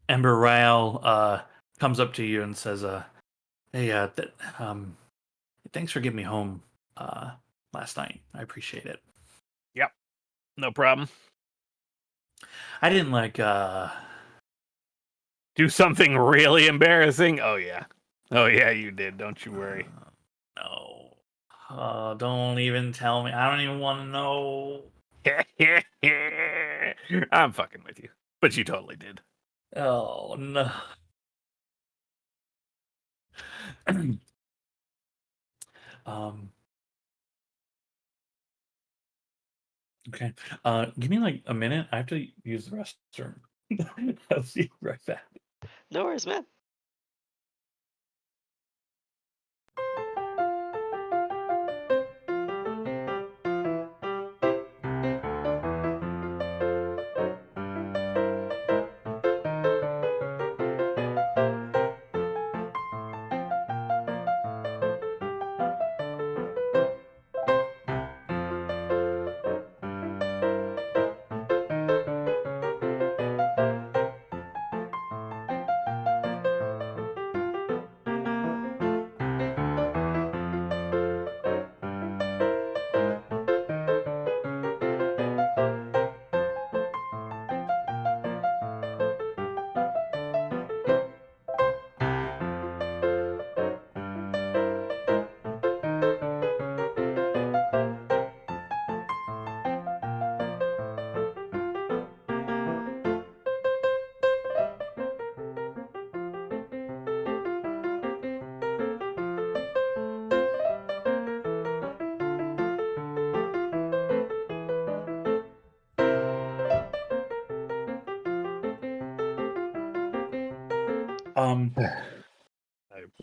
S1: Ember Rael comes up to you and says, "Hey, thanks for getting me home last night. I appreciate it.
S4: No problem.
S1: I didn't
S4: Do something really embarrassing. Oh yeah, you did. Don't you worry.
S1: no. Don't even tell me. I don't even want to know.
S4: I'm fucking with you, but you totally did.
S1: Oh no." um. Okay. Give me like a minute. I have to use the restroom. I'll see you right back.
S7: No worries, man.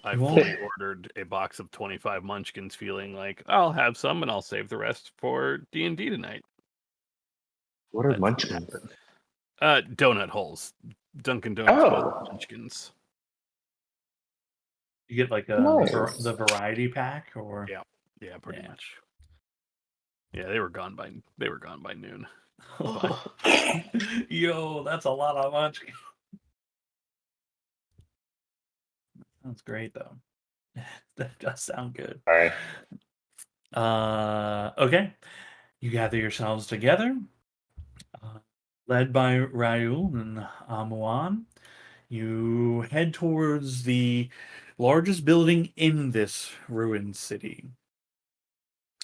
S4: I
S1: You won't-
S4: fully ordered a box of 25 Munchkins, feeling like I'll have some and I'll save the rest for D&D tonight.
S8: What are
S4: That's what
S8: munchkins?
S4: happened. Donut holes. Dunkin' Donuts
S8: Oh.
S4: Munchkins.
S1: You get like
S8: Nice.
S1: the variety pack, or
S4: Yeah. Yeah, pretty
S1: Yeah.
S4: much. Yeah, they were gone by noon.
S1: Yo, that's a lot of munchkins. That's great though. That does sound good.
S8: All right.
S1: Okay. You gather yourselves together, led by Raul and Amuan. You head towards the largest building in this ruined city.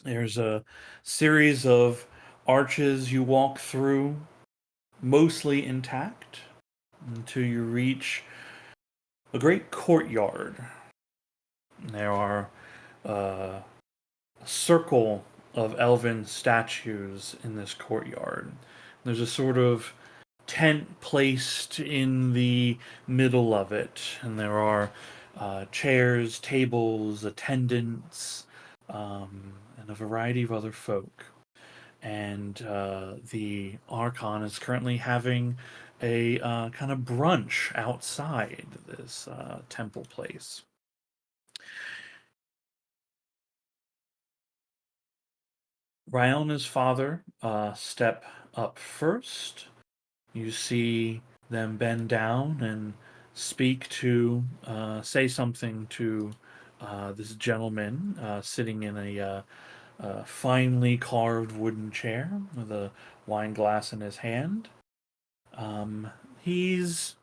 S1: There's a series of arches you walk through, mostly intact, until you reach a great courtyard. There are a circle of elven statues in this courtyard. There's a sort of tent placed in the middle of it, and there are chairs, tables, attendants, and a variety of other folk. And the Archon is currently having a kind of brunch outside this temple place. Ryan and his father step up first. You see them bend down and say something to this gentleman sitting in a finely carved wooden chair with a wine glass in his hand. He's,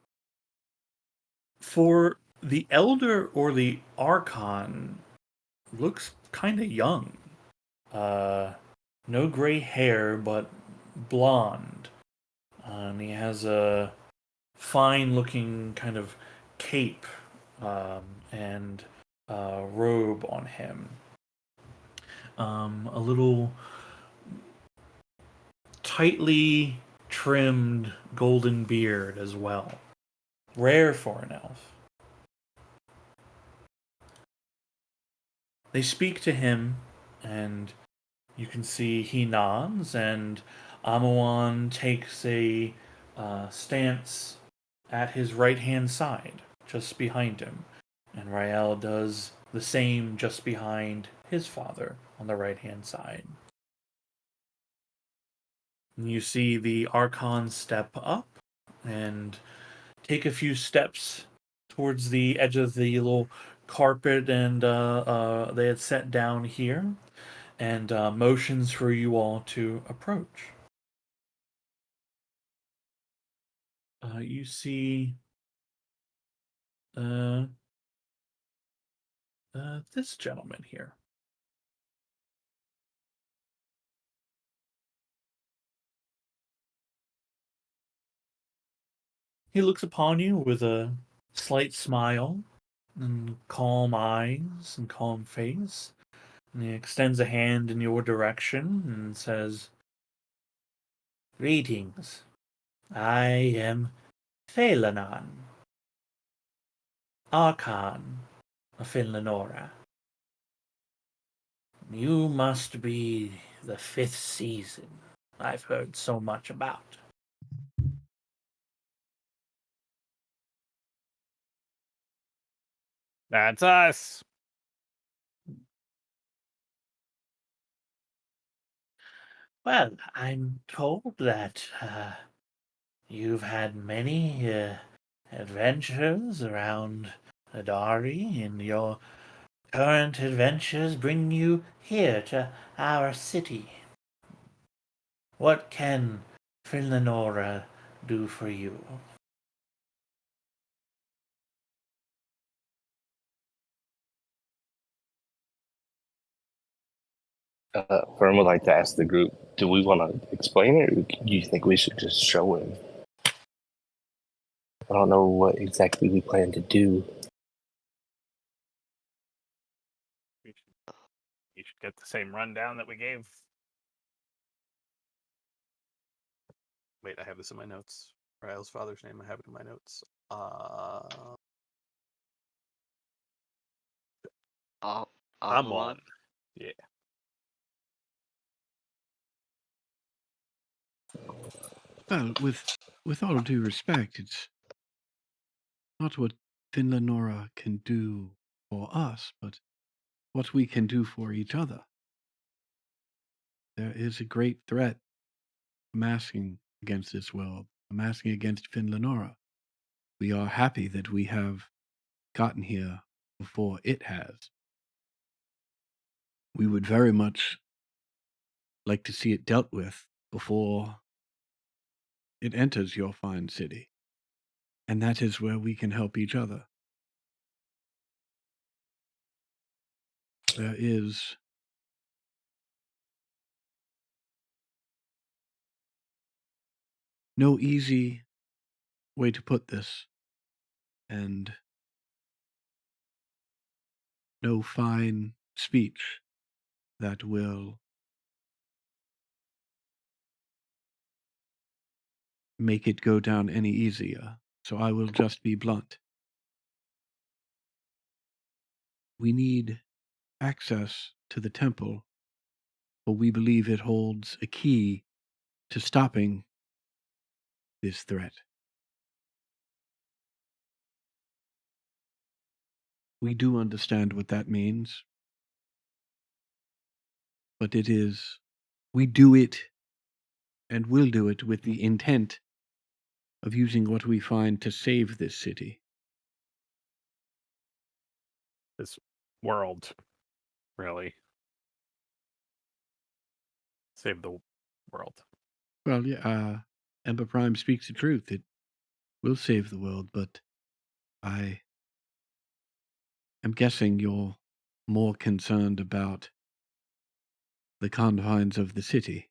S1: for the elder or the archon, looks kind of young. No gray hair, but blonde. and he has a fine-looking kind of cape and robe on him. A little tightly trimmed golden beard as well. Rare for an elf. They speak to him, and you can see he nods, and Amawan takes a stance at his right-hand side, just behind him. And Rael does the same just behind his father on the right-hand side. And you see the Archon step up and take a few steps towards the edge of the little carpet and they had set down here, and motions for you all to approach. You see this gentleman here. He looks upon you with a slight smile and calm eyes and calm face. And he extends a hand in your direction and says, "Greetings. I am Thelanon, Archon of Finlanora. You must be the 5th season I've heard so much about."
S4: That's us.
S1: Well, I'm told that you've had many adventures around Adari, and your current adventures bring you here to our city. What can Finlanora do for you?
S8: Fern would like to ask the group, do we want to explain it, or do you think we should just show him? I don't know what exactly we plan to do.
S4: You should get the same rundown that we gave. Wait, I have this in my notes. Rael's father's name, I have it in my notes. I'm
S7: Amawan?
S4: on. Yeah.
S6: Well, with all due respect, it's not what Finlanora can do for us, but what we can do for each other. There is a great threat amassing against this world, amassing against Finlanora. We are happy that we have gotten here before it has. We would very much like to see it dealt with before it enters your fine city. And that is where we can help each other. There is no easy way to put this, and no fine speech that will make it go down any easier. So I will just be blunt. We need access to the temple, for we believe it holds a key to stopping this threat. We do understand what that means, but we do it and will do it with the intent of using what we find to save this city.
S4: This world, really. Save the world.
S6: Well, yeah, Ember Prime speaks the truth. It will save the world, but I am guessing you're more concerned about the confines of the city,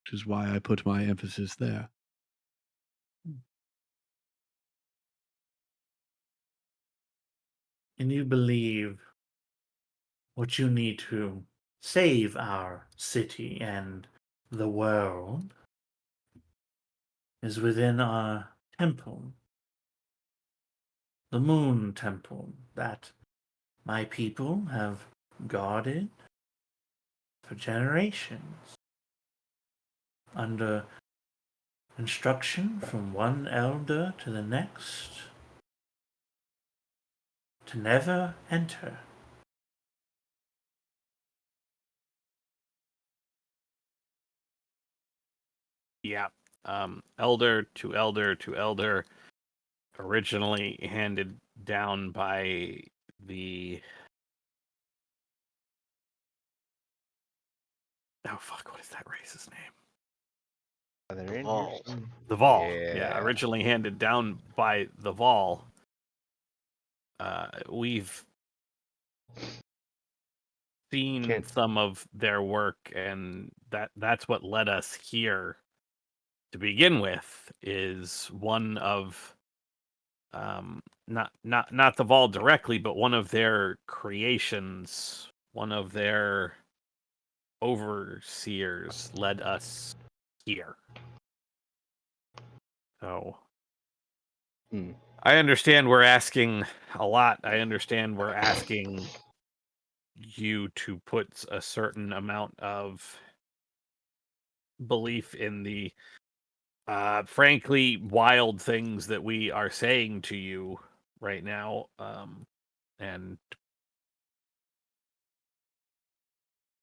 S6: which is why I put my emphasis there.
S1: and you believe what you need to save our city and the world is within our temple, the Moon Temple, that my people have guarded for generations, under instruction from one elder to the next, to never enter.
S4: Yeah. Elder to elder to elder, originally handed down by the oh fuck, what is that race's name?
S5: Are there in
S3: Vol.
S5: here? some-
S4: The Vol. Yeah,
S5: Yeah.
S4: originally handed down by the Vol. We've seen
S5: Can't-
S4: some of their work, and that's what led us here to begin with. Is one of not the Vol directly, but one of their creations, one of their overseers led us here. So
S5: Hmm.
S4: I understand we're asking a lot. I understand we're asking you to put a certain amount of belief in the frankly wild things that we are saying to you right now, and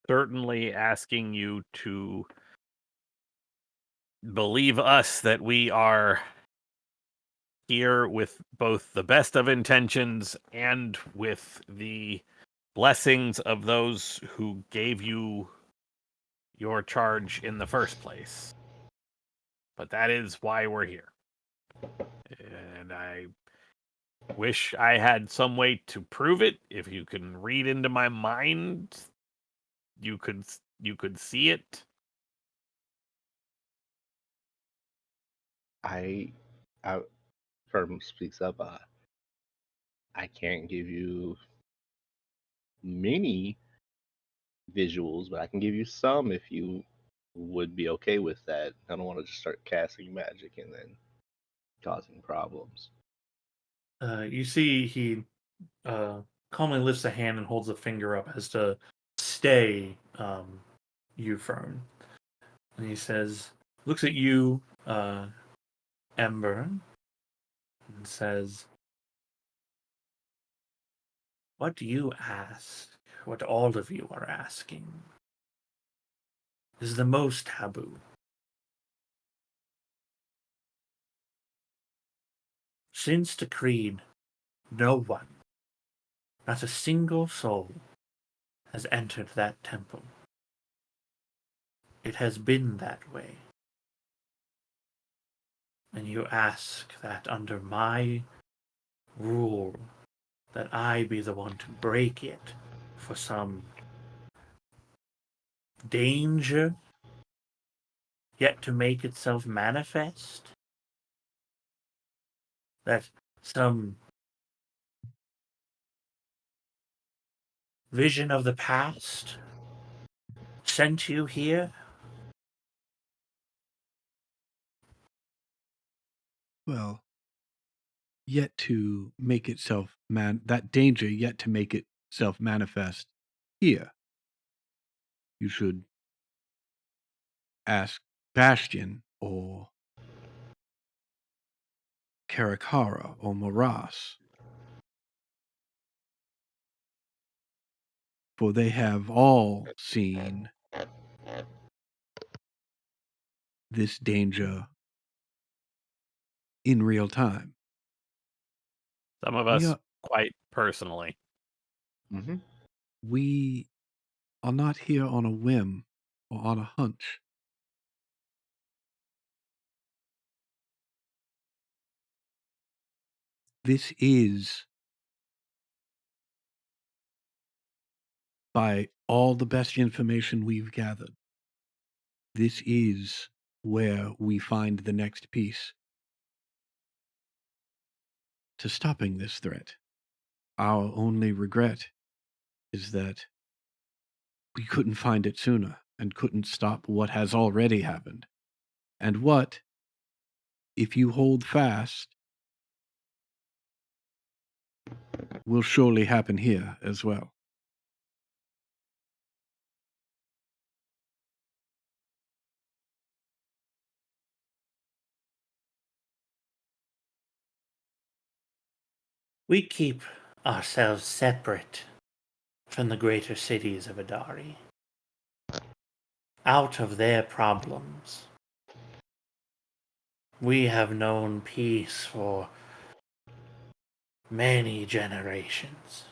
S4: certainly asking you to believe us that we are here with both the best of intentions and with the blessings of those who gave you your charge in the first place. But that is why we're here. And I wish I had some way to prove it. If you can read into my mind, you could see it.
S5: I Firm speaks up. I can't give you many visuals, but I can give you some if you would be okay with that. I don't want to just start casting magic and then causing problems.
S1: You see, he calmly lifts a hand and holds a finger up as to stay you, Fern. And he says, looks at you, Ember, and says, "What do you ask? What all of you are asking is the most taboo. Since the Creed, no one, not a single soul, has entered that temple. It has been that way. And you ask that under my rule, that I be the one to break it for some danger yet to make itself manifest? That some vision of the past sent you here?
S6: Well, yet to make itself that danger yet to make itself manifest here. You should ask Bastion or Karakara or Moras, for they have all seen this danger in real time.
S4: Some of
S6: We
S4: us
S6: are,
S4: quite personally.
S5: Mm-hmm.
S6: we are not here on a whim or on a hunch. This is, by all the best information we've gathered, this is where we find the next piece to stopping this threat. Our only regret is that we couldn't find it sooner and couldn't stop what has already happened. And what, if you hold fast, will surely happen here as well.
S1: We keep ourselves separate from the greater cities of Adari, out of their problems. We have known peace for many generations.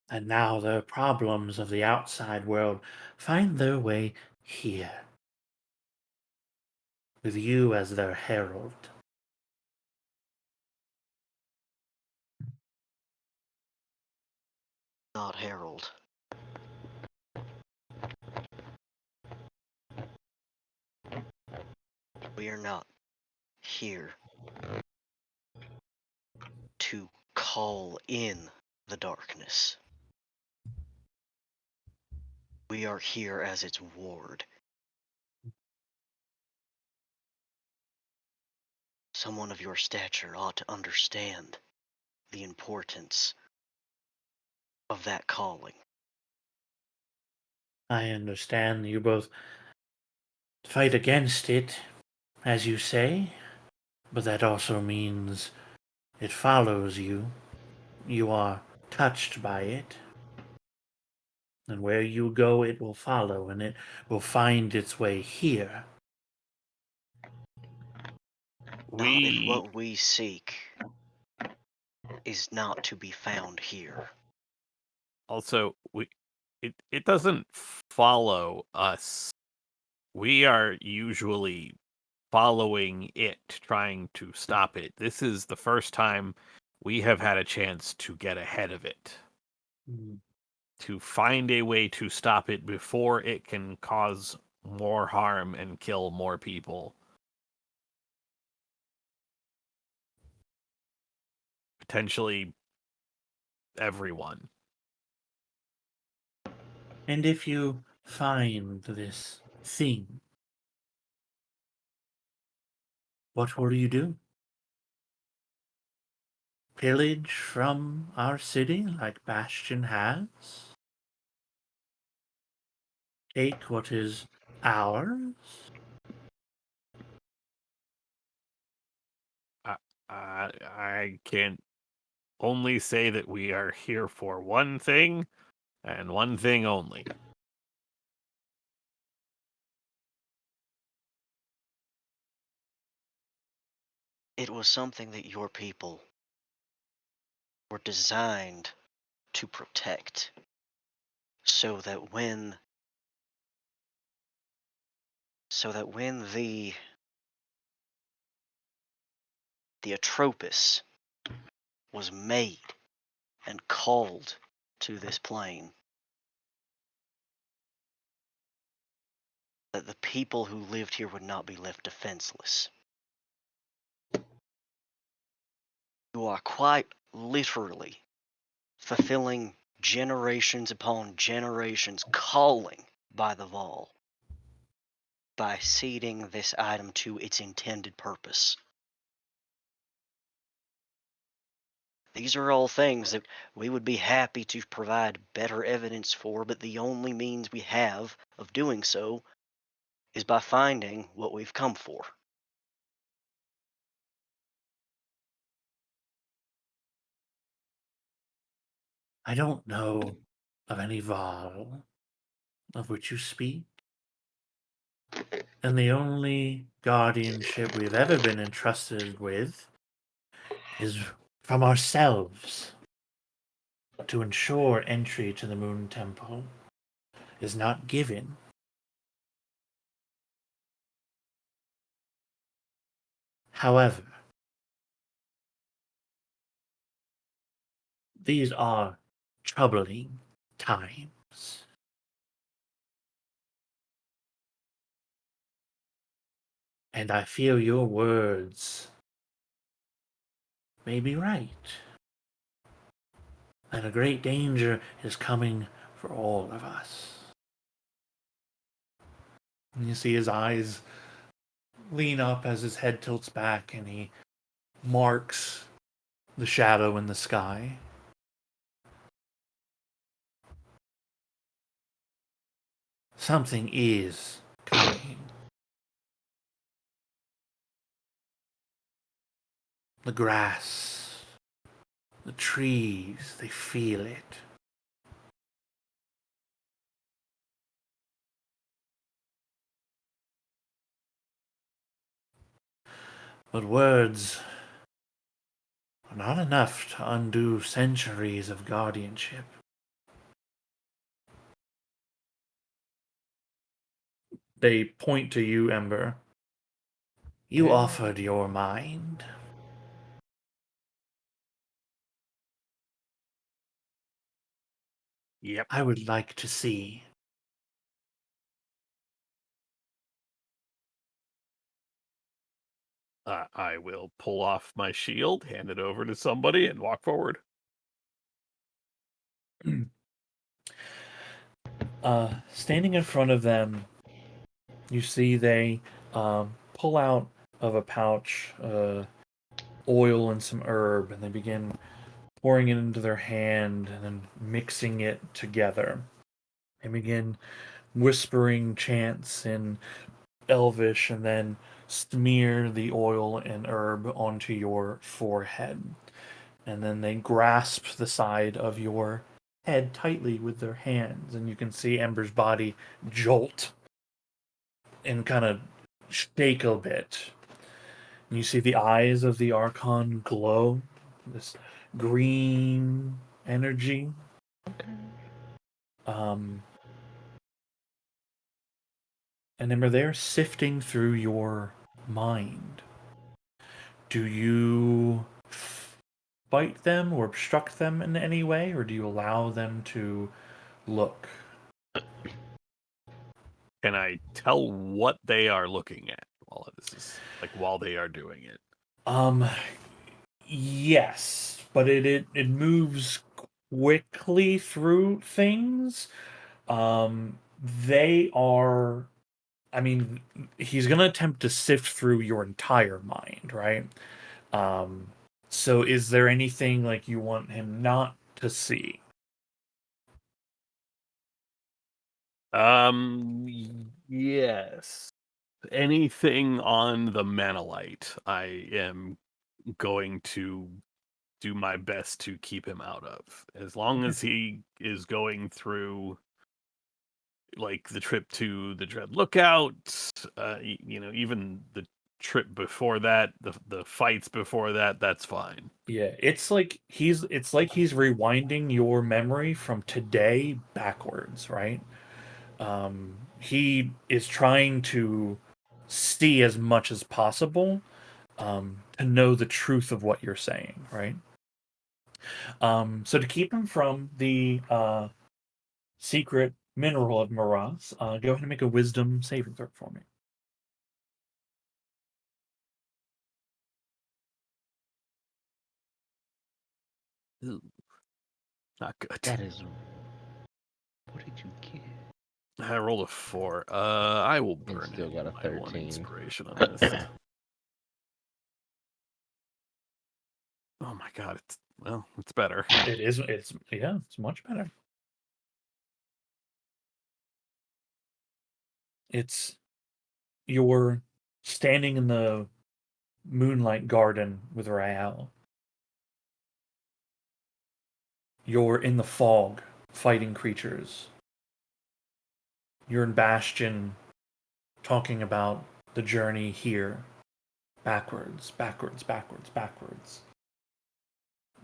S1: And now the problems of the outside world find their way here, with you as their herald.
S3: Not Harold. We are not here to call in the darkness. We are here as its ward. Someone of your stature ought to understand the importance of that calling.
S1: I understand you both fight against it, as you say, but that also means it follows you. You are touched by it. And where you go, it will follow, and it will find its way here.
S3: Not if what we seek is not to be found here.
S4: Also, it doesn't follow us. We are usually following it, trying to stop it. This is the first time we have had a chance to get ahead of it, to find a way to stop it before it can cause more harm and kill more people. Potentially everyone.
S1: And if you find this thing, what will you do? Pillage from our city like Bastion has? Take what is ours?
S4: I can only say that we are here for one thing and one thing only.
S3: It was something that your people were designed to protect, so that when the Atropos was made and called to this plane, that the people who lived here would not be left defenseless. You are quite literally fulfilling generations upon generations calling by the Vol by ceding this item to its intended purpose. These are all things that we would be happy to provide better evidence for, but the only means we have of doing so is by finding what we've come for.
S1: I don't know of any Val of which you speak. And the only guardianship we've ever been entrusted with is from ourselves. To ensure entry to the Moon Temple is not given. However, these are troubling times. And I feel your words may be right. And a great danger is coming for all of us. And you see his eyes lean up as his head tilts back and he marks the shadow in the sky. Something is coming. The grass, the trees, they feel it. But words are not enough to undo centuries of guardianship. They point to you, Ember. You offered your mind.
S4: Yep.
S1: I would like to see.
S4: I will pull off my shield, hand it over to somebody, and walk forward.
S1: Standing in front of them, you see they pull out of a pouch oil and some herb, and they begin pouring it into their hand and then mixing it together. They begin whispering chants in Elvish and then smear the oil and herb onto your forehead. And then they grasp the side of your head tightly with their hands, and you can see Ember's body jolt and kind of shake a bit. And you see the eyes of the Archon glow, this green energy. And Ember, they're sifting through your mind. Do you fight them or obstruct them in any way, or do you allow them to look?
S4: Can I tell what they are looking at while this is while they are doing it?
S1: Yes, but it moves quickly through things. They are. I mean, he's gonna attempt to sift through your entire mind, right? Um, so is there anything like you want him not to see?
S4: Yes. Anything on the Manolite, I am going to do my best to keep him out of. As long as he is going through the trip to the Dread Lookout, even the trip before that, the fights before that, that's fine.
S1: Yeah, it's like he's rewinding your memory from today backwards, right? He is trying to see as much as possible to know the truth of what you're saying, right? So to keep him from the secret mineral of Maras, go ahead and make a wisdom saving throw for me.
S4: Ooh, not good.
S5: That is. What did you get?
S4: I rolled a 4. I will
S5: And
S4: burn
S5: still
S4: him
S5: got a
S4: my 1
S5: 13.
S4: inspiration on this. Oh my god, it's better.
S1: It is. It's much better. It's you're standing in the moonlight garden with Rael. You're in the fog fighting creatures. You're in Bastion talking about the journey here. Backwards, backwards, backwards, backwards.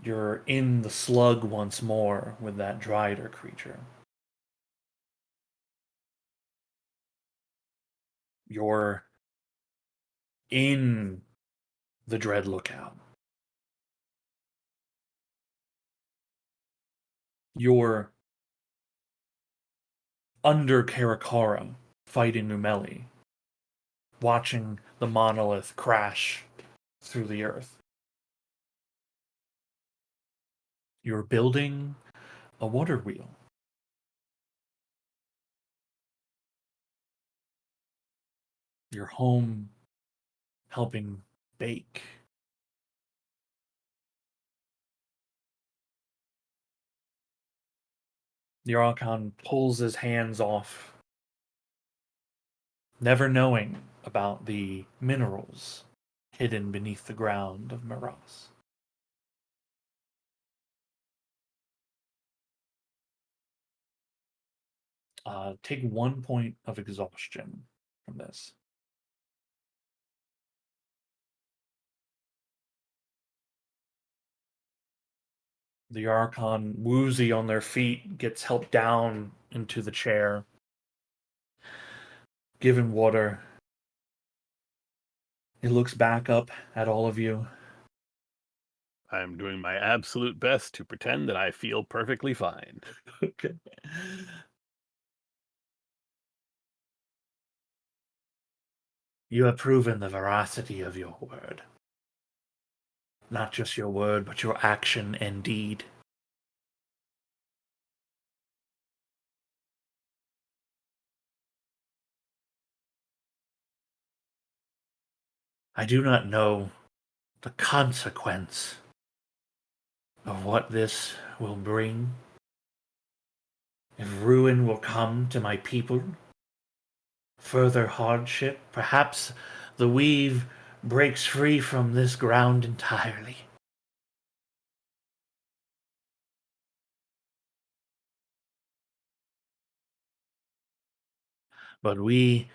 S1: You're in the slug once more with that Drider creature. You're in the Dread Lookout. You're under Karakara fighting Numeli. watching the monolith crash through the earth. You're building a water wheel. Your home helping bake. The Archon pulls his hands off, never knowing about the minerals hidden beneath the ground of Miraz. Take 1 point of exhaustion from this. The Archon, woozy on their feet, gets helped down into the chair, given water. He looks back up at all of you.
S4: I'm doing my absolute best to pretend that I feel perfectly fine.
S1: Okay. You have proven the veracity of your word. Not just your word, but your action and deed. I do not know the consequence of what this will bring. If ruin will come to my people, further hardship, perhaps the weave breaks free from this ground entirely. But we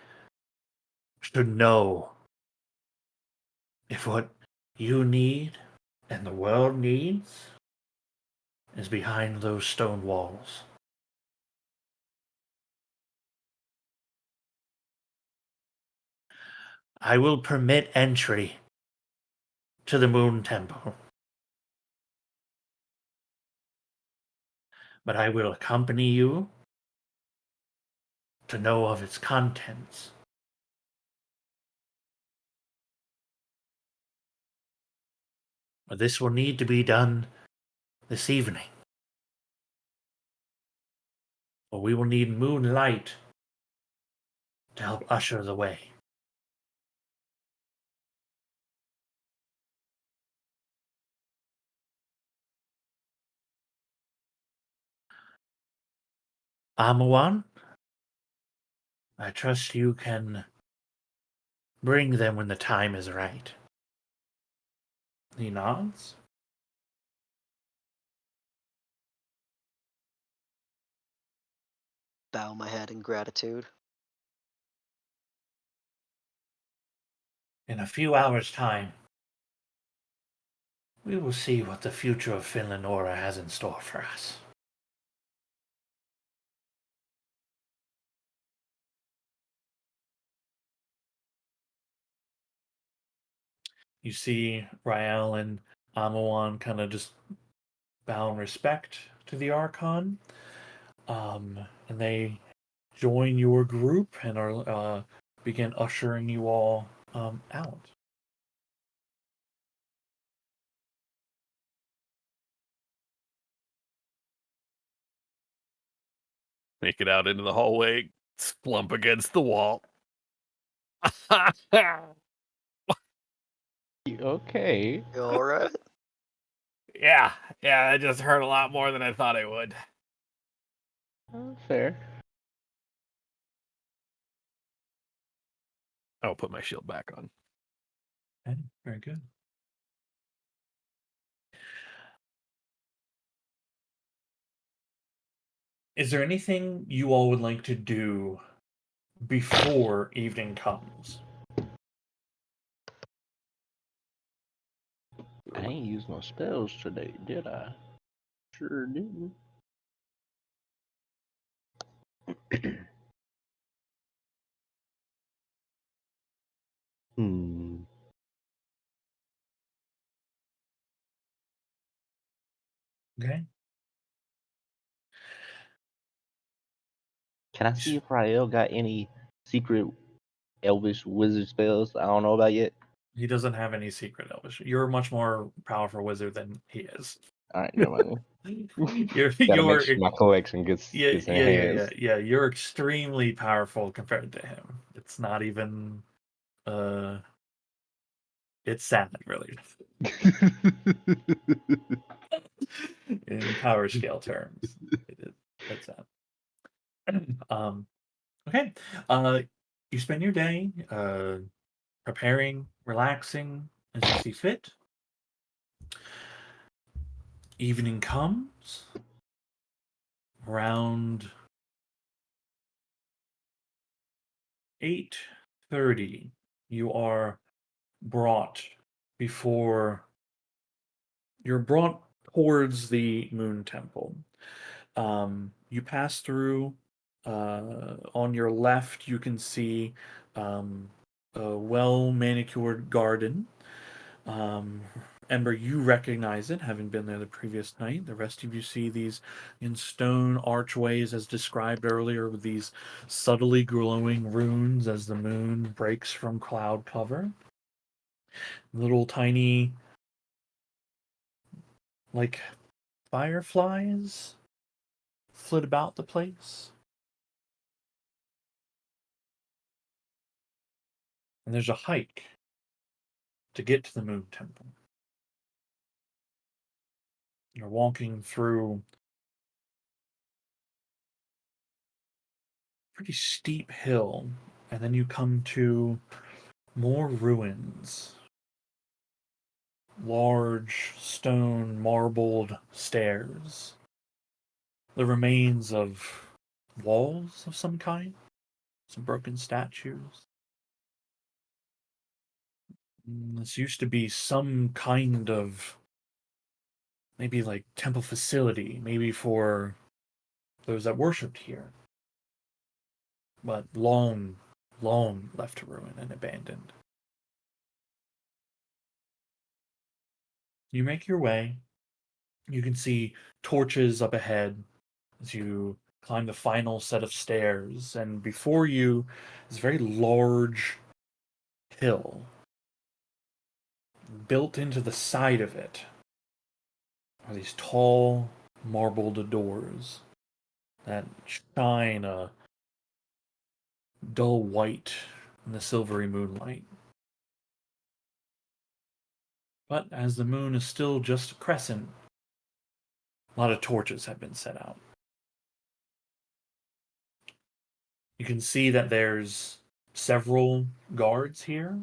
S1: should know if what you need and the world needs is behind those stone walls. I will permit entry to the Moon Temple, but I will accompany you to know of its contents. But this will need to be done this evening, or we will need moonlight to help usher the way. Amawan, I trust you can bring them when the time is right. He nods.
S3: Bow my head in gratitude.
S1: In a few hours' time, we will see what the future of Finland Aura has in store for us. You see Rael and Amawan kind of just bow in respect to the Archon. And they join your group and are begin ushering you all out.
S4: Make it out into the hallway, slump against the wall.
S5: Okay.
S3: You alright?
S4: Yeah, I just hurt a lot more than I thought I would.
S5: Fair.
S4: I'll put my shield back on.
S1: Okay, very good. Is there anything you all would like to do before evening comes?
S5: I ain't used no spells today, did I? Sure didn't. Hmm.
S1: Okay.
S5: Can I see if Rael got any secret elvish wizard spells I don't know about yet?
S1: He doesn't have any secret elvish. You're a much more powerful wizard than he is.
S5: All right, never mind.
S1: You're
S5: Gotta make
S1: you're
S5: sure my collection gets enhanced.
S1: You're extremely powerful compared to him. It's not even it's sad, really. In power scale terms. It's sad. Okay. You spend your day preparing, relaxing as you see fit. Evening comes around 8:30. You are brought before you're brought towards the moon temple. You pass through. On your left, you can see a well manicured garden. Ember, you recognize it, having been there the previous night. The rest of you see these in stone archways, as described earlier, with these subtly glowing runes as the moon breaks from cloud cover. Little tiny, like fireflies, flit about the place. And there's a hike to get to the moon temple. You're walking through a pretty steep hill, and then you come to more ruins. Large stone marbled stairs. The remains of walls of some kind. Some broken statues. This used to be some kind of maybe like temple facility, maybe for those that worshipped here. But long left to ruin and abandoned. You make your way. You can see torches up ahead as you climb the final set of stairs, and before you is a very large hill. Built into the side of it are these tall marbled doors that shine a dull white in the silvery moonlight. But as the moon is still just a crescent, a lot of torches have been set out. You can see that there's several guards here,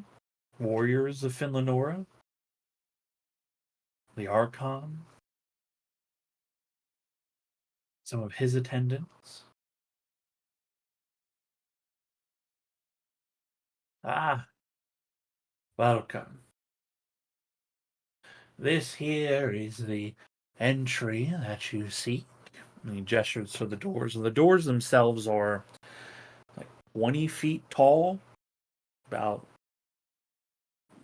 S1: warriors of Finlanora, the Archon, some of his attendants. Ah, welcome. This here is the entry that you seek. And he gestures to the doors, and the doors themselves are like 20 feet tall, about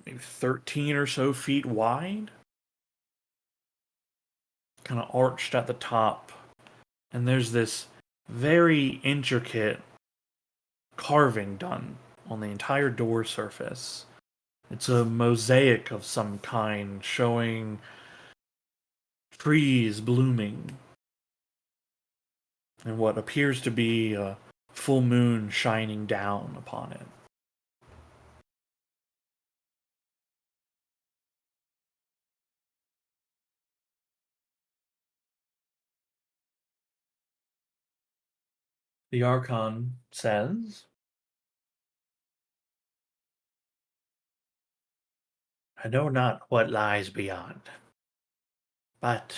S1: maybe 13 or so feet wide, kind of arched at the top. And there's this very intricate carving done on the entire door surface. It's a mosaic of some kind showing trees blooming and what appears to be a full moon shining down upon it. The Archon says, I know not what lies beyond, but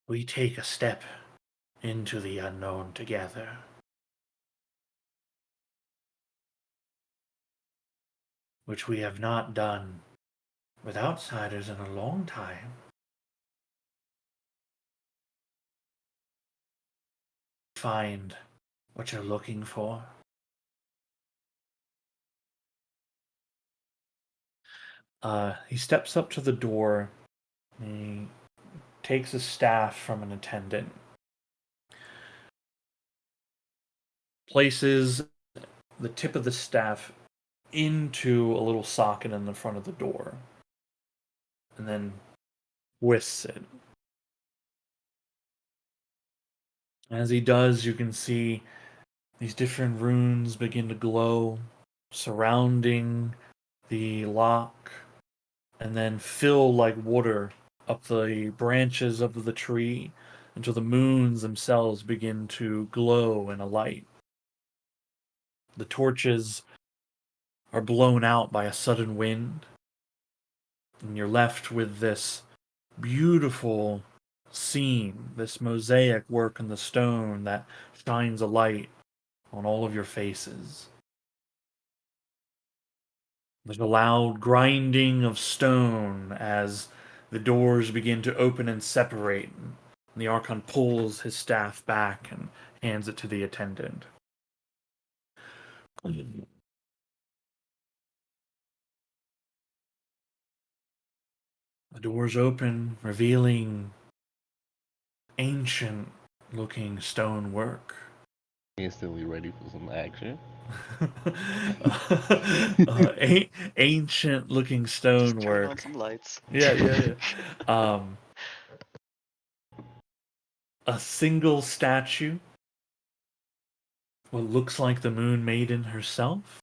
S1: we take a step into the unknown together. Which we have not done with outsiders in a long time. Find what you're looking for. He steps up to the door and he takes a staff from an attendant. places the tip of the staff into a little socket in the front of the door, and then whisks it. As he does, you can see these different runes begin to glow, surrounding the lock, and then fill like water up the branches of the tree until the moons themselves begin to glow in a light. The torches are blown out by a sudden wind, and you're left with this beautiful scene, this mosaic work in the stone that shines a light on all of your faces. There's a loud grinding of stone as the doors begin to open and separate. And the Archon pulls his staff back and hands it to the attendant. The doors open, revealing ancient-looking stonework.
S5: Instantly ready for some action.
S1: Ancient-looking
S7: Just turn on
S1: stonework.
S7: some lights.
S1: Yeah. A single statue, what looks like the Moon Maiden herself,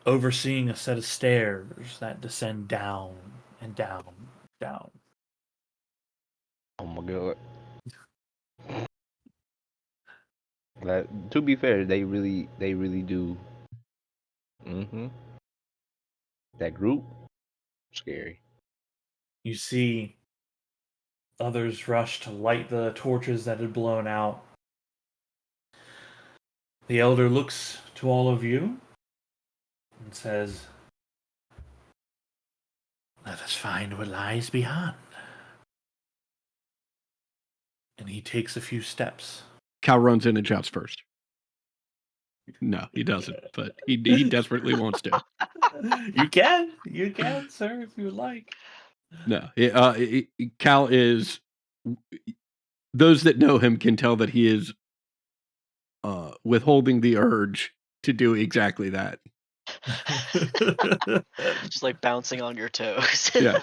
S1: overseeing a set of stairs that descend down and down, down.
S5: Oh my god. That, to be fair, they really do. That group, scary.
S1: You see others rush to light the torches that had blown out. The elder looks to all of you and says, "Let us find what lies beyond." And he takes a few steps.
S6: Cal runs in and shouts first. No, he doesn't, but he desperately wants to.
S1: You can, sir, if you would like.
S6: No, Cal is. Those that know him can tell that he is withholding the urge to do exactly that.
S7: Just like bouncing on your toes.
S6: Yeah.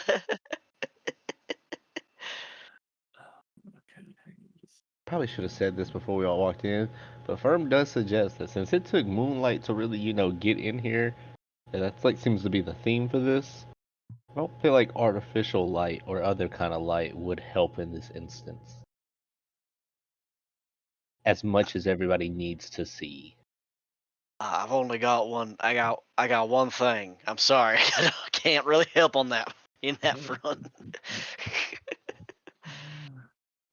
S5: Probably should have said this before we all walked in, but Firm does suggest that since it took moonlight to really, get in here, and that's like seems to be the theme for this. I don't feel like artificial light or other kind of light would help in this instance. As much as everybody needs to see.
S3: I've only got one. I got one thing. I'm sorry. I can't really help on that front.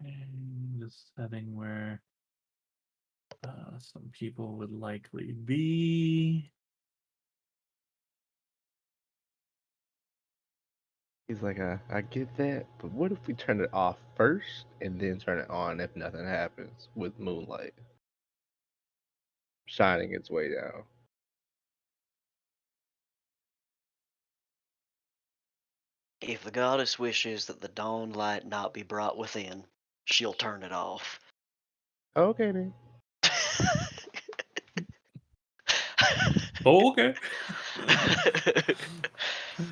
S1: The setting where some people would likely be.
S5: He's like, I get that, but what if we turn it off first and then turn it on if nothing happens with moonlight shining its way down?
S3: If the goddess wishes that the dawn light not be brought within, she'll turn it off.
S5: Okay then.
S1: Oh, okay.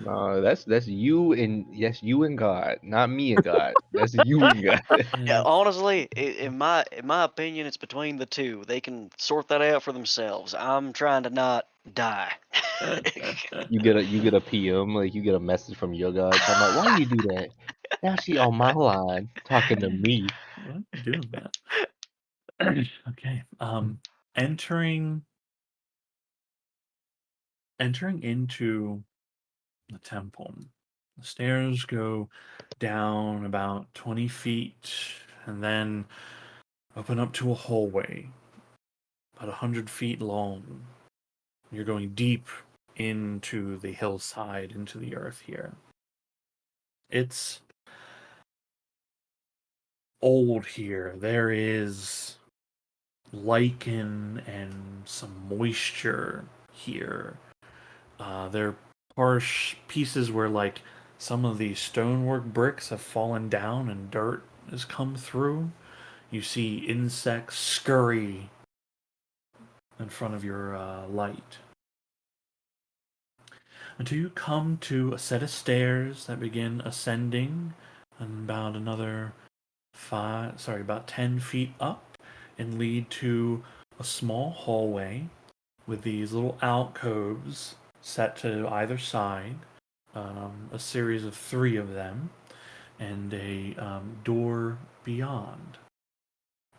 S5: No, that's you and God, not me and God. That's you and God.
S3: Yeah, honestly, in my opinion, it's between the two. They can sort that out for themselves. I'm trying to not die.
S5: You get a PM, like you get a message from your God. So I'm like, why you do that? Now she on my line talking to me.
S1: Why are you doing that? Okay. Entering into the temple. The stairs go down about 20 feet and then open up to a hallway about 100 feet long. You're going deep into the hillside, into the earth here. It's old here. There is lichen and some moisture here. There are pieces where, like, some of the stonework bricks have fallen down and dirt has come through. You see insects scurry in front of your light. Until you come to a set of stairs that begin ascending about about 10 feet up and lead to a small hallway with these little alcoves set to either side, a series of 3 of them, and a door beyond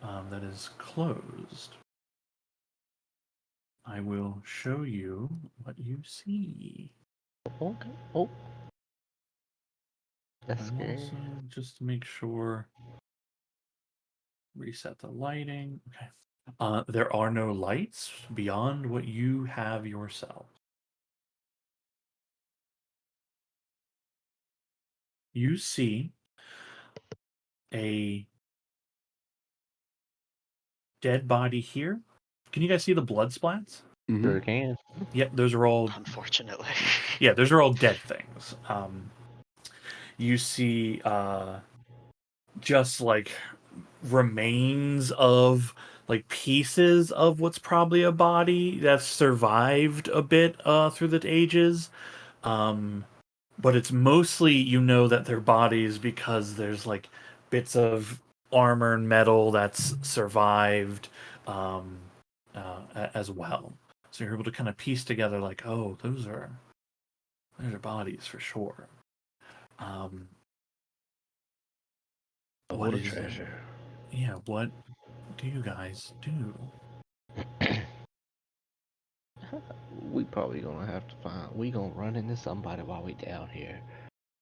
S1: that is closed. I will show you what you see.
S5: Okay. Oh, that's
S1: And
S5: scary.
S1: also, just to make sure, reset the lighting. Okay. There are no lights beyond what you have yourself. You see a dead body here. Can you guys see the blood splats?
S5: Sure can.
S1: Yep, those are all.
S7: Unfortunately.
S1: Yeah, those are all dead things. You see just like remains of like pieces of what's probably a body that's survived a bit through the ages. But it's mostly, you know, that they're bodies because there's like bits of armor and metal that's survived as well. So you're able to kind of piece together like, oh, those are bodies for sure.
S5: Oh,
S1: What
S5: what a
S1: is-
S5: treasure.
S1: Yeah, what do you guys do?
S5: We probably gonna have to find. We gonna run into somebody while we down here.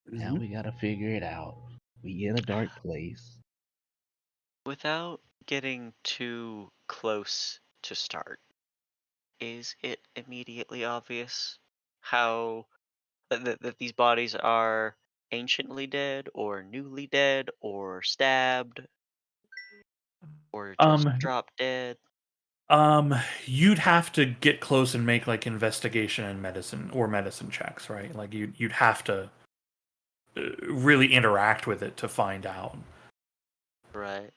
S5: Now we gotta figure it out. We in a dark place.
S7: Without getting too close to start, is it immediately obvious how that these bodies are anciently dead or newly dead or stabbed or just
S1: Um,
S7: drop dead?
S1: You'd have to get close and make like investigation and medicine checks, right? Like you'd have to really interact with it to find out.
S7: Right.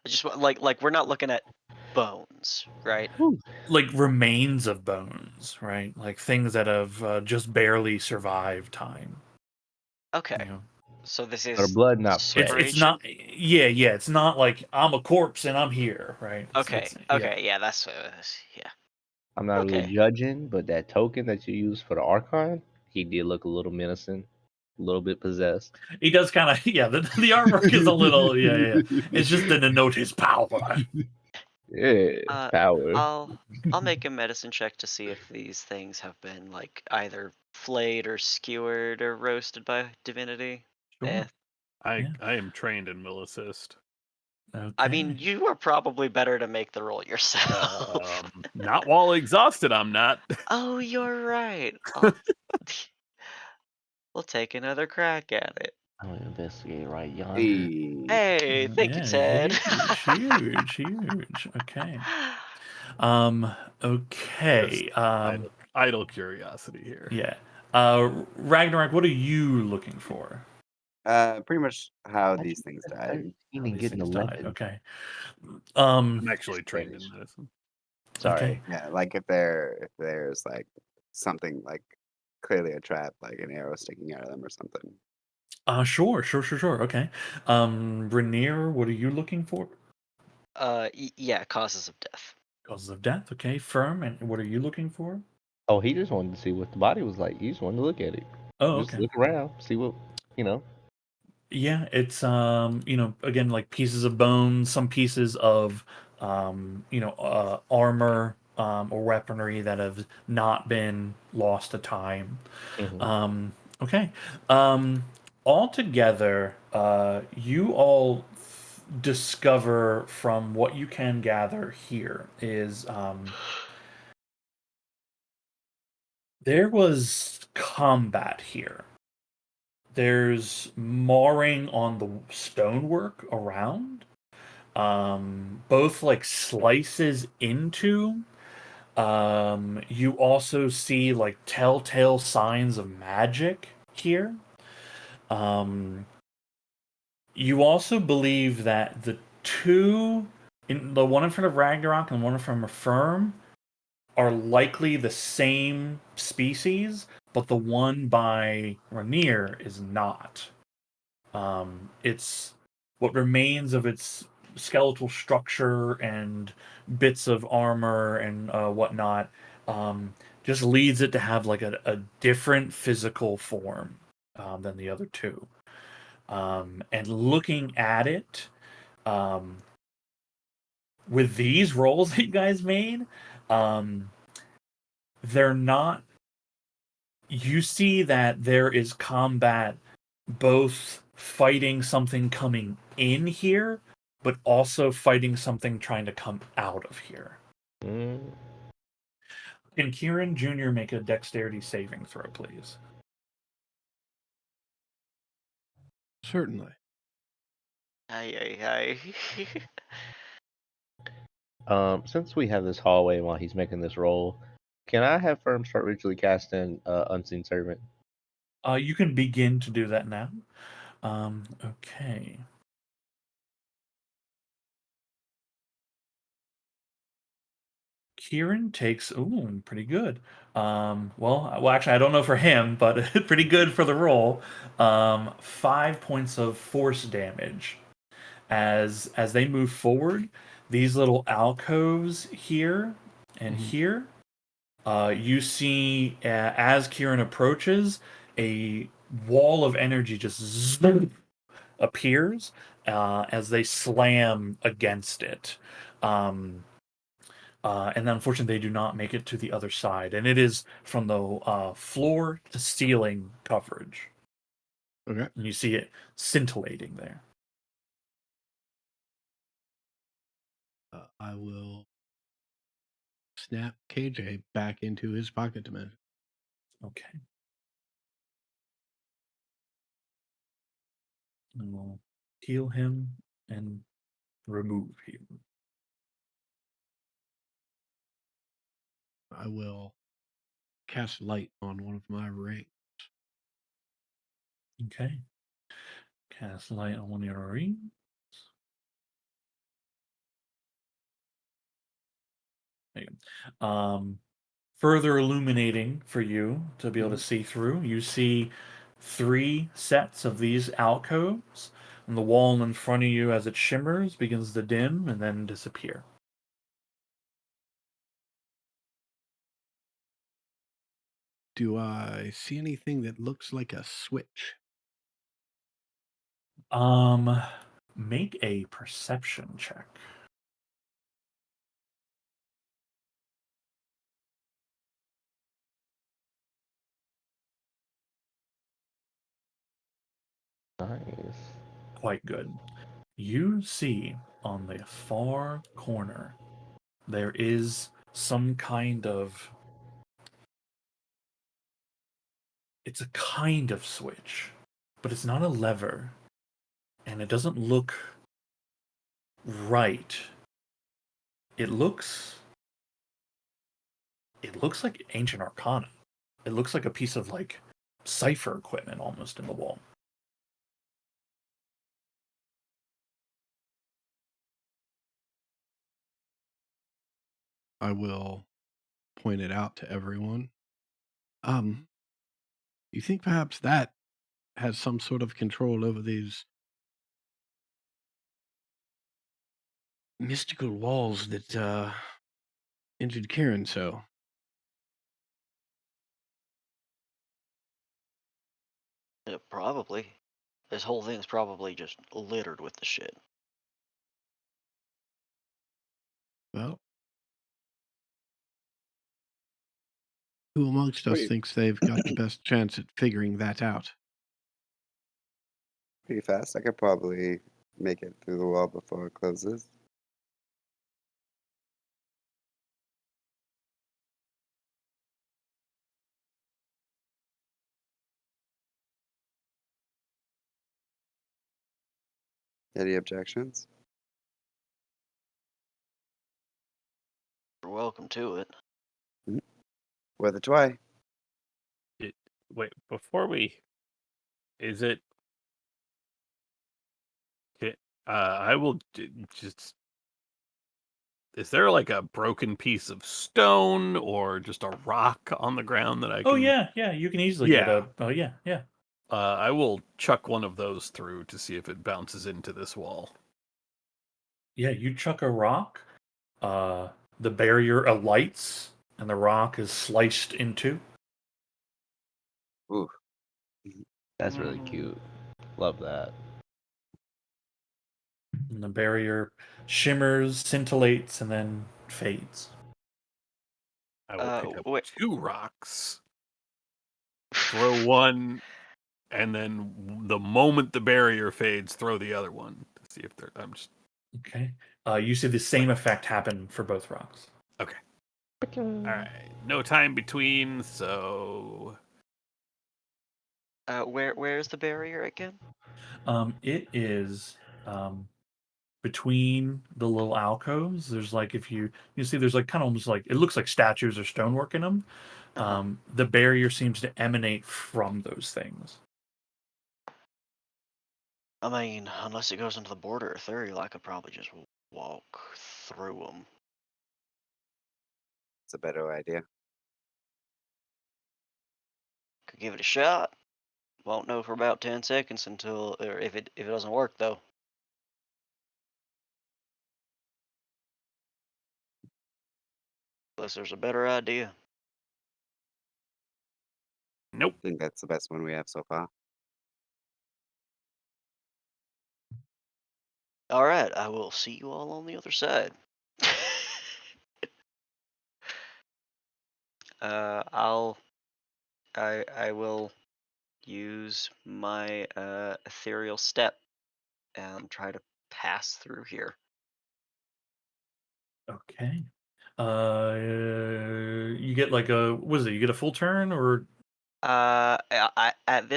S7: I just like we're not looking at bones, right?
S1: Like remains of bones, right? Like things that have just barely survived time.
S7: Okay.
S1: You know?
S7: So this
S5: Our
S7: is
S5: blood not
S7: super
S5: fresh.
S1: It's not. Yeah, it's not like I'm a corpse and I'm here, right?
S7: Okay.
S1: Yeah.
S7: Okay. Yeah, that's what it is. Yeah.
S5: I'm not really
S7: Okay.
S5: judging, but that token that you used for the Archon, he did look a little menacing, a little bit possessed.
S1: He does kind of. Yeah, the artwork is a little. Yeah. It's just to denote his power.
S5: Yeah, power.
S7: I'll make a medicine check to see if these things have been like either flayed or skewered or roasted by divinity.
S1: Sure.
S4: I
S1: Yeah.
S4: I am trained in mill assist.
S1: Okay.
S7: I mean, you are probably better to make the roll yourself.
S4: Not while exhausted, I'm not.
S7: Oh, you're right. We'll take another crack at it.
S5: I'm gonna investigate right yonder.
S2: Hey.
S7: Hey, thank you, Ted.
S1: Huge. Okay. Okay.
S4: Idle curiosity here.
S1: Yeah. Ragnarok, what are you looking for?
S2: Pretty much how these things died.
S5: 13
S1: How
S5: and
S1: these
S5: getting
S1: things died.
S5: 11.
S1: Okay.
S4: I'm actually trained in medicine.
S5: Sorry.
S1: Okay.
S2: Yeah, like if there's like something like clearly a trap, like an arrow sticking out of them or something.
S1: Sure. Okay. Rainier, what are you looking for?
S7: Yeah, causes of death.
S1: Causes of death. Okay. Firm, and what are you looking for?
S5: Oh, he just wanted to see what the body was like. He just wanted to look at it.
S1: Oh,
S5: Just
S1: okay.
S5: look around, see what, you know.
S1: Yeah, it's again, like pieces of bone, some pieces of armor or weaponry that have not been lost to time. Okay. Altogether, you all discover from what you can gather here is there was combat here. There's marring on the stonework around. Both like slices into. You also see like telltale signs of magic here. You also believe that the two in the one in front of Ragnarok and one in front of Firm are likely the same species, but the one by Rainier is not. It's what remains of its skeletal structure and bits of armor and whatnot just leads it to have like a different physical form than the other two. And looking at it, with these rolls that you guys made, they're not. You see that there is combat both fighting something coming in here, but also fighting something trying to come out of here.
S5: Mm,
S1: Can Kieran Jr. make a dexterity saving throw, please?
S6: Certainly.
S7: Ay.
S5: Since we have this hallway while he's making this roll, can I have Firm start ritually casting Unseen Servant?
S1: You can begin to do that now. Okay. Kieran takes pretty good. Well, actually, I don't know for him, but pretty good for the roll. 5 points of force damage as they move forward. These little alcoves here and here. You see as Kieran approaches, a wall of energy just appears as they slam against it. And then unfortunately, they do not make it to the other side. And it is from the floor to ceiling coverage.
S6: Okay.
S1: And you see it scintillating there.
S6: I will snap KJ back into his pocket dimension.
S1: Okay. And we'll heal him and remove him.
S6: I will cast light on one of my rings.
S1: Okay. Cast light on one of your rings. There you go. Further illuminating for you to be able to see through, you see 3 sets of these alcoves, and the wall in front of you, as it shimmers, begins to dim and then disappear.
S6: Do I see anything that looks like a switch?
S1: Make a perception check.
S5: Nice.
S1: Quite good. You see on the far corner there is some kind of. It's a kind of switch, but it's not a lever, and it doesn't look right. It looks like ancient arcana. It looks like a piece of like cipher equipment almost in the wall.
S6: I will point it out to everyone. You think perhaps that has some sort of control over these mystical walls that injured Kieran so?
S3: Yeah, probably. This whole thing's probably just littered with the shit.
S6: Well, who amongst us
S2: Wait.
S6: thinks they've got the best chance at figuring that out?
S2: Pretty fast. I could probably make it through the wall before it closes. Any objections?
S3: You're welcome to it.
S2: Worth a try.
S4: Wait, before we, is it? I will just is there like a broken piece of stone or just a rock on the ground that I
S1: Oh
S4: can?
S1: yeah, you can easily get
S4: Yeah.
S1: a. Oh yeah.
S4: I will chuck one of those through to see if it bounces into this wall.
S1: Yeah, you chuck a rock, uh, the barrier alights, and the rock is sliced in two.
S2: Ooh.
S5: That's really cute. Love that.
S1: And the barrier shimmers, scintillates, and then fades.
S4: I will pick up
S7: Wait.
S4: 2 rocks, throw one, and then the moment the barrier fades, throw the other one to see if they're. I'm just
S1: Okay. You see the same effect happen for both rocks.
S4: okay. All right, no time between, so
S7: Where's the barrier again?
S1: It is between the little alcoves. There's like if you see there's like kind of almost like it looks like statues or stonework in them.
S7: Uh-huh.
S1: The barrier seems to emanate from those things.
S3: I mean, unless it goes into the border ethereal, I could probably just walk through them.
S2: It's a better idea.
S3: Could give it a shot. Won't know for about 10 seconds until, or if it doesn't work though. Unless there's a better idea.
S4: nope.
S2: I think that's the best one we have so far.
S3: All right, I will see you all on the other side. I will use my ethereal step and try to pass through here.
S1: Okay. You get like a what is it? You get a full turn or
S3: At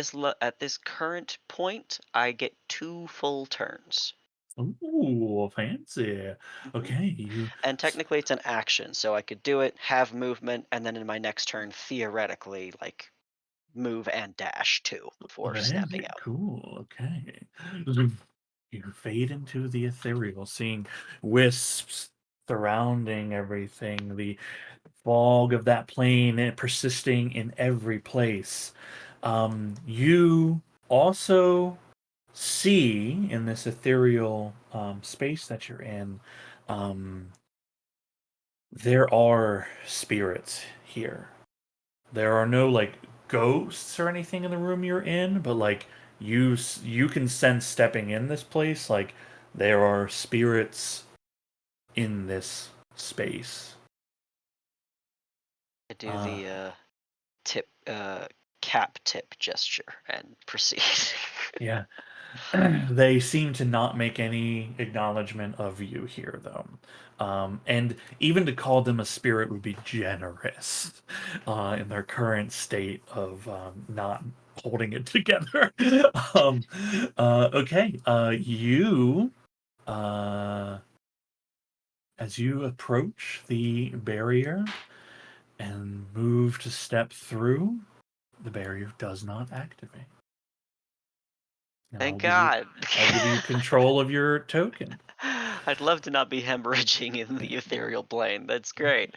S3: this current point, I get 2 full turns.
S1: ooh fancy.
S3: Mhm.
S1: Okay, you
S3: And technically, it's an action, so I could do it, have movement, and then in my next turn, theoretically, like move and dash too before snapping
S1: very
S3: out.
S1: cool. Okay. You fade into the ethereal, seeing wisps surrounding everything, the fog of that plane persisting in every place. You also see in this ethereal space that you're in, um, there are spirits here. There are no like ghosts or anything in the room you're in, but like you can sense stepping in this place like there are spirits in this space.
S3: I do
S1: Uh,
S3: the tip, cap tip gesture and proceed.
S1: yeah. They seem to not make any acknowledgement of you here, though. And even to call them a spirit would be generous in their current state of not holding it together. um, okay, you, uh, as you approach the barrier and move to step through, the barrier does not activate. And
S3: Thank God.
S1: I'll give you control of your token.
S3: I'd love to not be hemorrhaging in the ethereal plane. That's great.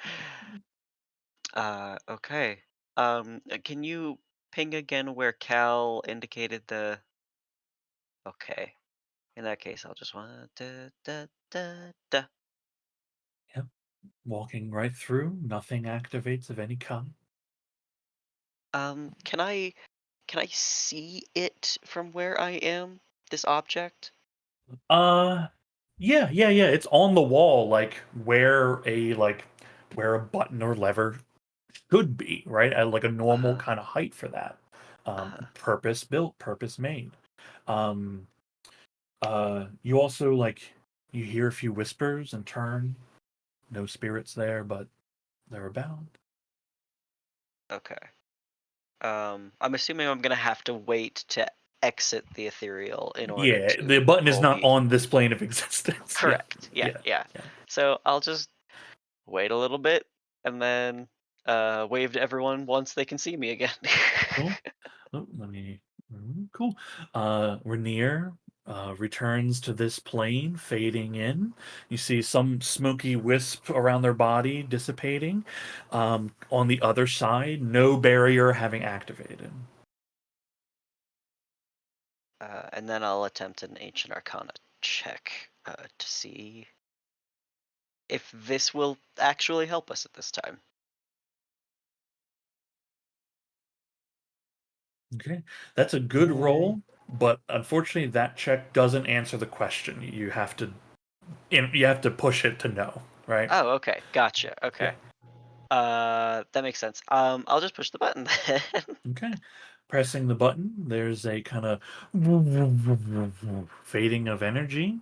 S3: Okay. Can you ping again where Cal indicated the? Okay. In that case, I'll just want da.
S1: Yep. Walking right through, nothing activates of any kind.
S3: Can I see it from where I am? This object?
S1: Yeah. It's on the wall, like where a button or lever could be, right? At like a normal
S3: Uh-huh.
S1: kind of height for that.
S3: Uh-huh.
S1: Purpose built, purpose made. Um, you also like you hear a few whispers and turn. No spirits there, but they're about.
S3: Okay. I'm assuming I'm gonna have to wait to exit the ethereal in order
S1: Yeah, the
S3: to
S1: button is
S3: roll
S1: not
S3: the.
S1: on this plane of existence.
S3: Correct. Yeah.
S1: Yeah.
S3: So I'll just wait a little bit and then wave to everyone once they can see me again.
S1: Cool. Oh, let me. Cool. Rainier, returns to this plane, fading in. You see some smoky wisp around their body dissipating. On the other side, no barrier having activated.
S7: And then I'll attempt an Ancient Arcana check to see if this will actually help us at this time.
S1: Okay, that's a good roll, but unfortunately, that check doesn't answer the question. You have to push it to no, right?
S7: Oh, okay, gotcha. Okay, that makes sense. I'll just push the button then.
S1: Okay. Pressing the button, there's a kind of fading of energy.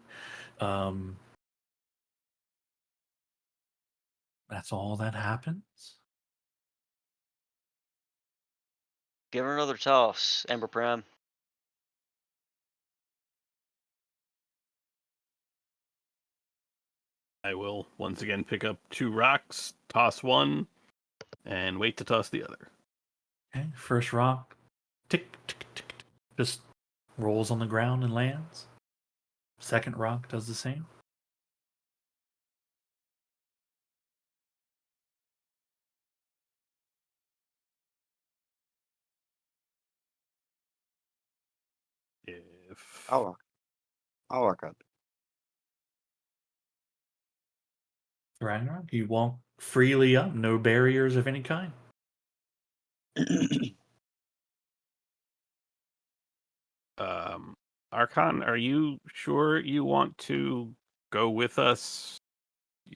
S1: That's all that happens.
S7: Give her another toss, Ember Prime.
S4: I will once again pick up 2 rocks, toss one, and wait to toss the other.
S1: Okay, first rock, tick, tick, tick, tick, just rolls on the ground and lands. Second rock does the same.
S4: If
S2: I'll walk up.
S1: Ragnarok, you walk freely up, no barriers of any kind.
S4: Archon, are you sure you want to go with us?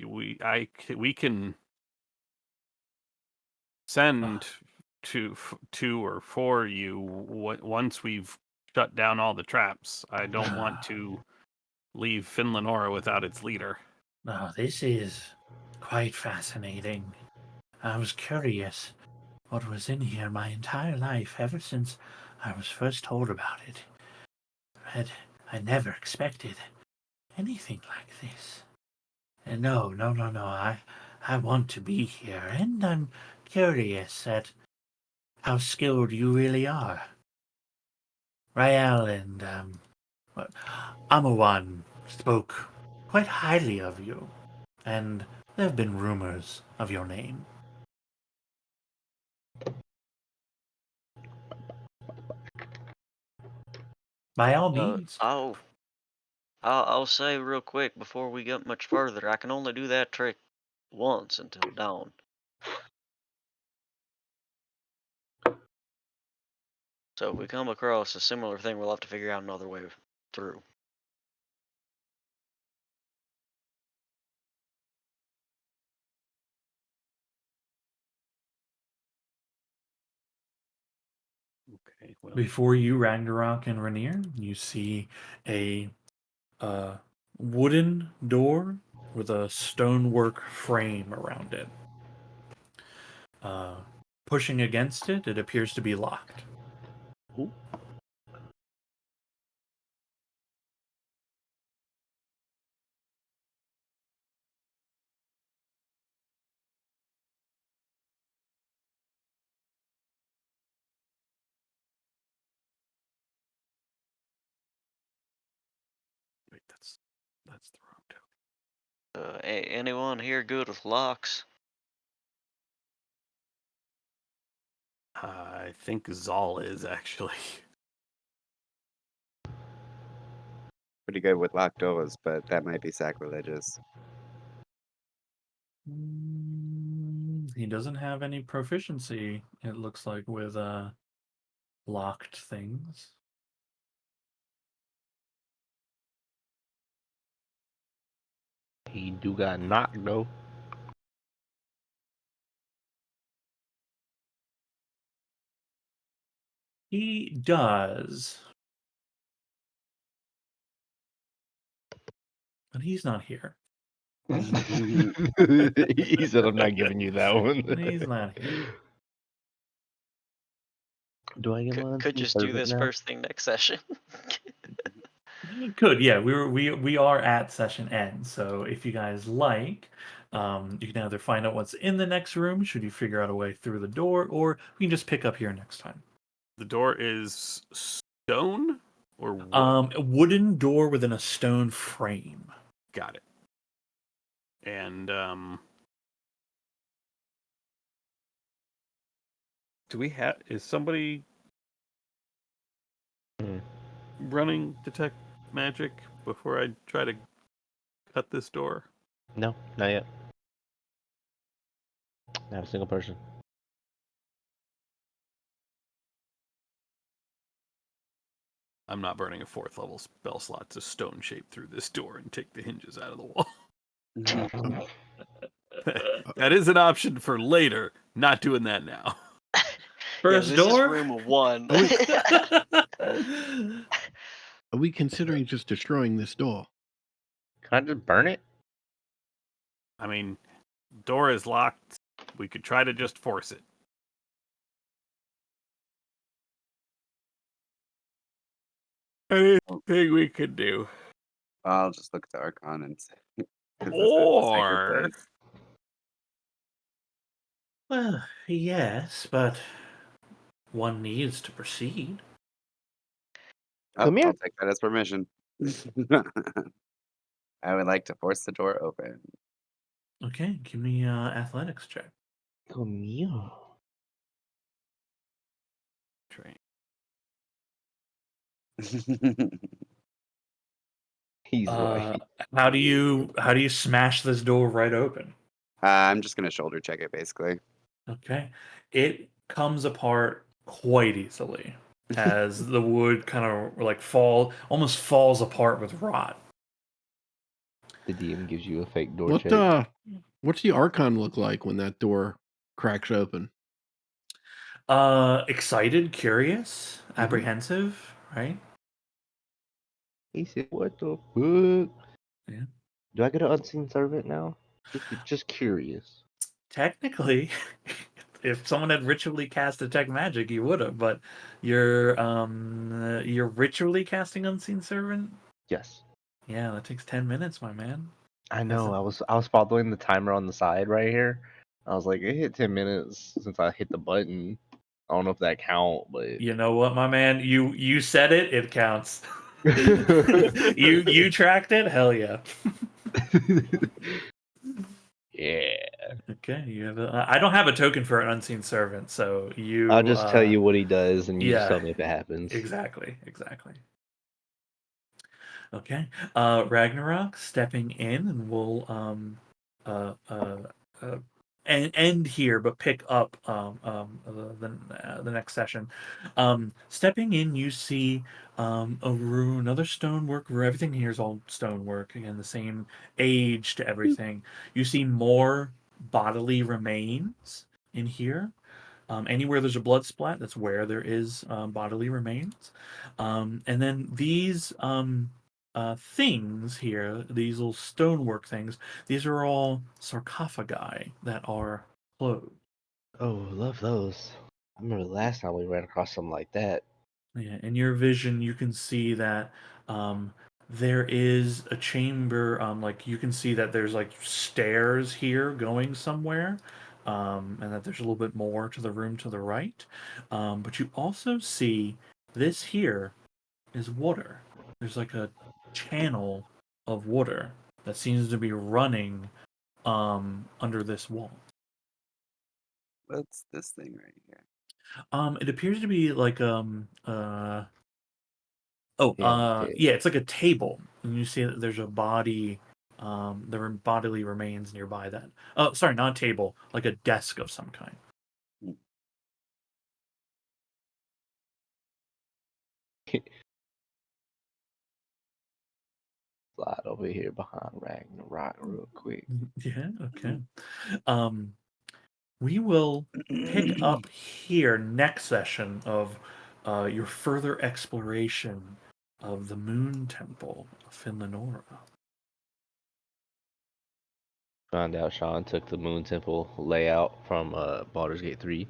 S4: We can send two or four you once we've shut down all the traps. I don't want to leave Finlanora without its leader.
S1: Oh, this is quite fascinating. I was curious what was in here my entire life, ever since I was first told about it. I never expected anything like this. And no. I want to be here, and I'm curious at how skilled you really are. Rael and Amawan spoke quite highly of you, and there have been rumors of your name. By all means.
S7: I'll say real quick before we get much further, I can only do that trick once until dawn. So if we come across a similar thing, we'll have to figure out another way through.
S4: Okay. Well,
S1: Before you, Ragnarok and Rainier, you see a wooden door with a stonework frame around it. Pushing against it, it appears to be locked.
S5: Ooh.
S4: wait, that's the wrong token.
S7: Anyone here good with locks?
S4: I think Zal is actually.
S2: Pretty good with locked doors, but that might be sacrilegious.
S1: He doesn't have any proficiency, it looks like, with locked things.
S5: He do got knocked though.
S1: He does. But he's not here.
S5: He said, "I'm not giving you that one."
S1: He's not here.
S5: Do I get one?
S7: Could just do this first thing next session.
S1: You could, yeah. We are at session end, so if you guys like, you can either find out what's in the next room, should you figure out a way through the door, or we can just pick up here next time.
S4: The door is stone Or what?
S1: A wooden door within a stone frame.
S4: Got it. And do we have? Is somebody
S5: Mhm.
S4: running detect magic before I try to cut this door?
S5: No, not yet. Not a single person.
S4: I'm not burning a 4th level spell slot to stone shape through this door and take the hinges out of the wall. That is an option for later. Not doing that now.
S1: First
S7: this
S1: door.
S7: is room 1.
S6: Are we considering just destroying this door?
S5: Can I just burn it?
S4: I mean, door is locked. We could try to just force it. Anything we could do.
S2: I'll just look to Archon and say. 'cause this is the
S4: Or
S2: sacred place.
S1: Well, yes, but one needs to proceed.
S2: Oh,
S5: Come here.
S2: I'll take that as permission. I would like to force the door open.
S1: Okay, give me athletics check.
S5: Come here.
S4: train.
S5: He's right.
S1: How do you smash this door right open?
S2: I'm just gonna shoulder check it basically.
S1: Okay, it comes apart quite easily as the wood kind of like almost falls apart with rot.
S5: The DM gives you a fake door
S6: What
S5: check.
S6: what's the Archon look like when that door cracks open?
S1: Excited, curious, apprehensive, right?
S5: He said, "What the fuck?
S1: Yeah.
S5: Do I get an unseen servant now? Just curious."
S1: Technically, if someone had ritually cast detect magic, you would have. But you're ritually casting unseen servant.
S5: Yes,
S1: Yeah, that takes 10 minutes, my man.
S5: I know. I was following the timer on the side right here. I was like, it hit 10 minutes since I hit the button. I don't know if that count, but
S1: You know what, my man? You said it. It counts. you tracked it. Hell yeah.
S5: yeah.
S1: Okay, you have I don't have a token for an unseen servant, so you.
S5: I'll just tell you what he does, and you just
S1: yeah.
S5: tell me if it happens.
S1: Exactly. Okay. Ragnarok stepping in, and we'll end here, but pick up the next session. Stepping in, you see a room, another stonework room. Everything here is all stonework. Again, the same age to everything. You see more bodily remains in here. Anywhere there's a blood splat, that's where there is bodily remains. And then these things here, these little stonework things, these are all sarcophagi that are closed.
S5: Oh, love those. I remember the last time we ran across something like that.
S1: Yeah, in your vision, you can see that there is a chamber. Like you can see that there's like stairs here going somewhere, and that there's a little bit more to the room to the right. But you also see this here is water. There's like a channel of water that seems to be running under this wall.
S2: What's this thing right here?
S1: It appears to be like
S5: Yeah,
S1: yeah, it's like a table, and you see that there's a body. There are bodily remains nearby that. Oh, sorry, not a table, like a desk of some kind.
S5: Slide over here behind Ragnarok real quick.
S1: Yeah. Okay. We will pick up here next session of your further exploration of the Moon Temple of Finlanora.
S5: Found out Sean took the Moon Temple layout from Baldur's Gate 3.